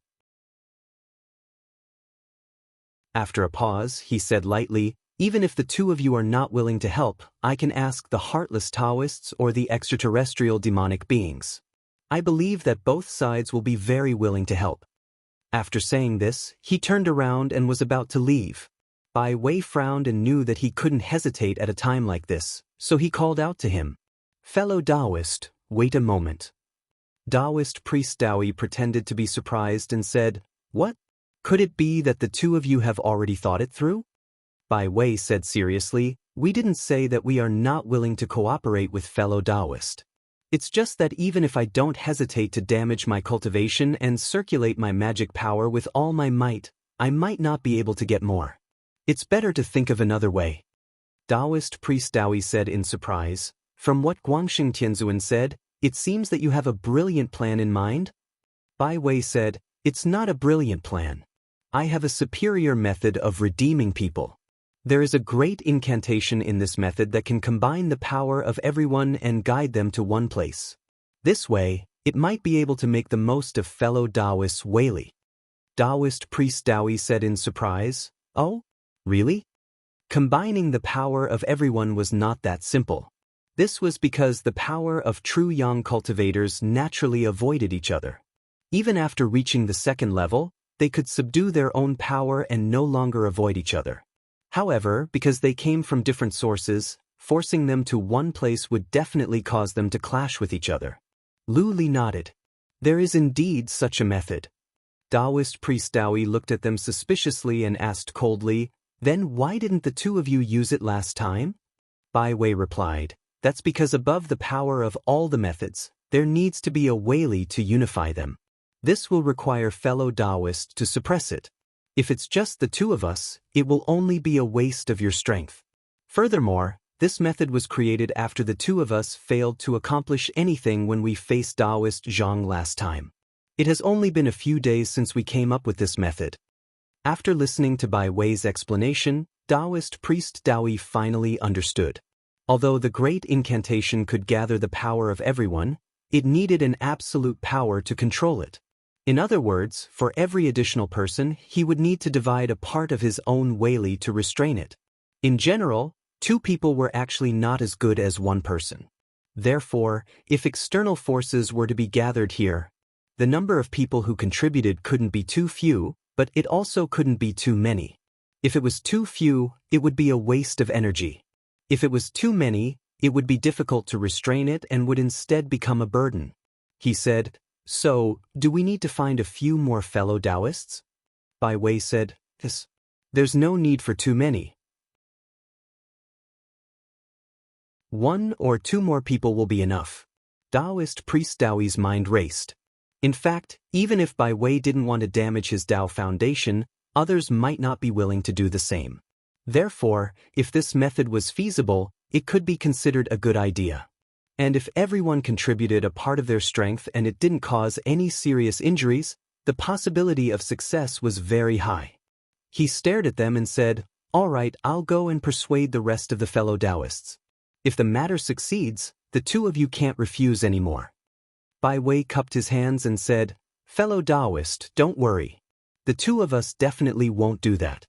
After a pause, he said lightly, even if the two of you are not willing to help, I can ask the heartless Taoists or the extraterrestrial demonic beings. I believe that both sides will be very willing to help. After saying this, he turned around and was about to leave. Bai Wei frowned and knew that he couldn't hesitate at a time like this, so he called out to him, fellow Taoist, wait a moment. Taoist priest Dowie pretended to be surprised and said, "What? Could it be that the two of you have already thought it through?" Bai Wei said seriously, "We didn't say that we are not willing to cooperate with fellow Taoist. It's just that even if I don't hesitate to damage my cultivation and circulate my magic power with all my might, I might not be able to get more. It's better to think of another way." Taoist priest Dowie said in surprise, "From what Guangxing Tianzuan said, it seems that you have a brilliant plan in mind?" Bai Wei said, "It's not a brilliant plan. I have a superior method of redeeming people. There is a great incantation in this method that can combine the power of everyone and guide them to one place. This way, it might be able to make the most of fellow Taoists Weili." Taoist priest Dowie said in surprise, "Oh? Really?" Combining the power of everyone was not that simple. This was because the power of true yang cultivators naturally avoided each other. Even after reaching the second level, they could subdue their own power and no longer avoid each other. However, because they came from different sources, forcing them to one place would definitely cause them to clash with each other. Lu Li nodded. "There is indeed such a method." Taoist priest Dowie looked at them suspiciously and asked coldly, "Then why didn't the two of you use it last time?" Bai Wei replied, "That's because above the power of all the methods, there needs to be a Weili to unify them. This will require fellow Taoists to suppress it. If it's just the two of us, it will only be a waste of your strength. Furthermore, this method was created after the two of us failed to accomplish anything when we faced Taoist Zhang last time. It has only been a few days since we came up with this method." After listening to Bai Wei's explanation, Taoist priest Dowie finally understood. Although the great incantation could gather the power of everyone, it needed an absolute power to control it. In other words, for every additional person, he would need to divide a part of his own Weili to restrain it. In general, two people were actually not as good as one person. Therefore, if external forces were to be gathered here, the number of people who contributed couldn't be too few, but it also couldn't be too many. If it was too few, it would be a waste of energy. If it was too many, it would be difficult to restrain it and would instead become a burden. He said, "So, do we need to find a few more fellow Taoists?" Bai Wei said, "Yes. There's no need for too many. One or two more people will be enough." Taoist priest Dowie's mind raced. In fact, even if Bai Wei didn't want to damage his Tao foundation, others might not be willing to do the same. Therefore, if this method was feasible, it could be considered a good idea. And if everyone contributed a part of their strength and it didn't cause any serious injuries, the possibility of success was very high. He stared at them and said, "All right, I'll go and persuade the rest of the fellow Taoists. If the matter succeeds, the two of you can't refuse anymore." Bai Wei cupped his hands and said, "Fellow Taoist, don't worry. The two of us definitely won't do that."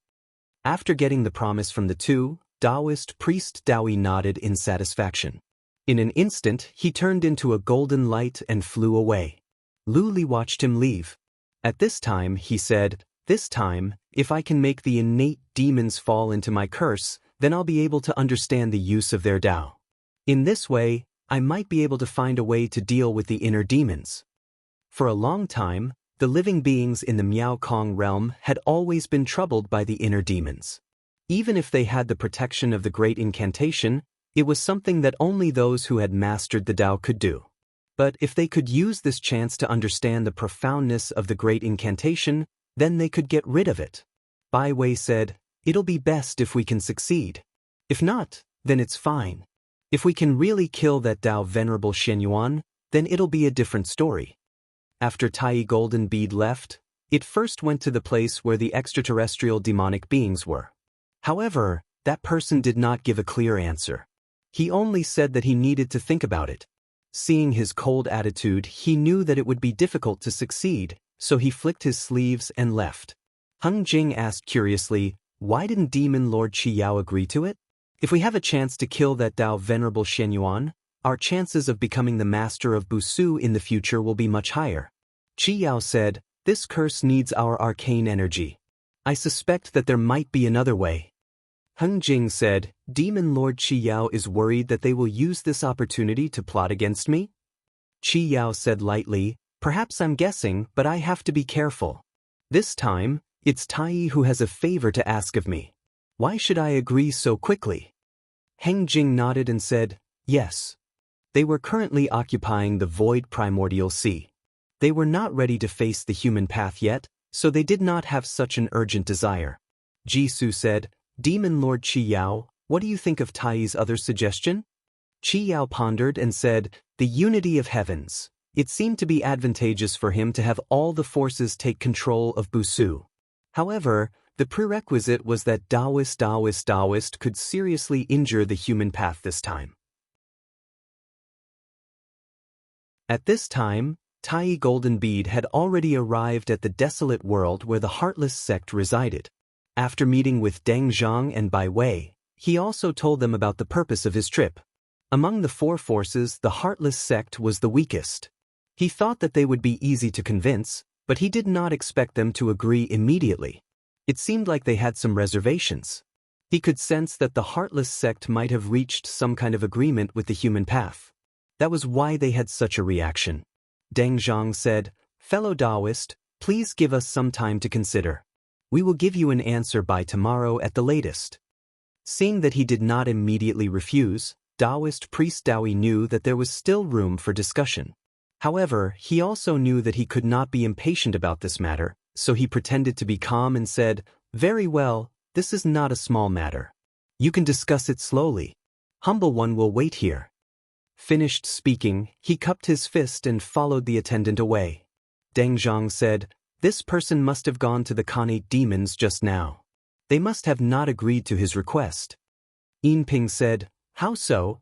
After getting the promise from the two, Taoist priest Dowie nodded in satisfaction. In an instant, he turned into a golden light and flew away. Lu Li watched him leave. At this time, he said, "This time, if I can make the innate demons fall into my curse, then I'll be able to understand the use of their Tao. In this way, I might be able to find a way to deal with the inner demons." For a long time, the living beings in the Miao Kong realm had always been troubled by the inner demons. Even if they had the protection of the great incantation, it was something that only those who had mastered the Tao could do. But if they could use this chance to understand the profoundness of the great incantation, then they could get rid of it. Bai Wei said, "It'll be best if we can succeed. If not, then it's fine. If we can really kill that Tao Venerable Shen Yuan, then it'll be a different story." After Tai Golden Bead left, it first went to the place where the extraterrestrial demonic beings were. However, that person did not give a clear answer. He only said that he needed to think about it. Seeing his cold attitude, he knew that it would be difficult to succeed, so he flicked his sleeves and left. Heng Jing asked curiously, "Why didn't Demon Lord Qi Yao agree to it? If we have a chance to kill that Tao Venerable Shen Yuan, our chances of becoming the master of Busu in the future will be much higher." Qi Yao said, "This curse needs our arcane energy. I suspect that there might be another way." Heng Jing said, "Demon Lord Qi Yao is worried that they will use this opportunity to plot against me?" Qi Yao said lightly, perhaps I'm guessing, but I have to be careful. This time, it's Tai who has a favor to ask of me. Why should I agree so quickly? Heng Jing nodded and said, yes. They were currently occupying the void primordial sea. They were not ready to face the human path yet, so they did not have such an urgent desire. Jisoo said, Demon Lord Qi Yao, what do you think of Tai's other suggestion? Qi Yao pondered and said, the unity of heavens. It seemed to be advantageous for him to have all the forces take control of Busu. However, the prerequisite was that Daoist could seriously injure the human path this time. At this time, Tai Golden Bead had already arrived at the desolate world where the Heartless sect resided. After meeting with Deng Zhang and Bai Wei, he also told them about the purpose of his trip. Among the four forces, the Heartless sect was the weakest. He thought that they would be easy to convince, but he did not expect them to agree immediately. It seemed like they had some reservations. He could sense that the Heartless sect might have reached some kind of agreement with the human path. That was why they had such a reaction. Deng Zhang said, fellow Daoist, please give us some time to consider. We will give you an answer by tomorrow at the latest. Seeing that he did not immediately refuse, Daoist priest Daoi knew that there was still room for discussion. However, he also knew that he could not be impatient about this matter, so he pretended to be calm and said, very well, this is not a small matter. You can discuss it slowly. Humble One will wait here. Finished speaking, he cupped his fist and followed the attendant away. Deng Zhang said, this person must have gone to the Khanate demons just now. They must have not agreed to his request. Yin Ping said, how so?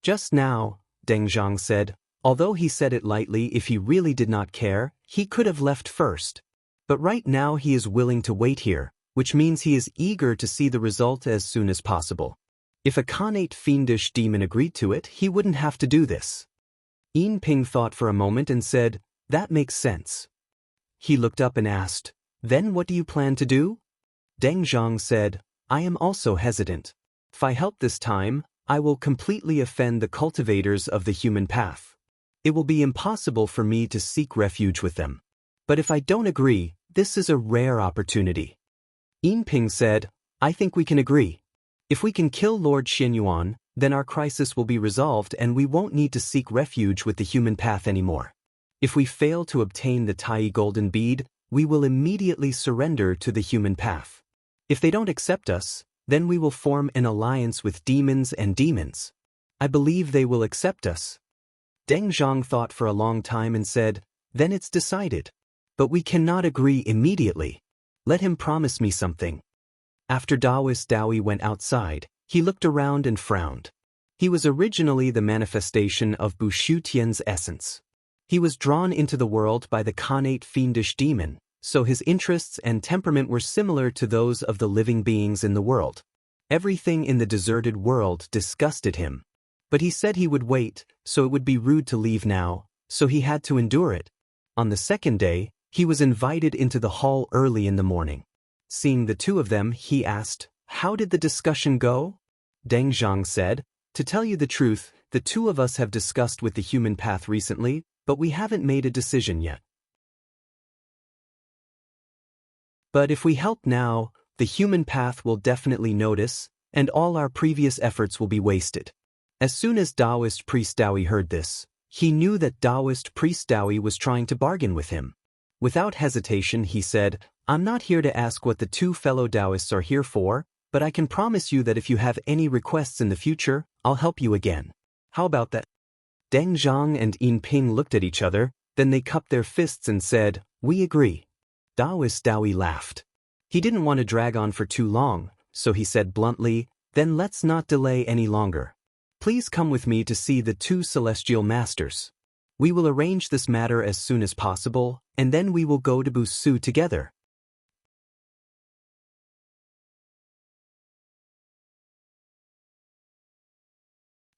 Just now, Deng Zhang said, although he said it lightly, if he really did not care, he could have left first. But right now he is willing to wait here, which means he is eager to see the result as soon as possible. If a Khanate fiendish demon agreed to it, he wouldn't have to do this. Yin Ping thought for a moment and said, that makes sense. He looked up and asked, then what do you plan to do? Deng Zhang said, I am also hesitant. If I help this time, I will completely offend the cultivators of the human path. It will be impossible for me to seek refuge with them. But if I don't agree, this is a rare opportunity. Yin Ping said, I think we can agree. If we can kill Lord Xianyuan, then our crisis will be resolved and we won't need to seek refuge with the human path anymore. If we fail to obtain the Tai Golden Bead, we will immediately surrender to the human path. If they don't accept us, then we will form an alliance with demons and demons. I believe they will accept us. Deng Zhang thought for a long time and said, then it's decided. But we cannot agree immediately. Let him promise me something. After Daoist Daoi went outside, he looked around and frowned. He was originally the manifestation of Bushu Tian's essence. He was drawn into the world by the Khanate fiendish demon, so his interests and temperament were similar to those of the living beings in the world. Everything in the deserted world disgusted him. But he said he would wait, so it would be rude to leave now, so he had to endure it. On the second day, he was invited into the hall early in the morning. Seeing the two of them, he asked, how did the discussion go? Deng Zhang said, to tell you the truth, the two of us have discussed with the human path recently, but we haven't made a decision yet. But if we help now, the human path will definitely notice, and all our previous efforts will be wasted. As soon as Daoist priest Daoi heard this, he knew that Daoist priest Daoi was trying to bargain with him. Without hesitation, he said, I'm not here to ask what the two fellow Daoists are here for, but I can promise you that if you have any requests in the future, I'll help you again. How about that? Deng Zhang and Yin Ping looked at each other, then they cupped their fists and said, we agree. Daoist Daoi laughed. He didn't want to drag on for too long, so he said bluntly, then let's not delay any longer. Please come with me to see the two celestial masters. We will arrange this matter as soon as possible, and then we will go to Busu together.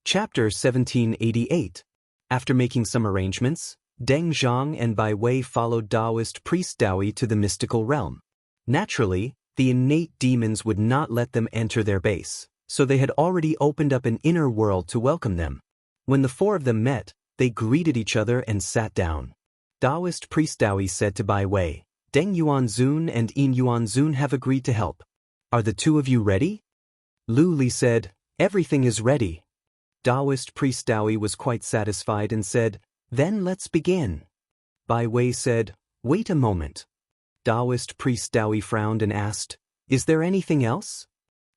Chapter 1788. After making some arrangements, Deng Zhang and Bai Wei followed Daoist priest Daoi to the mystical realm. Naturally, the innate demons would not let them enter their base, so they had already opened up an inner world to welcome them. When the four of them met, they greeted each other and sat down. Taoist priest Daoi said to Bai Wei, Deng Yuanzun and Yin Yuanzun have agreed to help. Are the two of you ready? Lu Li said, everything is ready. Taoist priest Daoi was quite satisfied and said, then let's begin. Bai Wei said, wait a moment. Taoist priest Daoi frowned and asked, is there anything else?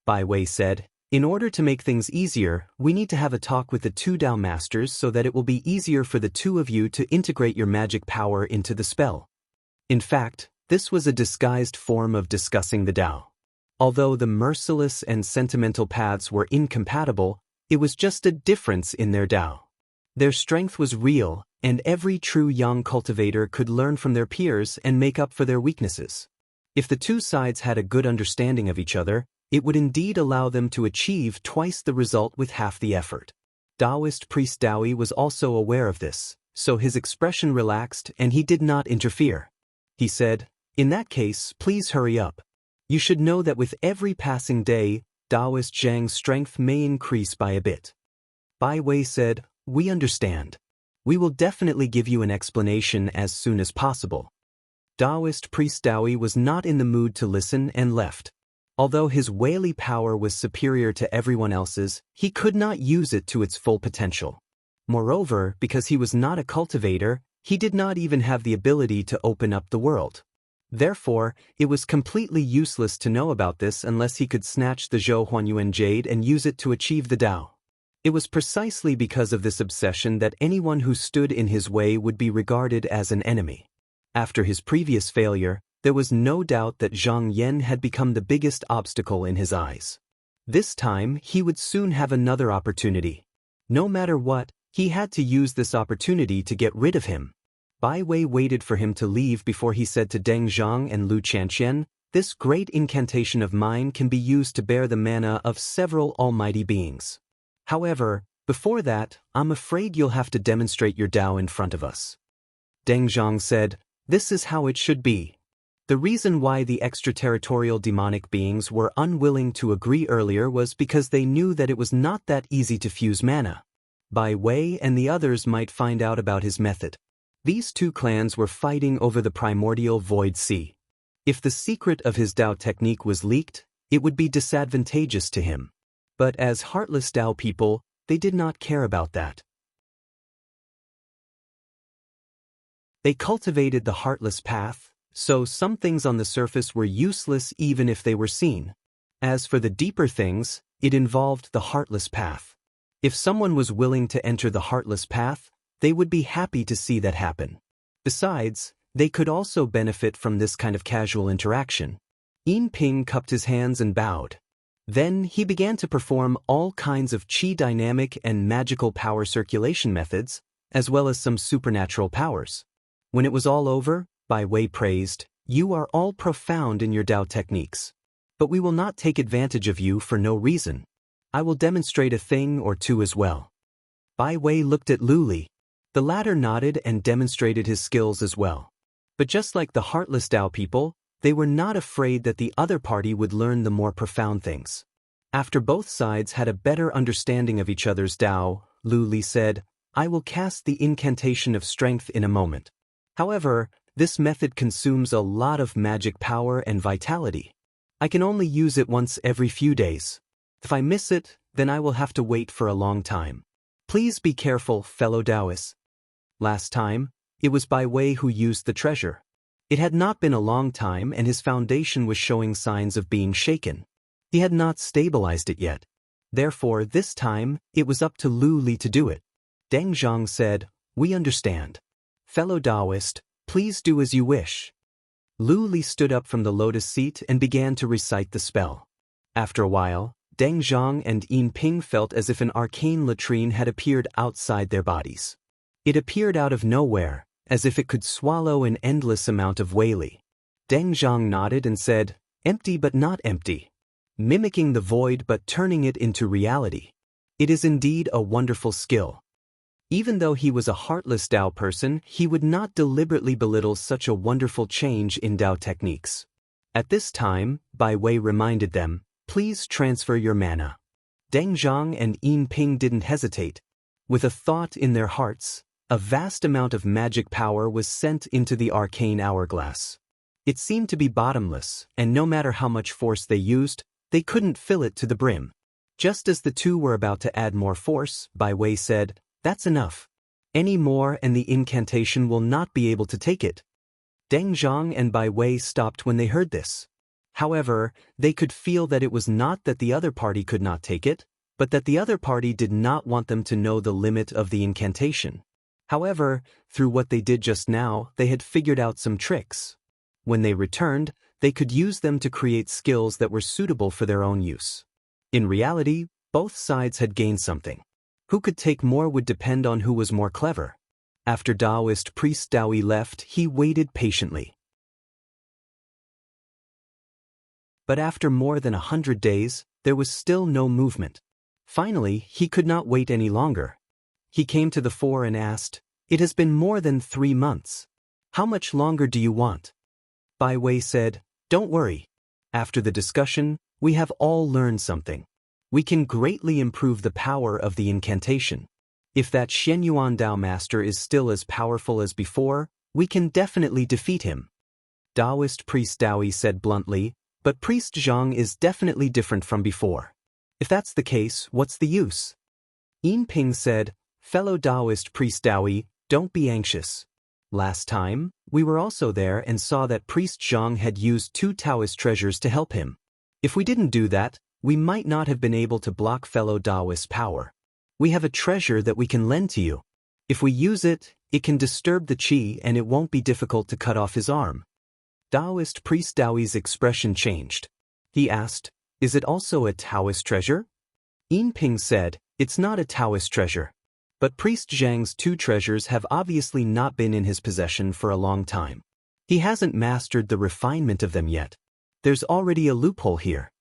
Bai Wei said, in order to make things easier, we need to have a talk with the two Tao masters so that it will be easier for the two of you to integrate your magic power into the spell. In fact, this was a disguised form of discussing the Tao. Although the merciless and sentimental paths were incompatible, it was just a difference in their Tao. Their strength was real, and every true Yang cultivator could learn from their peers and make up for their weaknesses. If the two sides had a good understanding of each other, it would indeed allow them to achieve twice the result with half the effort. Taoist priest Daoi was also aware of this, so his expression relaxed and he did not interfere. He said, in that case, please hurry up. You should know that with every passing day, Taoist Zhang's strength may increase by a bit. Bai Wei said, we understand. We will definitely give you an explanation as soon as possible. Taoist priest Daoi was not in the mood to listen and left. Although his Weili power was superior to everyone else's, he could not use it to its full potential. Moreover, because he was not a cultivator, he did not even have the ability to open up the world. Therefore, it was completely useless to know about this unless he could snatch the Zhou Huanyuan jade and use it to achieve the Tao. It was precisely because of this obsession that anyone who stood in his way would be regarded as an enemy. After his previous failure, there was no doubt that Zhang Yan had become the biggest obstacle in his eyes. This time, he would soon have another opportunity. No matter what, he had to use this opportunity to get rid of him. Bai Wei waited for him to leave before he said to Deng Zhang and Lu Chanqian, this great incantation of mine can be used to bear the mana of several almighty beings. However, before that, I'm afraid you'll have to demonstrate your Tao in front of us. Deng Zhang said, this is how it should be. The reason why the extraterritorial demonic beings were unwilling to agree earlier was because they knew that it was not that easy to fuse mana. Bai Wei and the others might find out about his method. These two clans were fighting over the primordial void sea. If the secret of his Tao technique was leaked, it would be disadvantageous to him. But as heartless Tao people, they did not care about that. They cultivated the heartless path, so some things on the surface were useless even if they were seen. As for the deeper things, it involved the heartless path. If someone was willing to enter the heartless path, they would be happy to see that happen. Besides, they could also benefit from this kind of casual interaction. Yin Ping cupped his hands and bowed. Then he began to perform all kinds of qi dynamic and magical power circulation methods, as well as some supernatural powers. When it was all over, Bai Wei praised, you are all profound in your Tao techniques. But we will not take advantage of you for no reason. I will demonstrate a thing or two as well. Bai Wei looked at Lu Li. The latter nodded and demonstrated his skills as well. But just like the heartless Tao people, they were not afraid that the other party would learn the more profound things. After both sides had a better understanding of each other's Tao, Lu Li said, I will cast the incantation of strength in a moment. However, this method consumes a lot of magic power and vitality. I can only use it once every few days. If I miss it, then I will have to wait for a long time. Please be careful, fellow Taoists. Last time, it was Bai Wei who used the treasure. It had not been a long time and his foundation was showing signs of being shaken. He had not stabilized it yet. Therefore, this time, it was up to Lu Li to do it. Deng Zhang said, we understand. Fellow Taoist, please do as you wish. Lu Li stood up from the lotus seat and began to recite the spell. After a while, Deng Zhang and Yin Ping felt as if an arcane latrine had appeared outside their bodies. It appeared out of nowhere, as if it could swallow an endless amount of Weili. Deng Zhang nodded and said, empty but not empty. Mimicking the void but turning it into reality. It is indeed a wonderful skill. Even though he was a heartless Tao person, he would not deliberately belittle such a wonderful change in Tao techniques. At this time, Bai Wei reminded them, please transfer your mana. Deng Zhang and Yin Ping didn't hesitate. With a thought in their hearts, A vast amount of magic power was sent into the arcane hourglass. It seemed to be bottomless, and no matter how much force they used, they couldn't fill it to the brim. Just as the two were about to add more force, Bai Wei said, "That's enough. Any more and the incantation will not be able to take it." Deng Zhang and Bai Wei stopped when they heard this. However, they could feel that it was not that the other party could not take it, but that the other party did not want them to know the limit of the incantation. However, through what they did just now, they had figured out some tricks. When they returned, they could use them to create skills that were suitable for their own use. In reality, both sides had gained something. Who could take more would depend on who was more clever. After Taoist priest Daoyi left, he waited patiently. But after more than 100 days, there was still no movement. Finally, he could not wait any longer. He came to the fore and asked, "It has been more than 3 months. How much longer do you want?" Bai Wei said, "Don't worry. After the discussion, we have all learned something. We can greatly improve the power of the incantation. If that Xianyuan Dao master is still as powerful as before, we can definitely defeat him." Taoist priest Daoyi said bluntly, "But priest Zhang is definitely different from before. If that's the case, what's the use?" Yin Ping said, "Fellow Taoist priest Daoyi, don't be anxious. Last time, we were also there and saw that priest Zhang had used 2 Taoist treasures to help him. If we didn't do that, we might not have been able to block fellow Taoist's power. We have a treasure that we can lend to you. If we use it, it can disturb the qi and it won't be difficult to cut off his arm." Taoist priest Daoyi's expression changed. He asked, "Is it also a Taoist treasure?" Yin Ping said, "It's not a Taoist treasure. But priest Zhang's 2 treasures have obviously not been in his possession for a long time. He hasn't mastered the refinement of them yet. There's already a loophole here."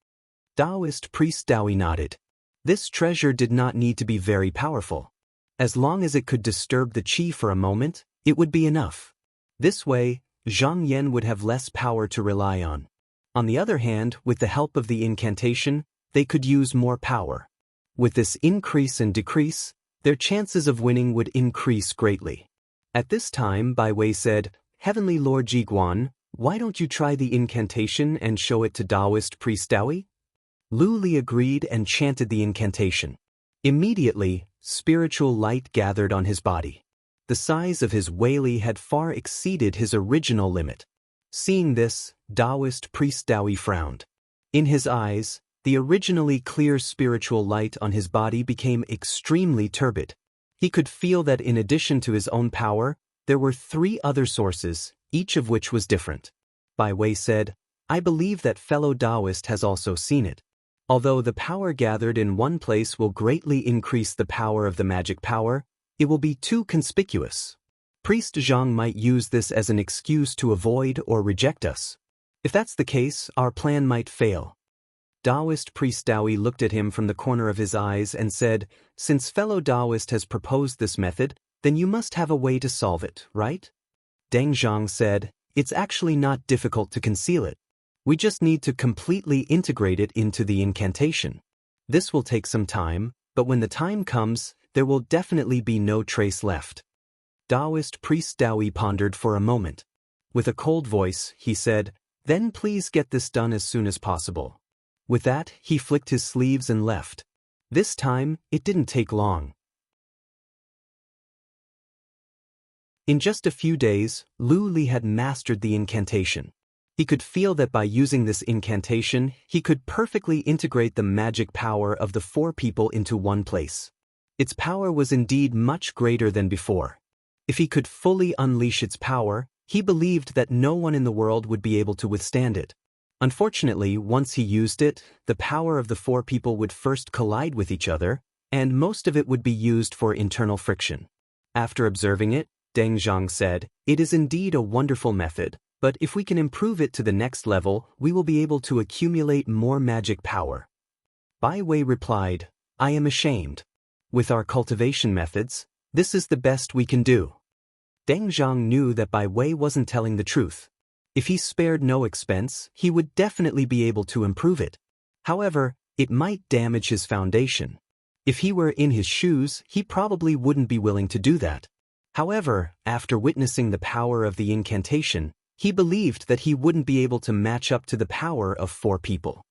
Taoist priest Daoyi nodded. This treasure did not need to be very powerful. As long as it could disturb the qi for a moment, it would be enough. This way, Zhang Yan would have less power to rely on. On the other hand, with the help of the incantation, they could use more power. With this increase and decrease, their chances of winning would increase greatly. At this time, Bai Wei said, "Heavenly Lord Jiguan, why don't you try the incantation and show it to Taoist priest Daoyi?" Lu Li agreed and chanted the incantation. Immediately, spiritual light gathered on his body. The size of his Weili had far exceeded his original limit. Seeing this, Taoist priest Daoyi frowned. In his eyes, the originally clear spiritual light on his body became extremely turbid. He could feel that in addition to his own power, there were 3 other sources, each of which was different. Bai Wei said, "I believe that fellow Taoist has also seen it. Although the power gathered in one place will greatly increase the power of the magic power, it will be too conspicuous. Priest Zhang might use this as an excuse to avoid or reject us. If that's the case, our plan might fail." Taoist priest Daoyi looked at him from the corner of his eyes and said, "Since fellow Taoist has proposed this method, then you must have a way to solve it, right?" Deng Zhang said, "It's actually not difficult to conceal it. We just need to completely integrate it into the incantation. This will take some time, but when the time comes, there will definitely be no trace left." Taoist priest Daoyi pondered for a moment. With a cold voice, he said, "Then please get this done as soon as possible." With that, he flicked his sleeves and left. This time, it didn't take long. In just a few days, Lu Li had mastered the incantation. He could feel that by using this incantation, he could perfectly integrate the magic power of the 4 people into one place. Its power was indeed much greater than before. If he could fully unleash its power, he believed that no one in the world would be able to withstand it. Unfortunately, once he used it, the power of the 4 people would first collide with each other, and most of it would be used for internal friction. After observing it, Deng Zhang said, "It is indeed a wonderful method, but if we can improve it to the next level, we will be able to accumulate more magic power." Bai Wei replied, "I am ashamed. With our cultivation methods, this is the best we can do." Deng Zhang knew that Bai Wei wasn't telling the truth. If he spared no expense, he would definitely be able to improve it. However, it might damage his foundation. If he were in his shoes, he probably wouldn't be willing to do that. However, after witnessing the power of the incantation, he believed that he wouldn't be able to match up to the power of 4 people.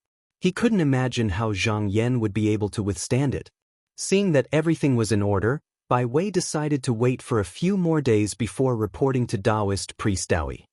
He couldn't imagine how Zhang Yan would be able to withstand it. Seeing that everything was in order, Bai Wei decided to wait for a few more days before reporting to Taoist priest Daoi.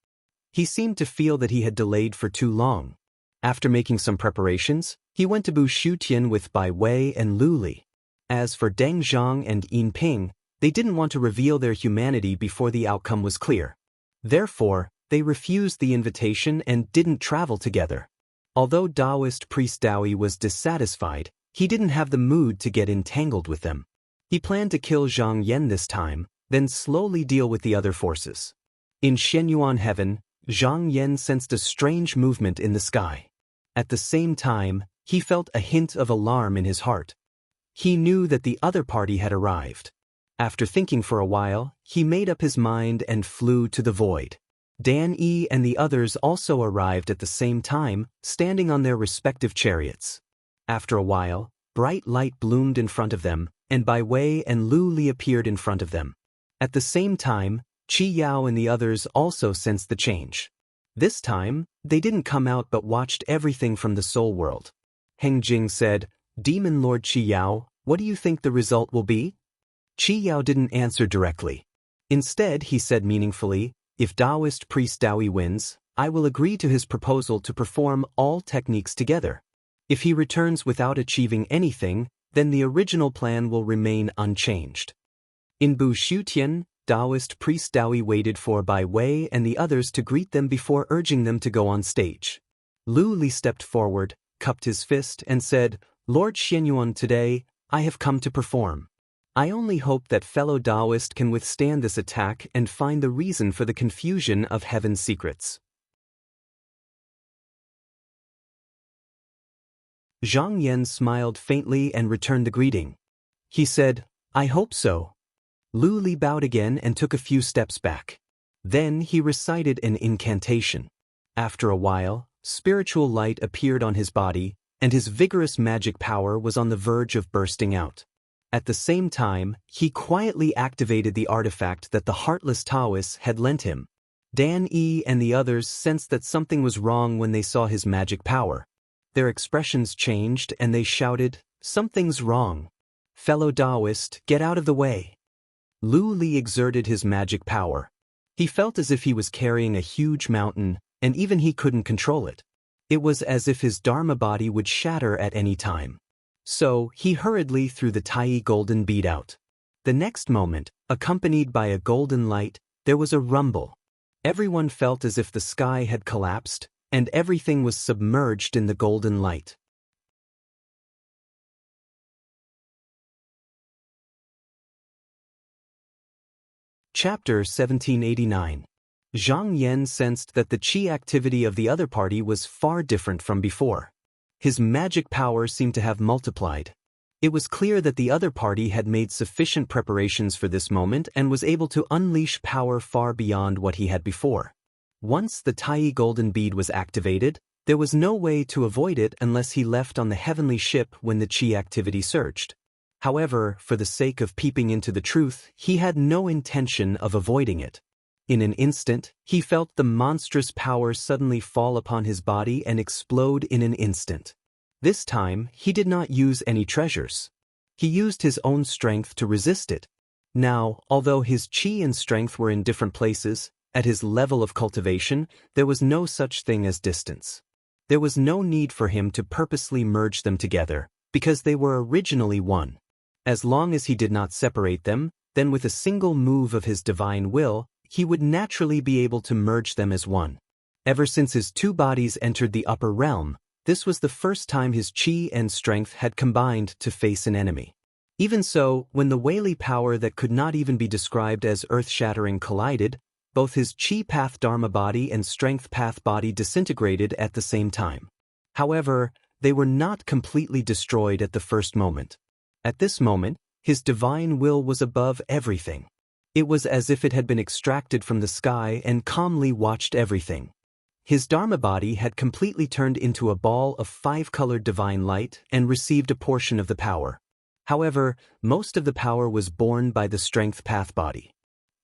He seemed to feel that he had delayed for too long. After making some preparations, he went to Bu Shutian with Bai Wei and Lu Li. As for Deng Zhang and Yin Ping, they didn't want to reveal their humanity before the outcome was clear. Therefore, they refused the invitation and didn't travel together. Although Taoist priest Daoi was dissatisfied, he didn't have the mood to get entangled with them. He planned to kill Zhang Yan this time, then slowly deal with the other forces. In Shenyuan heaven, Zhang Yan sensed a strange movement in the sky. At the same time, he felt a hint of alarm in his heart. He knew that the other party had arrived. After thinking for a while, he made up his mind and flew to the void. Dan Yi and the others also arrived at the same time, standing on their respective chariots. After a while, bright light bloomed in front of them, and Bai Wei and Lu Li appeared in front of them. At the same time, Qi Yao and the others also sensed the change. This time, they didn't come out but watched everything from the soul world. Heng Jing said, "Demon Lord Qi Yao, what do you think the result will be?" Qi Yao didn't answer directly. Instead, he said meaningfully, "If Taoist priest Daoi wins, I will agree to his proposal to perform all techniques together. If he returns without achieving anything, then the original plan will remain unchanged." In Bu Shutian, Taoist priest Daoi waited for Bai Wei and the others to greet them before urging them to go on stage. Lu Li stepped forward, cupped his fist, and said, "Lord Shenyuan, today, I have come to perform. I only hope that fellow Taoist can withstand this attack and find the reason for the confusion of heaven's secrets." Zhang Yan smiled faintly and returned the greeting. He said, "I hope so." Lu Li bowed again and took a few steps back. Then he recited an incantation. After a while, spiritual light appeared on his body, and his vigorous magic power was on the verge of bursting out. At the same time, he quietly activated the artifact that the heartless Taoists had lent him. Dan Yi and the others sensed that something was wrong when they saw his magic power. Their expressions changed and they shouted, "Something's wrong. Fellow Taoist, get out of the way." Lu Li exerted his magic power. He felt as if he was carrying a huge mountain, and even he couldn't control it. It was as if his Dharma body would shatter at any time. So, he hurriedly threw the Tai golden bead out. The next moment, accompanied by a golden light, there was a rumble. Everyone felt as if the sky had collapsed, and everything was submerged in the golden light. Chapter 1789. Zhang Yan sensed that the qi activity of the other party was far different from before. His magic power seemed to have multiplied. It was clear that the other party had made sufficient preparations for this moment and was able to unleash power far beyond what he had before. Once the Tai golden bead was activated, there was no way to avoid it unless he left on the heavenly ship when the qi activity surged. However, for the sake of peeping into the truth, he had no intention of avoiding it. In an instant, he felt the monstrous power suddenly fall upon his body and explode in an instant. This time, he did not use any treasures. He used his own strength to resist it. Now, although his qi and strength were in different places, at his level of cultivation, there was no such thing as distance. There was no need for him to purposely merge them together, because they were originally one. As long as he did not separate them, then with a single move of his divine will, he would naturally be able to merge them as one. Ever since his two bodies entered the upper realm, this was the first time his qi and strength had combined to face an enemy. Even so, when the Wei power that could not even be described as earth-shattering collided, both his qi path dharma body and strength path body disintegrated at the same time. However, they were not completely destroyed at the first moment. At this moment, his divine will was above everything. It was as if it had been extracted from the sky and calmly watched everything. His Dharma body had completely turned into a ball of 5-colored divine light and received a portion of the power. However, most of the power was borne by the strength path body.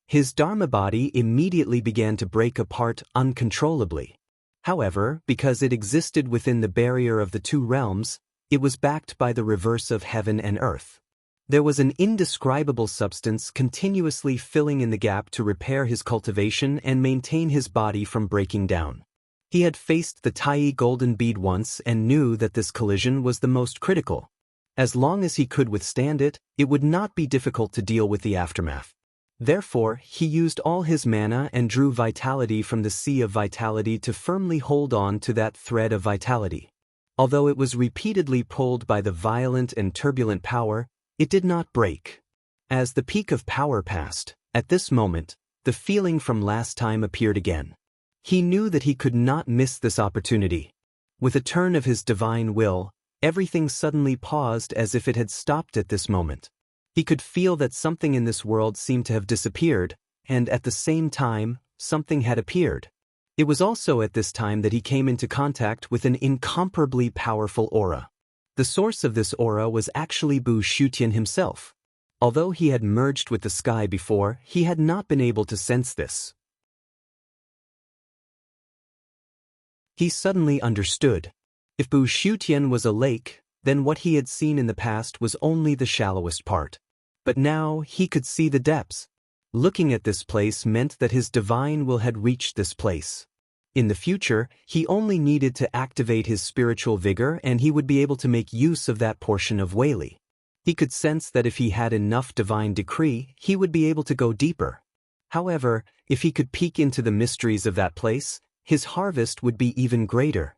His Dharma body immediately began to break apart uncontrollably. However, because it existed within the barrier of the two realms, it was backed by the reverse of heaven and earth. There was an indescribable substance continuously filling in the gap to repair his cultivation and maintain his body from breaking down. He had faced the Tai golden bead once and knew that this collision was the most critical. As long as he could withstand it, it would not be difficult to deal with the aftermath. Therefore, he used all his mana and drew vitality from the sea of vitality to firmly hold on to that thread of vitality. Although it was repeatedly pulled by the violent and turbulent power, it did not break. As the peak of power passed, at this moment, the feeling from last time appeared again. He knew that he could not miss this opportunity. With a turn of his divine will, everything suddenly paused as if it had stopped at this moment. He could feel that something in this world seemed to have disappeared, and at the same time, something had appeared. It was also at this time that he came into contact with an incomparably powerful aura. The source of this aura was actually Bu Shutian himself. Although he had merged with the sky before, he had not been able to sense this. He suddenly understood. If Bu Shutian was a lake, then what he had seen in the past was only the shallowest part. But now he could see the depths. Looking at this place meant that his divine will had reached this place. In the future, he only needed to activate his spiritual vigor and he would be able to make use of that portion of Wei. He could sense that if he had enough divine decree, he would be able to go deeper. However, if he could peek into the mysteries of that place, his harvest would be even greater.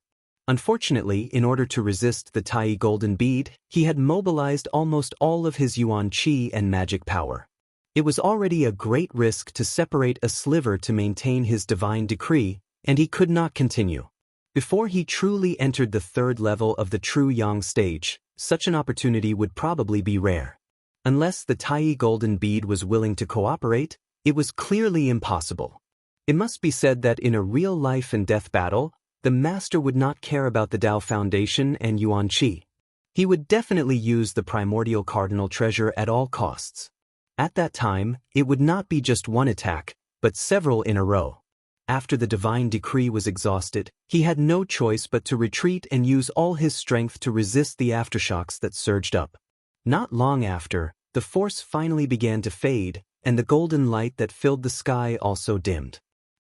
Unfortunately, in order to resist the Tai golden bead, he had mobilized almost all of his Yuan Qi and magic power. It was already a great risk to separate a sliver to maintain his divine decree, and he could not continue. Before he truly entered the third level of the true Yang stage, such an opportunity would probably be rare. Unless the Tai golden bead was willing to cooperate, it was clearly impossible. It must be said that in a real life and death battle, the master would not care about the Tao Foundation and Yuan Qi. He would definitely use the primordial cardinal treasure at all costs. At that time, it would not be just one attack, but several in a row. After the divine decree was exhausted, he had no choice but to retreat and use all his strength to resist the aftershocks that surged up. Not long after, the force finally began to fade, and the golden light that filled the sky also dimmed.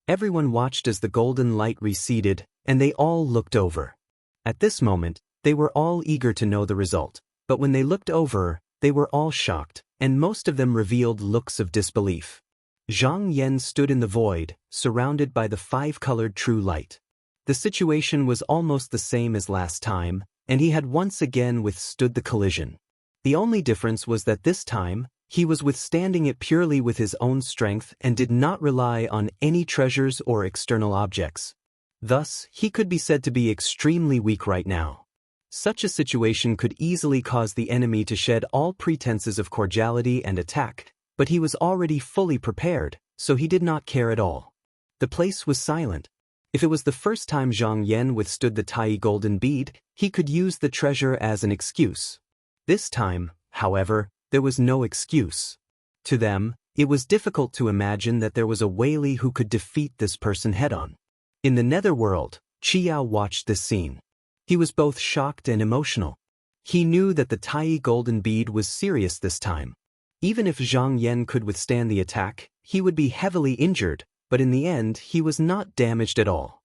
Everyone watched as the golden light receded, and they all looked over. At this moment, they were all eager to know the result, but when they looked over, they were all shocked, and most of them revealed looks of disbelief. Zhang Yan stood in the void, surrounded by the five-colored true light. The situation was almost the same as last time, and he had once again withstood the collision. The only difference was that this time, he was withstanding it purely with his own strength and did not rely on any treasures or external objects. Thus, he could be said to be extremely weak right now. Such a situation could easily cause the enemy to shed all pretenses of cordiality and attack, but he was already fully prepared, so he did not care at all. The place was silent. If it was the first time Zhang Yan withstood the Tai golden bead, he could use the treasure as an excuse. This time, however, there was no excuse. To them, it was difficult to imagine that there was a Wei who could defeat this person head-on. In the netherworld, Qiao watched this scene. He was both shocked and emotional. He knew that the Tai golden bead was serious this time. Even if Zhang Yan could withstand the attack, he would be heavily injured, but in the end he was not damaged at all.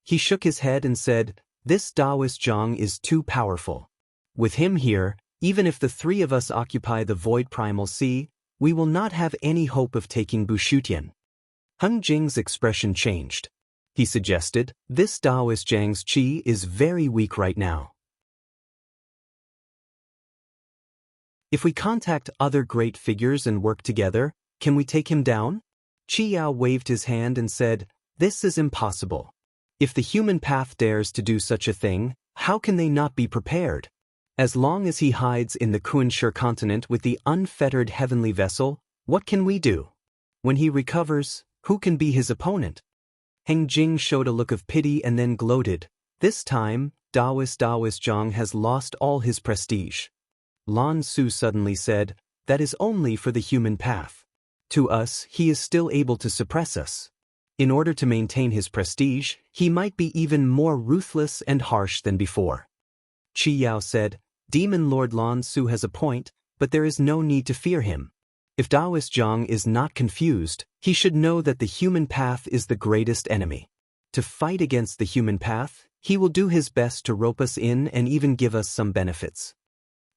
He shook his head and said, "This Taoist Zhang is too powerful. With him here, even if the three of us occupy the void primal sea, we will not have any hope of taking Bushutian." Heng Jing's expression changed. He suggested, "This Taoist Zhang's qi is very weak right now. If we contact other great figures and work together, can we take him down?" Qiao waved his hand and said, "This is impossible. If the human path dares to do such a thing, how can they not be prepared? As long as he hides in the Kunsher continent with the unfettered heavenly vessel, what can we do? When he recovers, who can be his opponent?" Heng Jing showed a look of pity and then gloated. "This time, Taoist Zhang has lost all his prestige." Lan Su suddenly said, "That is only for the human path. To us, he is still able to suppress us. In order to maintain his prestige, he might be even more ruthless and harsh than before. Chi Yao said, Demon Lord Lan Su has a point, but there is no need to fear him. If Taoist Zhang is not confused, he should know that the human path is the greatest enemy. To fight against the human path, he will do his best to rope us in and even give us some benefits.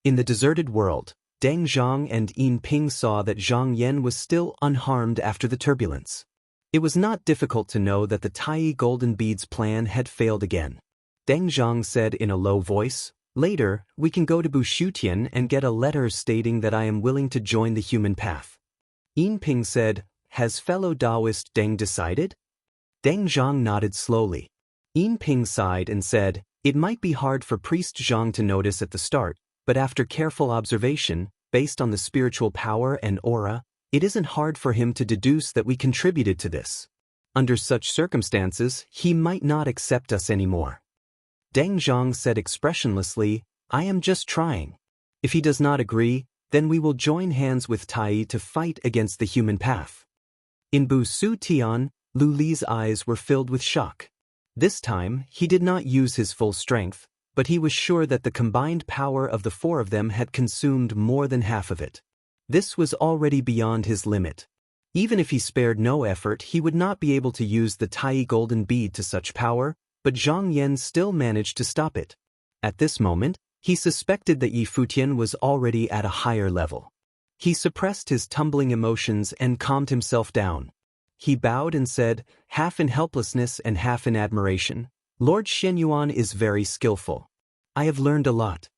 In the deserted world, Deng Zhang and Yin Ping saw that Zhang Yan was still unharmed after the turbulence. It was not difficult to know that the Tai Golden Beads plan had failed again. Deng Zhang said in a low voice, Later, we can go to Bushutian and get a letter stating that I am willing to join the human path. Yin Ping said, Has fellow Taoist Deng decided? Deng Zhang nodded slowly. Yin Ping sighed and said, It might be hard for Priest Zhang to notice at the start, but after careful observation, based on the spiritual power and aura, it isn't hard for him to deduce that we contributed to this. Under such circumstances, he might not accept us anymore. Deng Zhang said expressionlessly, I am just trying. If he does not agree, then we will join hands with Tai to fight against the human path. In Bu Su Tian, Lu Li's eyes were filled with shock. This time, he did not use his full strength, but he was sure that the combined power of the four of them had consumed more than half of it. This was already beyond his limit. Even if he spared no effort, he would not be able to use the Tai Golden Bead to such power, but Zhang Yan still managed to stop it. At this moment, he suspected that Yi Futian was already at a higher level. He suppressed his tumbling emotions and calmed himself down. He bowed and said, half in helplessness and half in admiration, Lord Shenyuan is very skillful. I have learned a lot.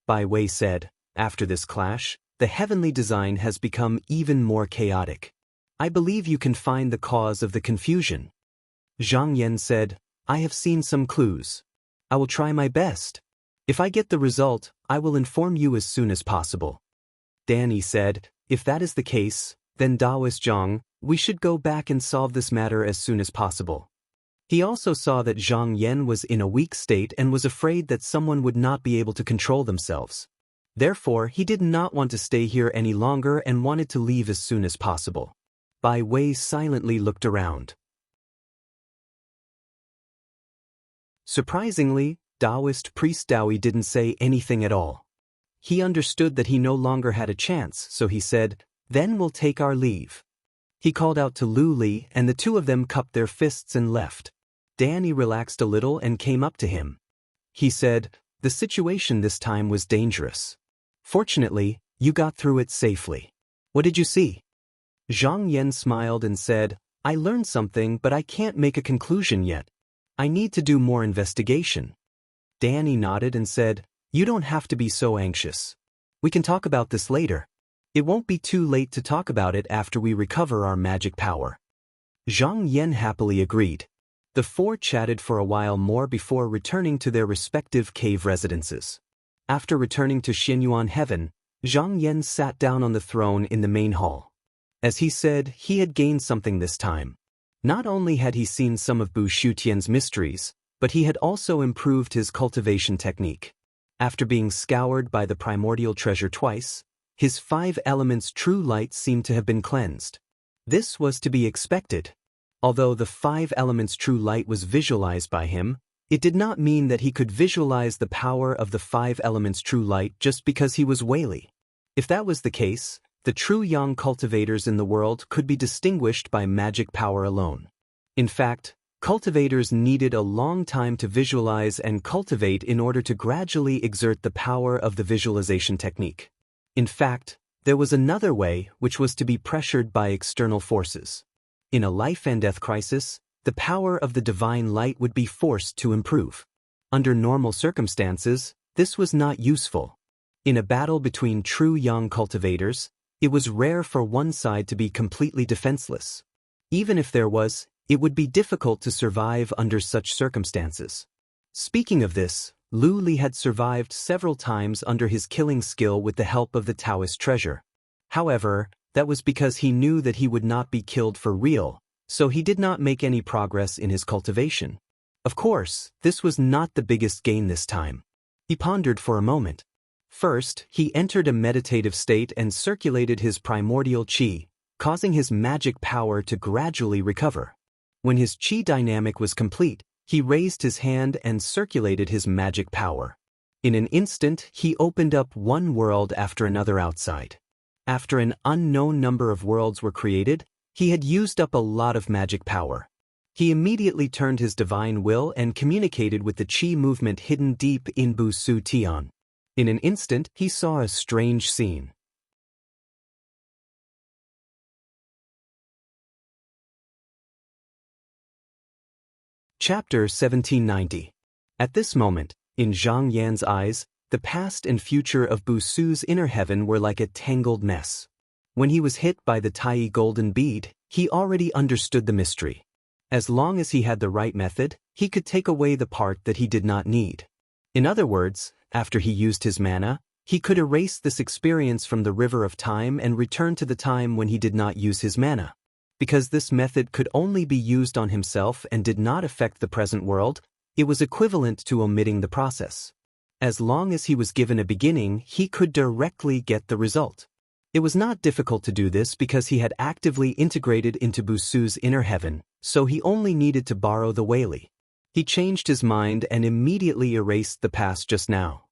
Bai Wei said, after this clash, the heavenly design has become even more chaotic. I believe you can find the cause of the confusion. Zhang Yan said, I have seen some clues. I will try my best. If I get the result, I will inform you as soon as possible. Danny said, if that is the case, then Taoist Zhang, we should go back and solve this matter as soon as possible. He also saw that Zhang Yan was in a weak state and was afraid that someone would not be able to control themselves. Therefore, he did not want to stay here any longer and wanted to leave as soon as possible. Bai Wei silently looked around. Surprisingly, Taoist priest Daoi didn't say anything at all. He understood that he no longer had a chance, so he said, Then we'll take our leave. He called out to Lu Li, and the two of them cupped their fists and left. Danny relaxed a little and came up to him. He said, The situation this time was dangerous. Fortunately, you got through it safely. What did you see? Zhang Yan smiled and said, I learned something, but I can't make a conclusion yet. I need to do more investigation. Danny nodded and said, You don't have to be so anxious. We can talk about this later. It won't be too late to talk about it after we recover our magic power. Zhang Yan happily agreed. The four chatted for a while more before returning to their respective cave residences. After returning to Xinyuan Heaven, Zhang Yan sat down on the throne in the main hall. As he said, he had gained something this time. Not only had he seen some of Bu Shutian's mysteries, but he had also improved his cultivation technique. After being scoured by the primordial treasure twice, his 5 elements true light seemed to have been cleansed. This was to be expected. Although the 5 elements true light was visualized by him, it did not mean that he could visualize the power of the 5 elements true light just because he was Wei Li. If that was the case, the true yang cultivators in the world could be distinguished by magic power alone. In fact, cultivators needed a long time to visualize and cultivate in order to gradually exert the power of the visualization technique. In fact, there was another way, which was to be pressured by external forces. In a life and death crisis, the power of the divine light would be forced to improve. Under normal circumstances, this was not useful. In a battle between true yang cultivators, it was rare for one side to be completely defenseless. Even if there was, it would be difficult to survive under such circumstances. Speaking of this, Lu Li had survived several times under his killing skill with the help of the Taoist treasure. However, that was because he knew that he would not be killed for real, so he did not make any progress in his cultivation. Of course, this was not the biggest gain this time. He pondered for a moment. First, he entered a meditative state and circulated his primordial qi, causing his magic power to gradually recover. When his chi dynamic was complete, he raised his hand and circulated his magic power. In an instant, he opened up one world after another outside. After an unknown number of worlds were created, he had used up a lot of magic power. He immediately turned his divine will and communicated with the chi movement hidden deep in Busu Tian. In an instant, he saw a strange scene. Chapter 1790. At this moment, in Zhang Yan's eyes, the past and future of Busu's inner heaven were like a tangled mess. When he was hit by the Tai golden bead, he already understood the mystery. As long as he had the right method, he could take away the part that he did not need. In other words, after he used his mana, he could erase this experience from the river of time and return to the time when he did not use his mana. Because this method could only be used on himself and did not affect the present world, it was equivalent to omitting the process. As long as he was given a beginning, he could directly get the result. It was not difficult to do this because he had actively integrated into Busu's inner heaven, so he only needed to borrow the Weili. He changed his mind and immediately erased the past just now.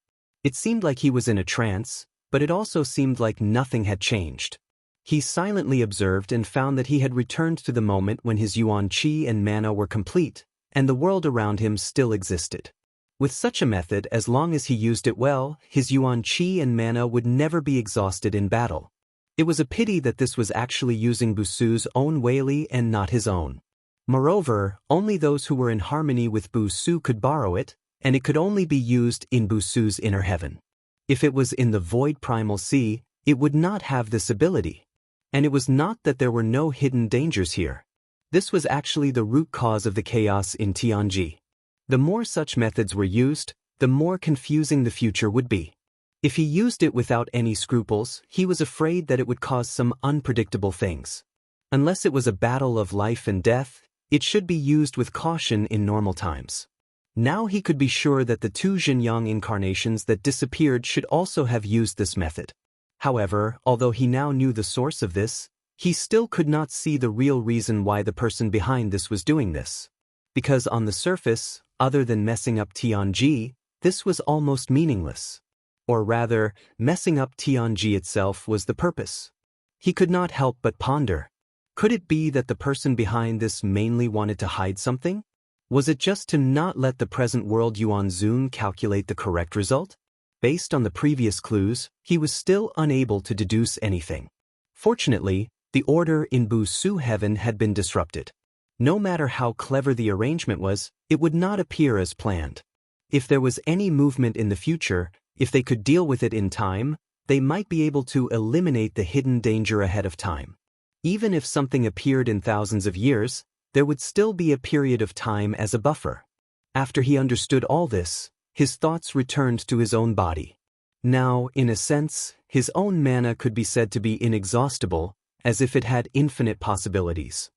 It seemed like he was in a trance, but it also seemed like nothing had changed. He silently observed and found that he had returned to the moment when his yuan qi and mana were complete, and the world around him still existed. With such a method, as long as he used it well, his yuan qi and mana would never be exhausted in battle. It was a pity that this was actually using Busu's own Weili and not his own. Moreover, only those who were in harmony with Busu could borrow it, and it could only be used in Busu's inner heaven. If it was in the void primal sea, it would not have this ability. And it was not that there were no hidden dangers here. This was actually the root cause of the chaos in Tianji. The more such methods were used, the more confusing the future would be. If he used it without any scruples, he was afraid that it would cause some unpredictable things. Unless it was a battle of life and death, it should be used with caution in normal times. Now he could be sure that the two Xinjiang incarnations that disappeared should also have used this method. However, although he now knew the source of this, he still could not see the real reason why the person behind this was doing this. Because on the surface, other than messing up Tianji, this was almost meaningless. Or rather, messing up Tianji itself was the purpose. He could not help but ponder. Could it be that the person behind this mainly wanted to hide something? Was it just to not let the present world Yuan Zun calculate the correct result? Based on the previous clues, he was still unable to deduce anything. Fortunately, the order in Busu heaven had been disrupted. No matter how clever the arrangement was, it would not appear as planned. If there was any movement in the future, if they could deal with it in time, they might be able to eliminate the hidden danger ahead of time. Even if something appeared in thousands of years, there would still be a period of time as a buffer. After he understood all this, his thoughts returned to his own body. Now, in a sense, his own mana could be said to be inexhaustible, as if it had infinite possibilities.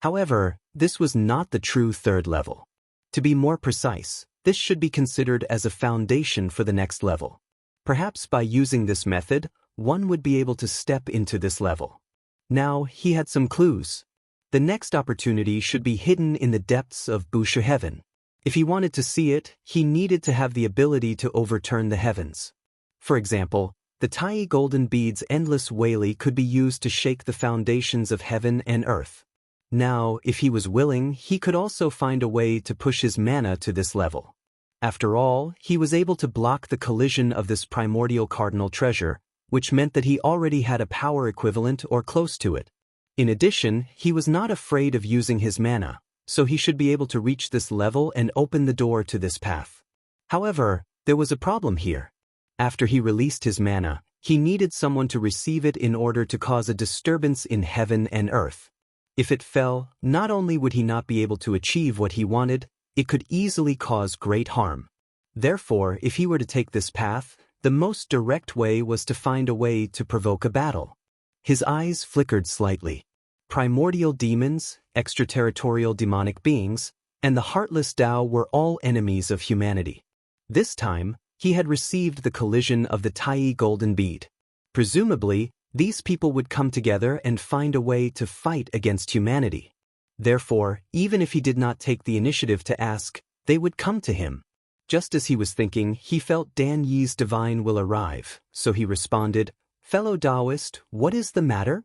However, this was not the true third level. To be more precise, this should be considered as a foundation for the next level. Perhaps by using this method, one would be able to step into this level. Now, he had some clues. The next opportunity should be hidden in the depths of Bushu heaven. If he wanted to see it, he needed to have the ability to overturn the heavens. For example, the Tai golden bead's endless Weili could be used to shake the foundations of heaven and earth. Now, if he was willing, he could also find a way to push his mana to this level. After all, he was able to block the collision of this primordial cardinal treasure, which meant that he already had a power equivalent or close to it. In addition, he was not afraid of using his mana, so he should be able to reach this level and open the door to this path. However, there was a problem here. After he released his mana, he needed someone to receive it in order to cause a disturbance in heaven and earth. If it fell, not only would he not be able to achieve what he wanted, it could easily cause great harm. Therefore, if he were to take this path, the most direct way was to find a way to provoke a battle. His eyes flickered slightly. Primordial demons, extraterritorial demonic beings, and the heartless Tao were all enemies of humanity. This time, he had received the collision of the Tai golden bead. Presumably, these people would come together and find a way to fight against humanity. Therefore, even if he did not take the initiative to ask, they would come to him. Just as he was thinking, he felt Dan Yi's divine will arrive, so he responded, "Fellow Taoist, what is the matter?"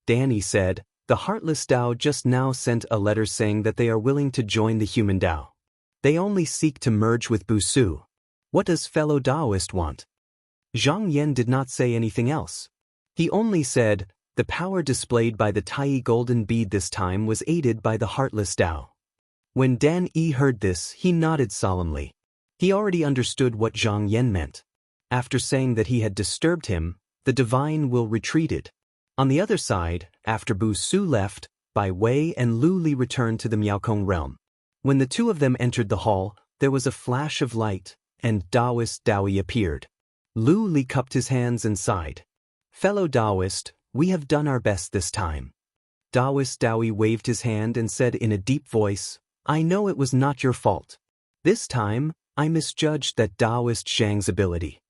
Dan Yi said, "The Heartless Tao just now sent a letter saying that they are willing to join the human Tao. They only seek to merge with Busu. What does fellow Taoist want?" Zhang Yan did not say anything else. He only said, "The power displayed by the Tai golden bead this time was aided by the Heartless Tao." When Dan Yi heard this, he nodded solemnly. He already understood what Zhang Yan meant. After saying that he had disturbed him, the divine will retreated. On the other side, after Bu Su left, Bai Wei and Lu Li returned to the Miaokong realm. When the two of them entered the hall, there was a flash of light, and Taoist Daoi appeared. Lu Li cupped his hands and sighed. "Fellow Taoist, we have done our best this time." Taoist Daoi waved his hand and said in a deep voice, "I know it was not your fault. This time, I misjudged that Taoist Zhang's ability."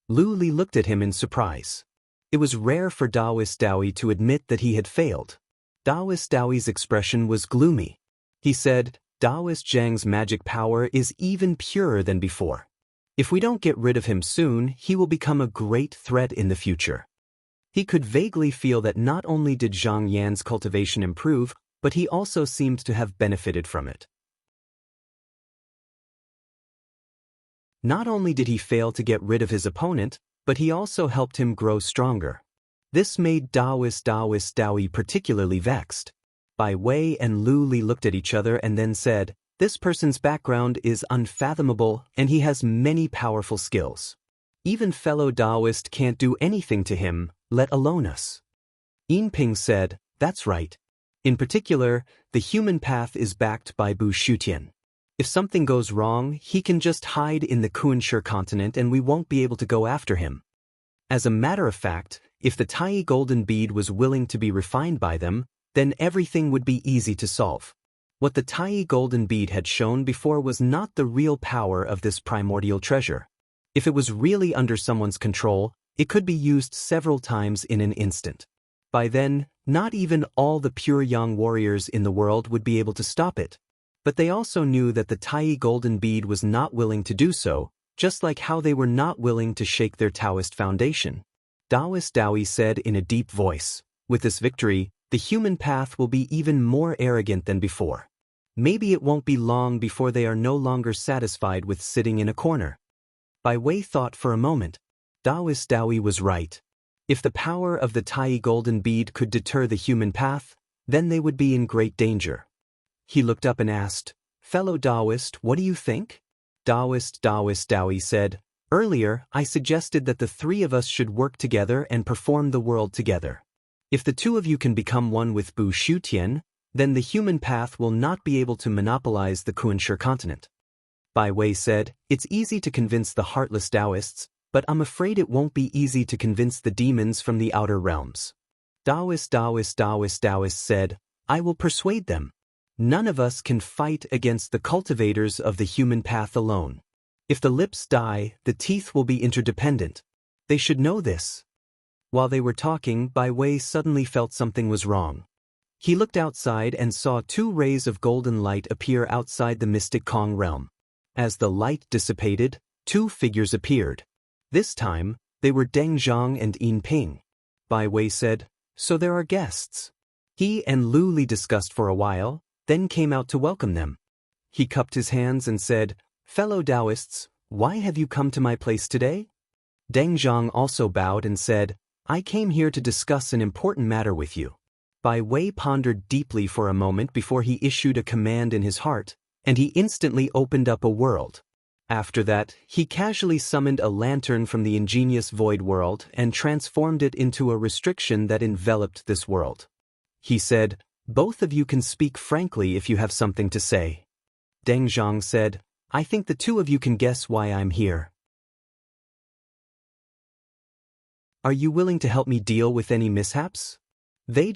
Lu Li looked at him in surprise. It was rare for Taoist Daoi to admit that he had failed. Taoist Daoi's expression was gloomy. He said, "Taoist Zhang's magic power is even purer than before. If we don't get rid of him soon, he will become a great threat in the future." He could vaguely feel that not only did Zhang Yan's cultivation improve, but he also seemed to have benefited from it. Not only did he fail to get rid of his opponent, but he also helped him grow stronger. This made Taoist Daoi particularly vexed. Bai Wei and Lu Li looked at each other and then said, "This person's background is unfathomable and he has many powerful skills. Even fellow Taoist can't do anything to him, let alone us." Yin Ping said, "That's right. In particular, the human path is backed by Bu Shutian. If something goes wrong, he can just hide in the Kunsher continent and we won't be able to go after him." As a matter of fact, if the Tai golden bead was willing to be refined by them, then everything would be easy to solve. What the Tai golden bead had shown before was not the real power of this primordial treasure. If it was really under someone's control, it could be used several times in an instant. By then, not even all the pure young warriors in the world would be able to stop it. But they also knew that the Tai golden bead was not willing to do so, just like how they were not willing to shake their Taoist foundation. Taoist Daoi said in a deep voice, "With this victory, the human path will be even more arrogant than before. Maybe it won't be long before they are no longer satisfied with sitting in a corner." Bai Wei thought for a moment. Taoist Daoi was right. If the power of the Tai golden bead could deter the human path, then they would be in great danger. He looked up and asked, "Fellow Taoist, what do you think?" Taoist Daoi said, "Earlier, I suggested that the three of us should work together and perform the world together. If the two of you can become one with Bu Shutian, then the human path will not be able to monopolize the Kunsher continent." Bai Wei said, "It's easy to convince the heartless Taoists, but I'm afraid it won't be easy to convince the demons from the outer realms." Taoist said, "I will persuade them. None of us can fight against the cultivators of the human path alone. If the lips die, the teeth will be interdependent. They should know this." While they were talking, Bai Wei suddenly felt something was wrong. He looked outside and saw two rays of golden light appear outside the mystic Kong realm. As the light dissipated, two figures appeared. This time, they were Deng Zhang and Yin Ping. Bai Wei said, "So there are guests." He and Lu Li discussed for a while, then came out to welcome them. He cupped his hands and said, "Fellow Taoists, why have you come to my place today?" Deng Zhang also bowed and said, "I came here to discuss an important matter with you." Bai Wei pondered deeply for a moment before he issued a command in his heart, and he instantly opened up a world. After that, he casually summoned a lantern from the ingenious void world and transformed it into a restriction that enveloped this world. He said, "Both of you can speak frankly if you have something to say." Deng Zhang said, "I think the two of you can guess why I'm here. Are you willing to help me deal with any mishaps?" They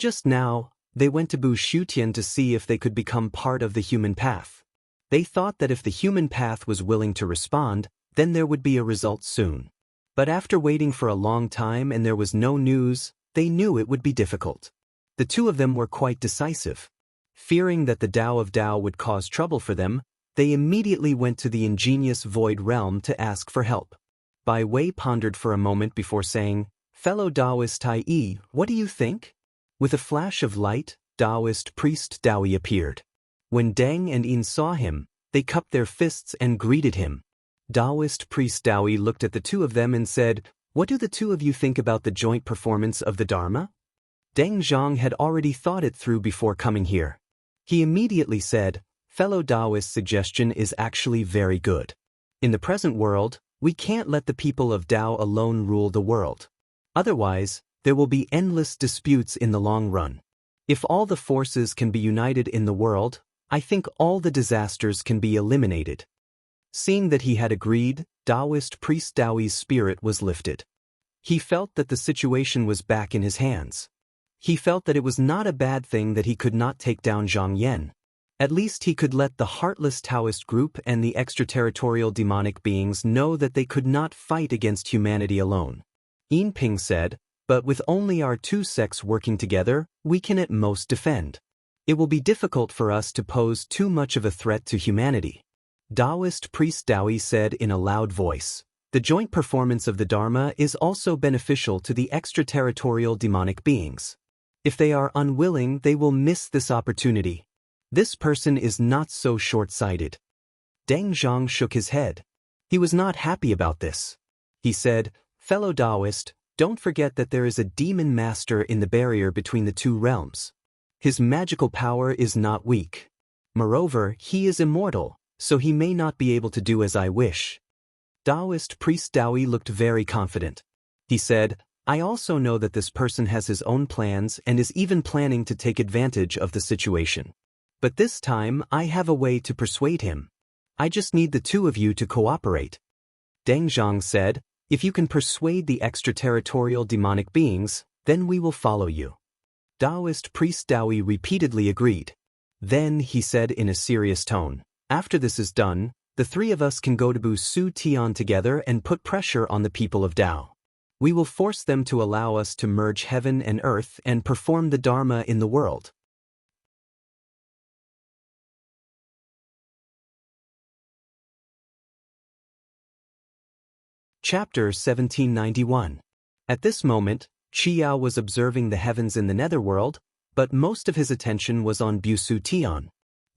went to Bu Shutian to see if they could become part of the human path. They thought that if the human path was willing to respond, then there would be a result soon. But after waiting for a long time and there was no news, they knew it would be difficult. The two of them were quite decisive. Fearing that the Tao of Tao would cause trouble for them, they immediately went to the ingenious Void Realm to ask for help. Bai Wei pondered for a moment before saying, "Fellow Taoist Tai Yi, what do you think?" With a flash of light, Taoist priest Daoyi appeared. When Deng and Yin saw him, they cupped their fists and greeted him. Taoist priest Daoyi looked at the two of them and said, "What do the two of you think about the joint performance of the Dharma?" Deng Zhang had already thought it through before coming here. He immediately said, "Fellow Taoist's suggestion is actually very good. In the present world, we can't let the people of Tao alone rule the world. Otherwise, there will be endless disputes in the long run. If all the forces can be united in the world, I think all the disasters can be eliminated." Seeing that he had agreed, Taoist priest Daoyi's spirit was lifted. He felt that the situation was back in his hands. He felt that it was not a bad thing that he could not take down Zhang Yan. At least he could let the heartless Taoist group and the extraterritorial demonic beings know that they could not fight against humanity alone. Yin Ping said, "But with only our two sects working together, we can at most defend. It will be difficult for us to pose too much of a threat to humanity." Taoist priest Daoyi said in a loud voice, "The joint performance of the Dharma is also beneficial to the extraterritorial demonic beings. If they are unwilling, they will miss this opportunity. This person is not so short-sighted." Deng Zhang shook his head. He was not happy about this. He said, "Fellow Taoist, don't forget that there is a demon master in the barrier between the two realms. His magical power is not weak. Moreover, he is immortal, so he may not be able to do as I wish." Taoist priest Daoyi looked very confident. He said, "I also know that this person has his own plans and is even planning to take advantage of the situation. But this time, I have a way to persuade him. I just need the two of you to cooperate." Deng Zhang said, "If you can persuade the extraterritorial demonic beings, then we will follow you." Taoist priest Daoyi repeatedly agreed. Then he said in a serious tone, "After this is done, the three of us can go to Bu Su Tian together and put pressure on the people of Tao. We will force them to allow us to merge heaven and earth and perform the Dharma in the world." Chapter 1791. At this moment, Qiyao was observing the heavens in the netherworld, but most of his attention was on Bu Su Tian.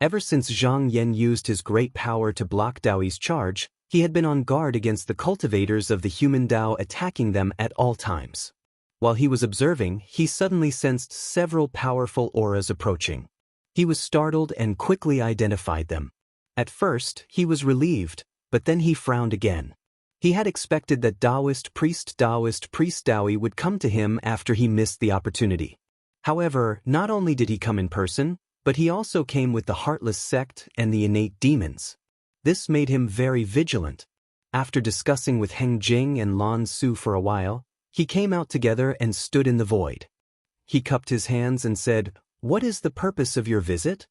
Ever since Zhang Yan used his great power to block Daoyi's charge, he had been on guard against the cultivators of the human Tao attacking them at all times. While he was observing, he suddenly sensed several powerful auras approaching. He was startled and quickly identified them. At first, he was relieved, but then he frowned again. He had expected that Taoist priest Daoyi would come to him after he missed the opportunity. However, not only did he come in person, but he also came with the heartless sect and the innate demons. This made him very vigilant. After discussing with Heng Jing and Lan Su for a while, he came out together and stood in the void. He cupped his hands and said, "What is the purpose of your visit?"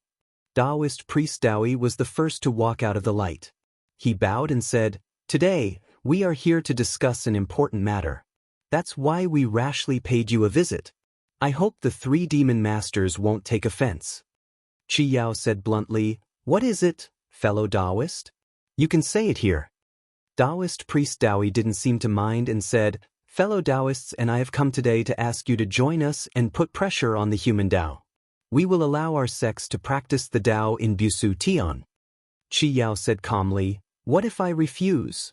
Taoist priest Daoyi was the first to walk out of the light. He bowed and said, "Today, we are here to discuss an important matter. That's why we rashly paid you a visit. I hope the three demon masters won't take offense." Qiyao said bluntly, "What is it, fellow Taoist? You can say it here." Taoist priest Daoyi didn't seem to mind and said, "Fellow Taoists and I have come today to ask you to join us and put pressure on the human Tao. We will allow our sects to practice the Tao in Bu Su Tian." Qiyao said calmly, "What if I refuse?"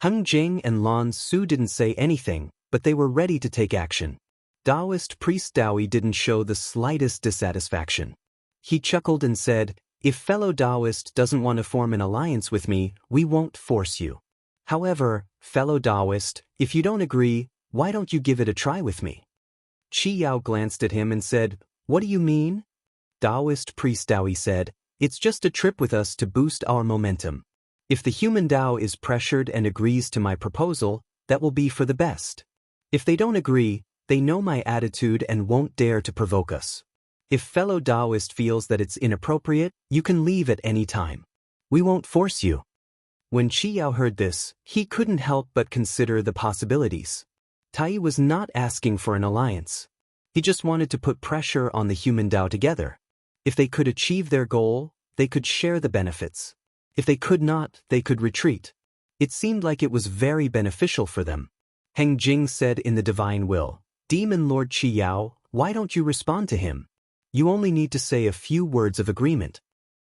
Heng Jing and Lan Su didn't say anything, but they were ready to take action. Taoist priest Daoyi didn't show the slightest dissatisfaction. He chuckled and said, "If fellow Taoist doesn't want to form an alliance with me, we won't force you. However, fellow Taoist, if you don't agree, why don't you give it a try with me?" Qiyao glanced at him and said, "What do you mean?" Taoist priest Daoyi said, "It's just a trip with us to boost our momentum. If the human Tao is pressured and agrees to my proposal, that will be for the best. If they don't agree, they know my attitude and won't dare to provoke us. If fellow Taoist feels that it's inappropriate, you can leave at any time. We won't force you." When Qi Yao heard this, he couldn't help but consider the possibilities. Tai was not asking for an alliance. He just wanted to put pressure on the human Tao together. If they could achieve their goal, they could share the benefits. If they could not, they could retreat. It seemed like it was very beneficial for them. Heng Jing said in the Divine Will, "Demon Lord Qi Yao, why don't you respond to him? You only need to say a few words of agreement."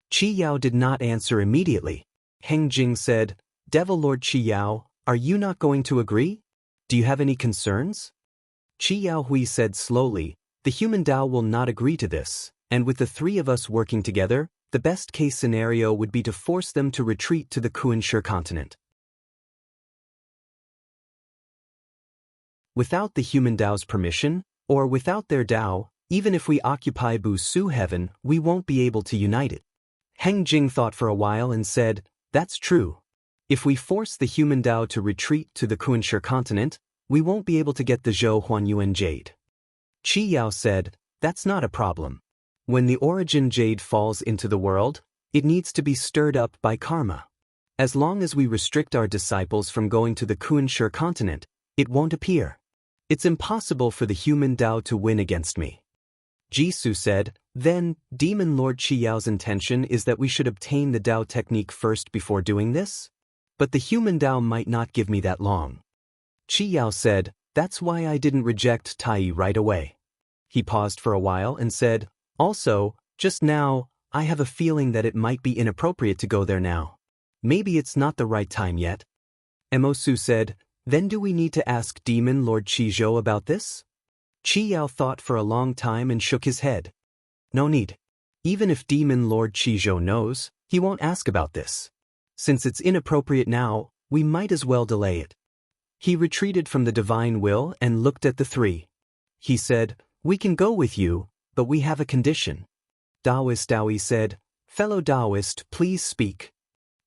Qi Yao did not answer immediately. Heng Jing said, "Devil Lord Qi Yao, are you not going to agree? Do you have any concerns?" Qi Yao Hui said slowly, "The human Tao will not agree to this, and with the three of us working together, the best-case scenario would be to force them to retreat to the Kunshe continent. Without the human Tao's permission, or without their Tao, even if we occupy Bu Su heaven, we won't be able to unite it." Heng Jing thought for a while and said, "That's true. If we force the human Tao to retreat to the Kunshe continent, we won't be able to get the Zhou Huanyuan jade." Qi Yao said, "That's not a problem. When the origin jade falls into the world, it needs to be stirred up by karma. As long as we restrict our disciples from going to the Kunshe continent, it won't appear. It's impossible for the human Tao to win against me." Jisoo said, "Then, Demon Lord Qi Yao's intention is that we should obtain the Tao technique first before doing this? But the human Tao might not give me that long." Qi Yao said, "That's why I didn't reject Tai right away." He paused for a while and said, "Also, just now, I have a feeling that it might be inappropriate to go there now. Maybe it's not the right time yet." Emosu said, "Then do we need to ask Demon Lord Qi Zhou about this?" Qi Yao thought for a long time and shook his head. "No need. Even if Demon Lord Qi Zhou knows, he won't ask about this. Since it's inappropriate now, we might as well delay it." He retreated from the Divine Will and looked at the three. He said, "We can go with you, but we have a condition." Taoist Daoi said, "Fellow Taoist, please speak."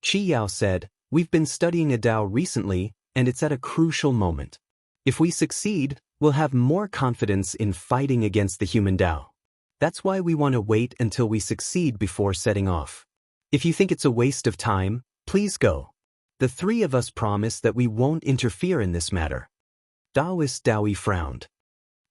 Qi Yao said, "We've been studying a Tao recently, and it's at a crucial moment. If we succeed, we'll have more confidence in fighting against the human Tao. That's why we want to wait until we succeed before setting off. If you think it's a waste of time, please go. The three of us promise that we won't interfere in this matter." Taoist Daoi frowned.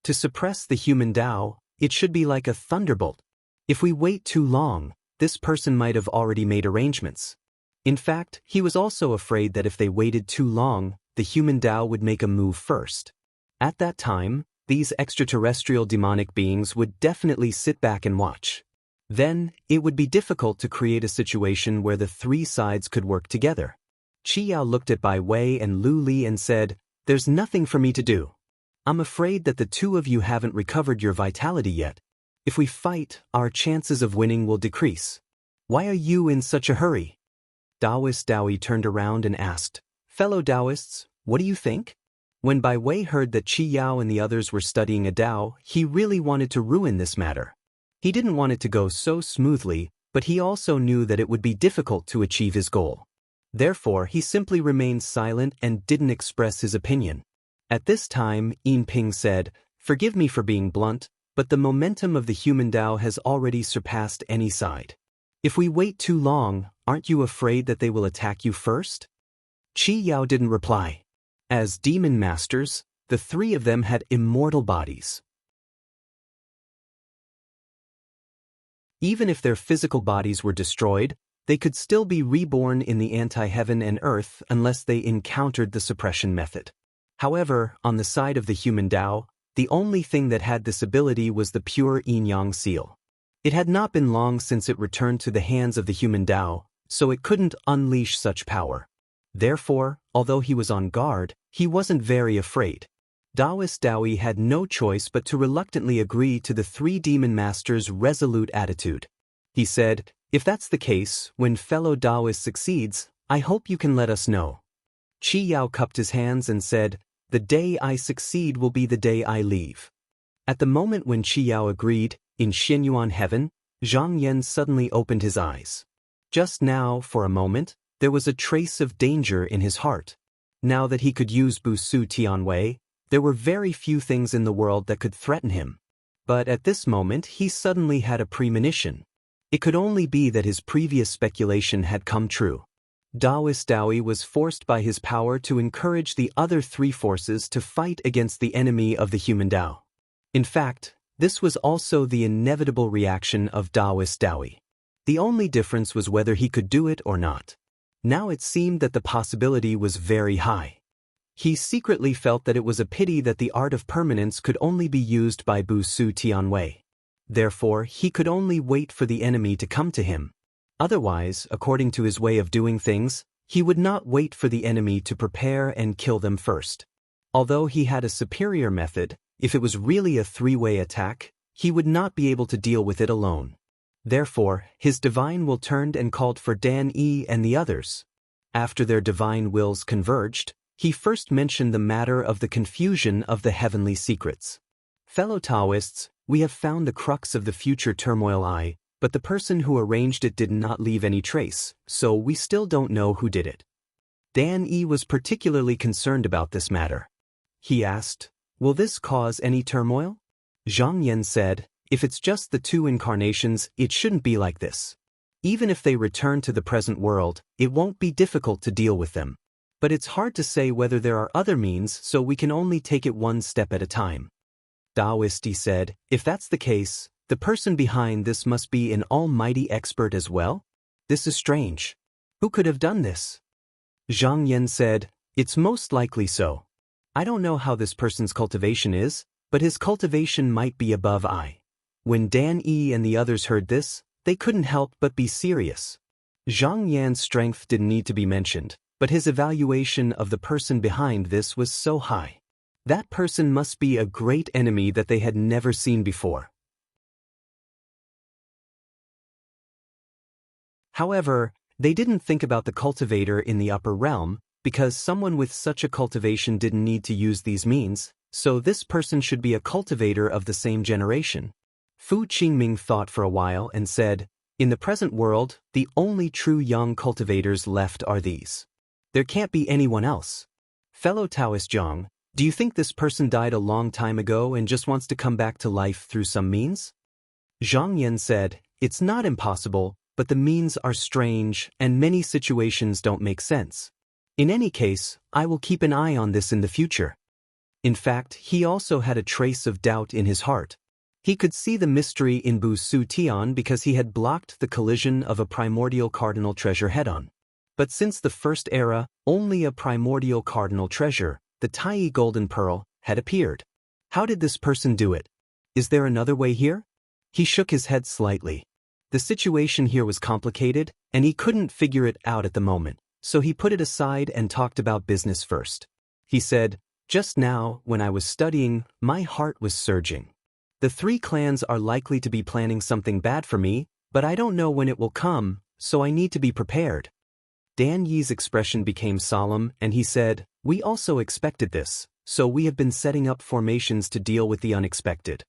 To suppress the human Tao, it should be like a thunderbolt. If we wait too long, this person might have already made arrangements. In fact, he was also afraid that if they waited too long, the human Tao would make a move first. At that time, these extraterrestrial demonic beings would definitely sit back and watch. Then, it would be difficult to create a situation where the three sides could work together. Qi Yao looked at Bai Wei and Lu Li and said, "There's nothing for me to do. I'm afraid that the two of you haven't recovered your vitality yet. If we fight, our chances of winning will decrease. Why are you in such a hurry?" Taoist Daoi turned around and asked, "Fellow Taoists, what do you think?" When Bai Wei heard that Qi Yao and the others were studying a Tao, he really wanted to ruin this matter. He didn't want it to go so smoothly, but he also knew that it would be difficult to achieve his goal. Therefore, he simply remained silent and didn't express his opinion. At this time, Yin Ping said, "Forgive me for being blunt, but the momentum of the human Tao has already surpassed any side. If we wait too long, aren't you afraid that they will attack you first?" Qi Yao didn't reply. As demon masters, the three of them had immortal bodies. Even if their physical bodies were destroyed, they could still be reborn in the anti-heaven and earth unless they encountered the suppression method. However, on the side of the human Tao, the only thing that had this ability was the pure yin-yang seal. It had not been long since it returned to the hands of the human Tao, so it couldn't unleash such power. Therefore, although he was on guard, he wasn't very afraid. Taoist Daoi had no choice but to reluctantly agree to the three demon masters' resolute attitude. He said, "If that's the case, when fellow Taoist succeeds, I hope you can let us know." Qi Yao cupped his hands and said, "The day I succeed will be the day I leave." At the moment when Qi Yao agreed, in Xinyuan heaven, Zhang Yan suddenly opened his eyes. Just now, for a moment, there was a trace of danger in his heart. Now that he could use Bu Su Tianwei, there were very few things in the world that could threaten him. But at this moment he suddenly had a premonition. It could only be that his previous speculation had come true. Taoist Daoi was forced by his power to encourage the other three forces to fight against the enemy of the human Tao. In fact, this was also the inevitable reaction of Taoist Daoi. The only difference was whether he could do it or not. Now it seemed that the possibility was very high. He secretly felt that it was a pity that the art of permanence could only be used by Bu Su Tianwei. Therefore, he could only wait for the enemy to come to him. Otherwise, according to his way of doing things, he would not wait for the enemy to prepare and kill them first. Although he had a superior method, if it was really a three-way attack, he would not be able to deal with it alone. Therefore, his divine will turned and called for Dan Yi and the others. After their divine wills converged, he first mentioned the matter of the confusion of the heavenly secrets. Fellow Taoists, we have found the crux of the future turmoil but the person who arranged it did not leave any trace, so we still don't know who did it. Dan Yi was particularly concerned about this matter. He asked, "Will this cause any turmoil?" Zhang Yan said, "If it's just the two incarnations, it shouldn't be like this. Even if they return to the present world, it won't be difficult to deal with them. But it's hard to say whether there are other means, so we can only take it one step at a time." Taoisti said, "If that's the case, the person behind this must be an almighty expert as well? This is strange. Who could have done this?" Zhang Yan said, "It's most likely so. I don't know how this person's cultivation is, but his cultivation might be above I." When Dan Yi and the others heard this, they couldn't help but be serious. Zhang Yan's strength didn't need to be mentioned, but his evaluation of the person behind this was so high. That person must be a great enemy that they had never seen before. However, they didn't think about the cultivator in the upper realm, because someone with such a cultivation didn't need to use these means, so this person should be a cultivator of the same generation. Fu Qingming thought for a while and said, "In the present world, the only true young cultivators left are these. There can't be anyone else. Fellow Taoist Zhang, do you think this person died a long time ago and just wants to come back to life through some means?" Zhang Yan said, "It's not impossible, but the means are strange and many situations don't make sense. In any case, I will keep an eye on this in the future." In fact, he also had a trace of doubt in his heart. He could see the mystery in Bu Su Tian because he had blocked the collision of a primordial cardinal treasure head-on. But since the first era, only a primordial cardinal treasure, the Tai Golden Pearl, had appeared. How did this person do it? Is there another way here? He shook his head slightly. The situation here was complicated, and he couldn't figure it out at the moment, so he put it aside and talked about business first. He said, "Just now, when I was studying, my heart was surging. The three clans are likely to be planning something bad for me, but I don't know when it will come, so I need to be prepared." Dan Yi's expression became solemn, and he said, "We also expected this, so we have been setting up formations to deal with the unexpected."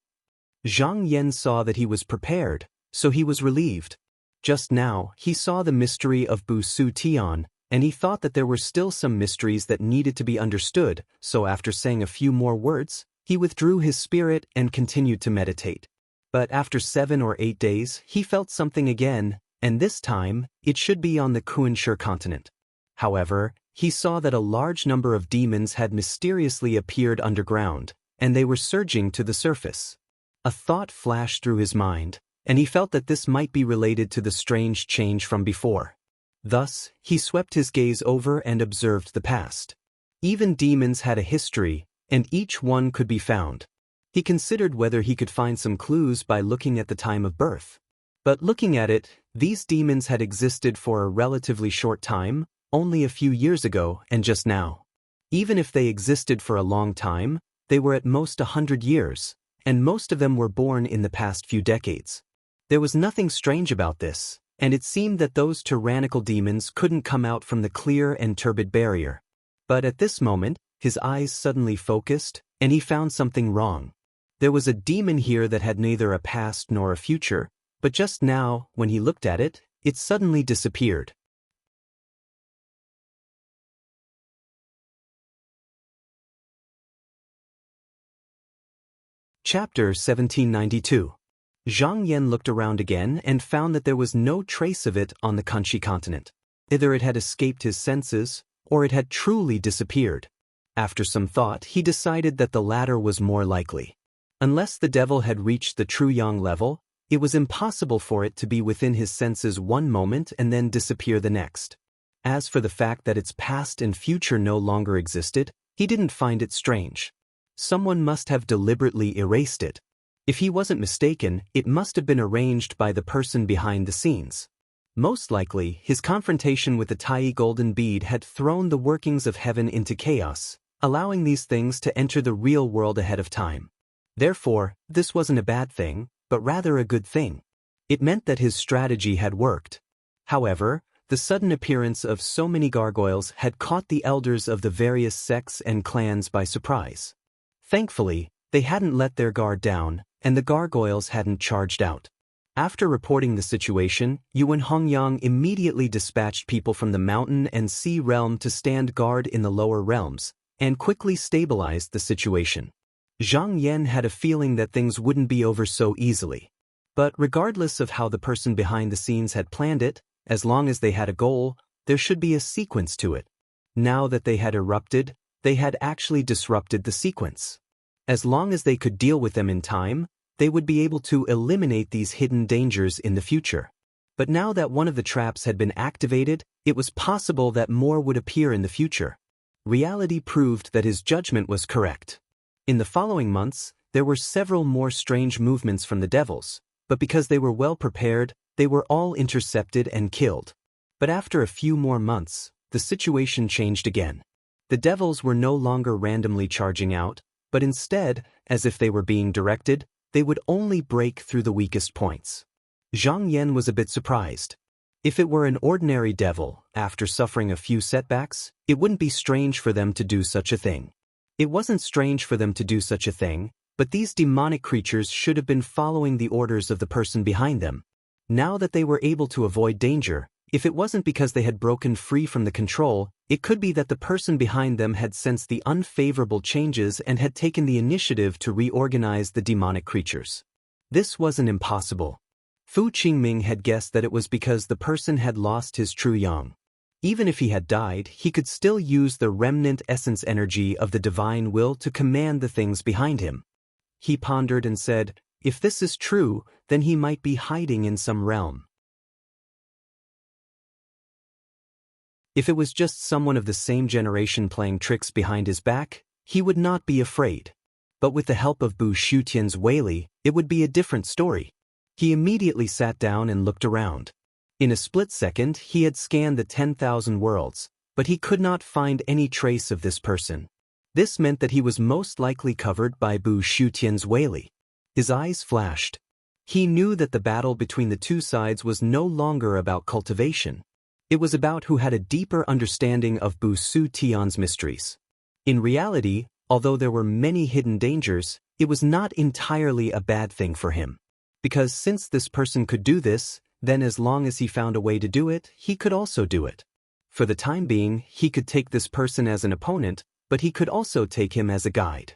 Zhang Yan saw that he was prepared, so he was relieved. Just now, he saw the mystery of Bu Su Tian, and he thought that there were still some mysteries that needed to be understood, so after saying a few more words, he withdrew his spirit and continued to meditate. But after 7 or 8 days, he felt something again, and this time, it should be on the Kunshe continent. However, he saw that a large number of demons had mysteriously appeared underground, and they were surging to the surface. A thought flashed through his mind, and he felt that this might be related to the strange change from before. Thus, he swept his gaze over and observed the past. Even demons had a history, and each one could be found. He considered whether he could find some clues by looking at the time of birth. But looking at it, these demons had existed for a relatively short time, only a few years ago and just now. Even if they existed for a long time, they were at most 100 years, and most of them were born in the past few decades. There was nothing strange about this, and it seemed that those tyrannical demons couldn't come out from the clear and turbid barrier. But at this moment, his eyes suddenly focused, and he found something wrong. There was a demon here that had neither a past nor a future, but just now, when he looked at it, it suddenly disappeared. Chapter 1792. Zhang Yan looked around again and found that there was no trace of it on the Kunshe continent. Either it had escaped his senses, or it had truly disappeared. After some thought, he decided that the latter was more likely. Unless the devil had reached the true yang level, it was impossible for it to be within his senses one moment and then disappear the next. As for the fact that its past and future no longer existed, he didn't find it strange. Someone must have deliberately erased it. If he wasn't mistaken, it must have been arranged by the person behind the scenes. Most likely, his confrontation with the Tai golden bead had thrown the workings of heaven into chaos, allowing these things to enter the real world ahead of time. Therefore, this wasn't a bad thing, but rather a good thing. It meant that his strategy had worked. However, the sudden appearance of so many gargoyles had caught the elders of the various sects and clans by surprise. Thankfully, they hadn't let their guard down, and the gargoyles hadn't charged out. After reporting the situation, Yuan Hongyang immediately dispatched people from the mountain and sea realm to stand guard in the lower realms, and quickly stabilized the situation. Zhang Yan had a feeling that things wouldn't be over so easily. But regardless of how the person behind the scenes had planned it, as long as they had a goal, there should be a sequence to it. Now that they had erupted, they had actually disrupted the sequence. As long as they could deal with them in time, they would be able to eliminate these hidden dangers in the future. But now that one of the traps had been activated, it was possible that more would appear in the future. Reality proved that his judgment was correct. In the following months, there were several more strange movements from the devils, but because they were well prepared, they were all intercepted and killed. But after a few more months, the situation changed again. The devils were no longer randomly charging out, but instead, as if they were being directed, they would only break through the weakest points. Zhang Yan was a bit surprised. If it were an ordinary devil, after suffering a few setbacks, it wouldn't be strange for them to do such a thing. It wasn't strange for them to do such a thing, but these demonic creatures should have been following the orders of the person behind them. Now that they were able to avoid danger, if it wasn't because they had broken free from the control, it could be that the person behind them had sensed the unfavorable changes and had taken the initiative to reorganize the demonic creatures. This wasn't impossible. Fu Qingming had guessed that it was because the person had lost his true yang. Even if he had died, he could still use the remnant essence energy of the divine will to command the things behind him. He pondered and said, if this is true, then he might be hiding in some realm. If it was just someone of the same generation playing tricks behind his back, he would not be afraid. But with the help of Bu Shutian's Weili, it would be a different story. He immediately sat down and looked around. In a split second, he had scanned the 10,000 worlds, but he could not find any trace of this person. This meant that he was most likely covered by Bu Shutian's Weili. His eyes flashed. He knew that the battle between the two sides was no longer about cultivation. It was about who had a deeper understanding of Bu Su Tian's mysteries. In reality, although there were many hidden dangers, it was not entirely a bad thing for him. Because since this person could do this, then as long as he found a way to do it, he could also do it. For the time being, he could take this person as an opponent, but he could also take him as a guide.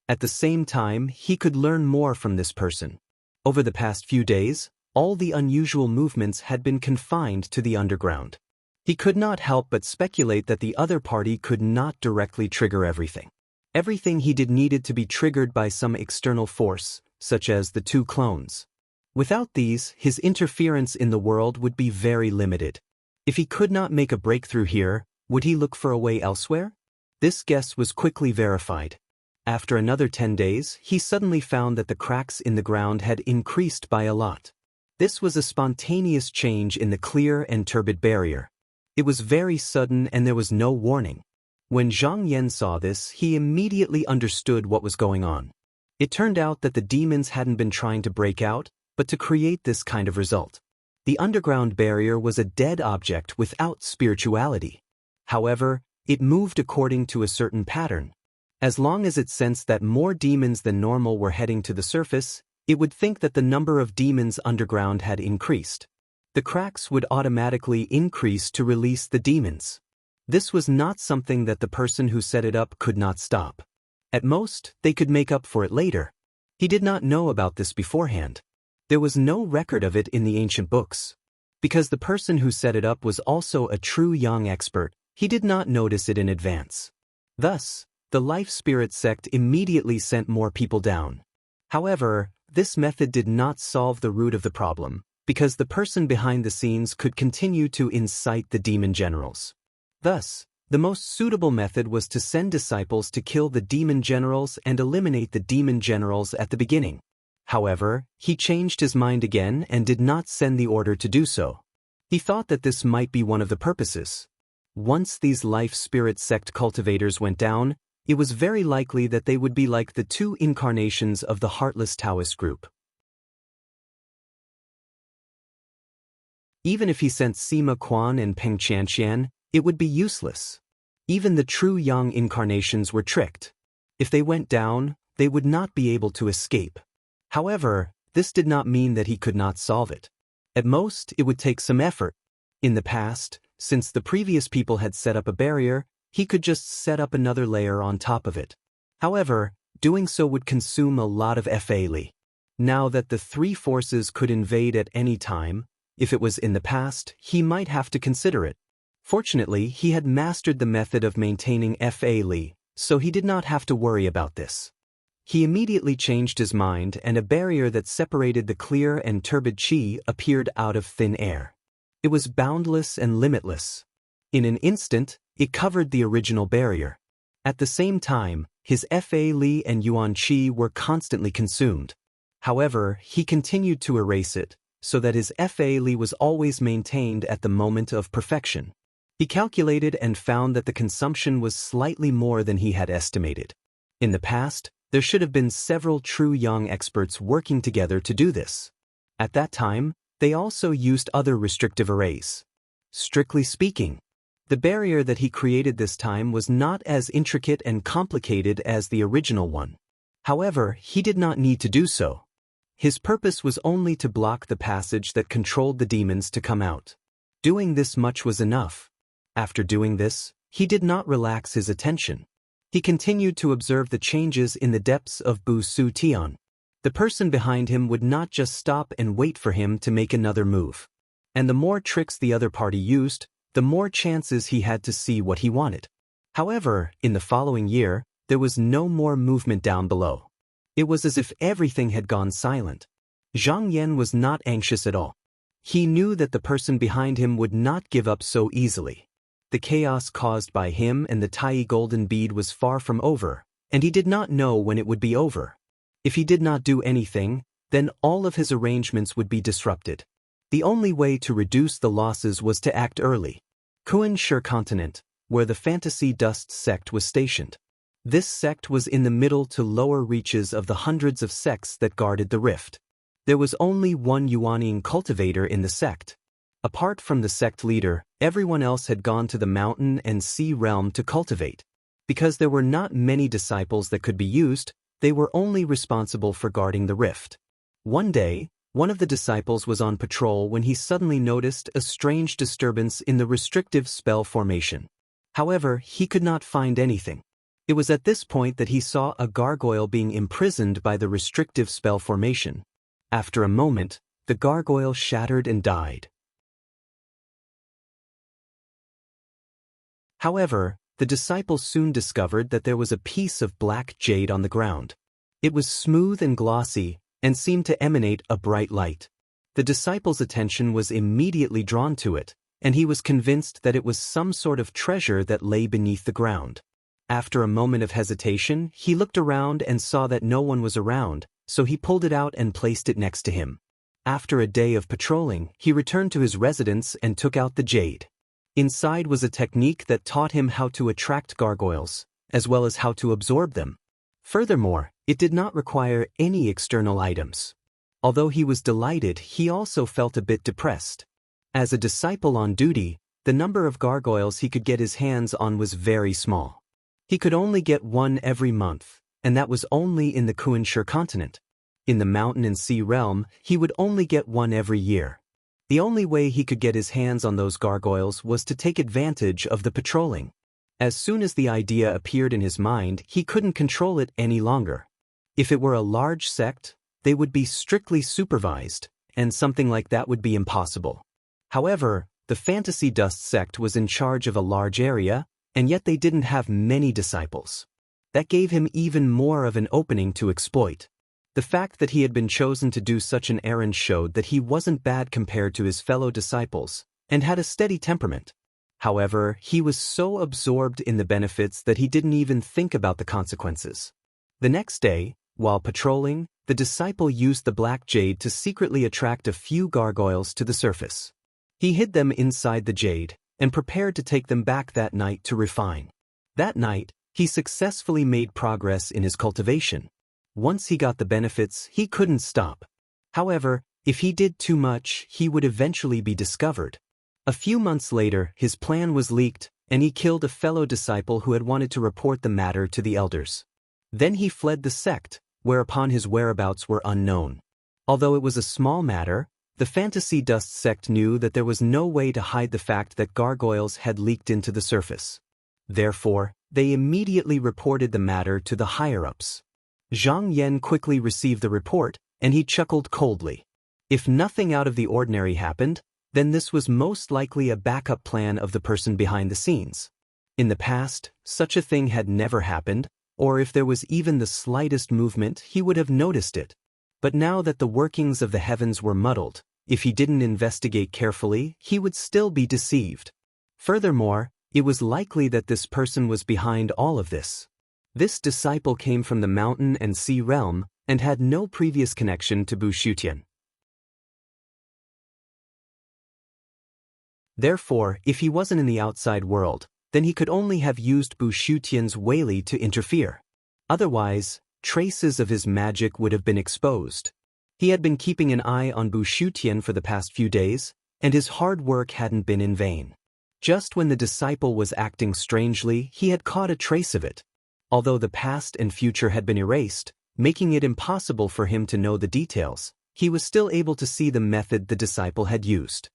At the same time, he could learn more from this person. Over the past few days, all the unusual movements had been confined to the underground. He could not help but speculate that the other party could not directly trigger everything. Everything he did needed to be triggered by some external force, such as the two clones. Without these, his interference in the world would be very limited. If he could not make a breakthrough here, would he look for a way elsewhere? This guess was quickly verified. After another 10 days, he suddenly found that the cracks in the ground had increased by a lot. This was a spontaneous change in the clear and turbid barrier. It was very sudden and there was no warning. When Zhang Yan saw this, he immediately understood what was going on. It turned out that the demons hadn't been trying to break out, but to create this kind of result. The underground barrier was a dead object without spirituality. However, it moved according to a certain pattern. As long as it sensed that more demons than normal were heading to the surface, it would think that the number of demons underground had increased. The cracks would automatically increase to release the demons. This was not something that the person who set it up could not stop. At most, they could make up for it later. He did not know about this beforehand. There was no record of it in the ancient books. Because the person who set it up was also a true Yang expert, he did not notice it in advance. Thus, the Life Spirit sect immediately sent more people down. However, this method did not solve the root of the problem, because the person behind the scenes could continue to incite the demon generals. Thus, the most suitable method was to send disciples to kill the demon generals and eliminate the demon generals at the beginning. However, he changed his mind again and did not send the order to do so. He thought that this might be one of the purposes. Once these Life Spirit sect cultivators went down, it was very likely that they would be like the two incarnations of the Heartless Taoist group. Even if he sent Sima Quan and Peng Qianqian, it would be useless. Even the true Yang incarnations were tricked. If they went down, they would not be able to escape. However, this did not mean that he could not solve it. At most, it would take some effort. In the past, since the previous people had set up a barrier, he could just set up another layer on top of it. However, doing so would consume a lot of Fa. Now that the three forces could invade at any time, if it was in the past, he might have to consider it. Fortunately, he had mastered the method of maintaining Fa, so he did not have to worry about this. He immediately changed his mind and a barrier that separated the clear and turbid qi appeared out of thin air. It was boundless and limitless. In an instant, it covered the original barrier. At the same time, his Fa Li and Yuan Qi were constantly consumed. However, he continued to erase it, so that his Fa Li was always maintained at the moment of perfection. He calculated and found that the consumption was slightly more than he had estimated. In the past, there should have been several true Yang experts working together to do this. At that time, they also used other restrictive arrays. Strictly speaking, the barrier that he created this time was not as intricate and complicated as the original one. However, he did not need to do so. His purpose was only to block the passage that controlled the demons to come out. Doing this much was enough. After doing this, he did not relax his attention. He continued to observe the changes in the depths of Bu Su Tian. The person behind him would not just stop and wait for him to make another move. And the more tricks the other party used, the more chances he had to see what he wanted. However, in the following year, there was no more movement down below. It was as if everything had gone silent. Zhang Yan was not anxious at all. He knew that the person behind him would not give up so easily. The chaos caused by him and the Tai golden bead was far from over, and he did not know when it would be over. If he did not do anything, then all of his arrangements would be disrupted. The only way to reduce the losses was to act early. Kuan-Shur continent, where the Fantasy Dust sect was stationed. This sect was in the middle to lower reaches of the hundreds of sects that guarded the rift. There was only one Yuanying cultivator in the sect. Apart from the sect leader, everyone else had gone to the mountain and sea realm to cultivate. Because there were not many disciples that could be used, they were only responsible for guarding the rift. One day, one of the disciples was on patrol when he suddenly noticed a strange disturbance in the restrictive spell formation. However, he could not find anything. It was at this point that he saw a gargoyle being imprisoned by the restrictive spell formation. After a moment, the gargoyle shattered and died. However, the disciples soon discovered that there was a piece of black jade on the ground. It was smooth and glossy, and seemed to emanate a bright light. The disciple's attention was immediately drawn to it, and he was convinced that it was some sort of treasure that lay beneath the ground. After a moment of hesitation, he looked around and saw that no one was around, so he pulled it out and placed it next to him. After a day of patrolling, he returned to his residence and took out the jade. Inside was a technique that taught him how to attract gargoyles, as well as how to absorb them. Furthermore, it did not require any external items. Although he was delighted, he also felt a bit depressed. As a disciple on duty, the number of gargoyles he could get his hands on was very small. He could only get one every month, and that was only in the Kuan-Shur continent. In the mountain and sea realm, he would only get one every year. The only way he could get his hands on those gargoyles was to take advantage of the patrolling. As soon as the idea appeared in his mind, he couldn't control it any longer. If it were a large sect, they would be strictly supervised, and something like that would be impossible. However, the fantasy dust sect was in charge of a large area, and yet they didn't have many disciples. That gave him even more of an opening to exploit. The fact that he had been chosen to do such an errand showed that he wasn't bad compared to his fellow disciples, and had a steady temperament. However, he was so absorbed in the benefits that he didn't even think about the consequences. The next day, while patrolling, the disciple used the black jade to secretly attract a few gargoyles to the surface. He hid them inside the jade, and prepared to take them back that night to refine. That night, he successfully made progress in his cultivation. Once he got the benefits, he couldn't stop. However, if he did too much, he would eventually be discovered. A few months later, his plan was leaked, and he killed a fellow disciple who had wanted to report the matter to the elders. Then he fled the sect, whereupon his whereabouts were unknown. Although it was a small matter, the fantasy dust sect knew that there was no way to hide the fact that gargoyles had leaked into the surface. Therefore, they immediately reported the matter to the higher-ups. Zhang Yan quickly received the report, and he chuckled coldly. If nothing out of the ordinary happened, then this was most likely a backup plan of the person behind the scenes. In the past, such a thing had never happened, or if there was even the slightest movement, he would have noticed it. But now that the workings of the heavens were muddled, if he didn't investigate carefully, he would still be deceived. Furthermore, it was likely that this person was behind all of this. This disciple came from the mountain and sea realm, and had no previous connection to Bushutian. Therefore, if he wasn't in the outside world, then he could only have used Bushutian's Weili to interfere. Otherwise, traces of his magic would have been exposed. He had been keeping an eye on Bushutian for the past few days, and his hard work hadn't been in vain. Just when the disciple was acting strangely, he had caught a trace of it. Although the past and future had been erased, making it impossible for him to know the details, he was still able to see the method the disciple had used.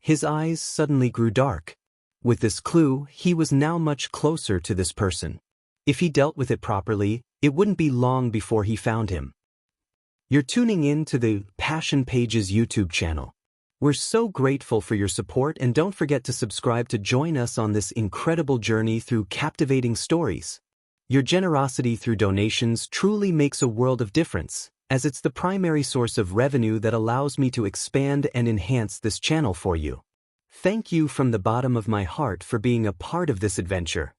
His eyes suddenly grew dark. With this clue, he was now much closer to this person. If he dealt with it properly, it wouldn't be long before he found him. You're tuning in to the Passion Pages YouTube channel. We're so grateful for your support, and don't forget to subscribe to join us on this incredible journey through captivating stories. Your generosity through donations truly makes a world of difference, as it's the primary source of revenue that allows me to expand and enhance this channel for you. Thank you from the bottom of my heart for being a part of this adventure.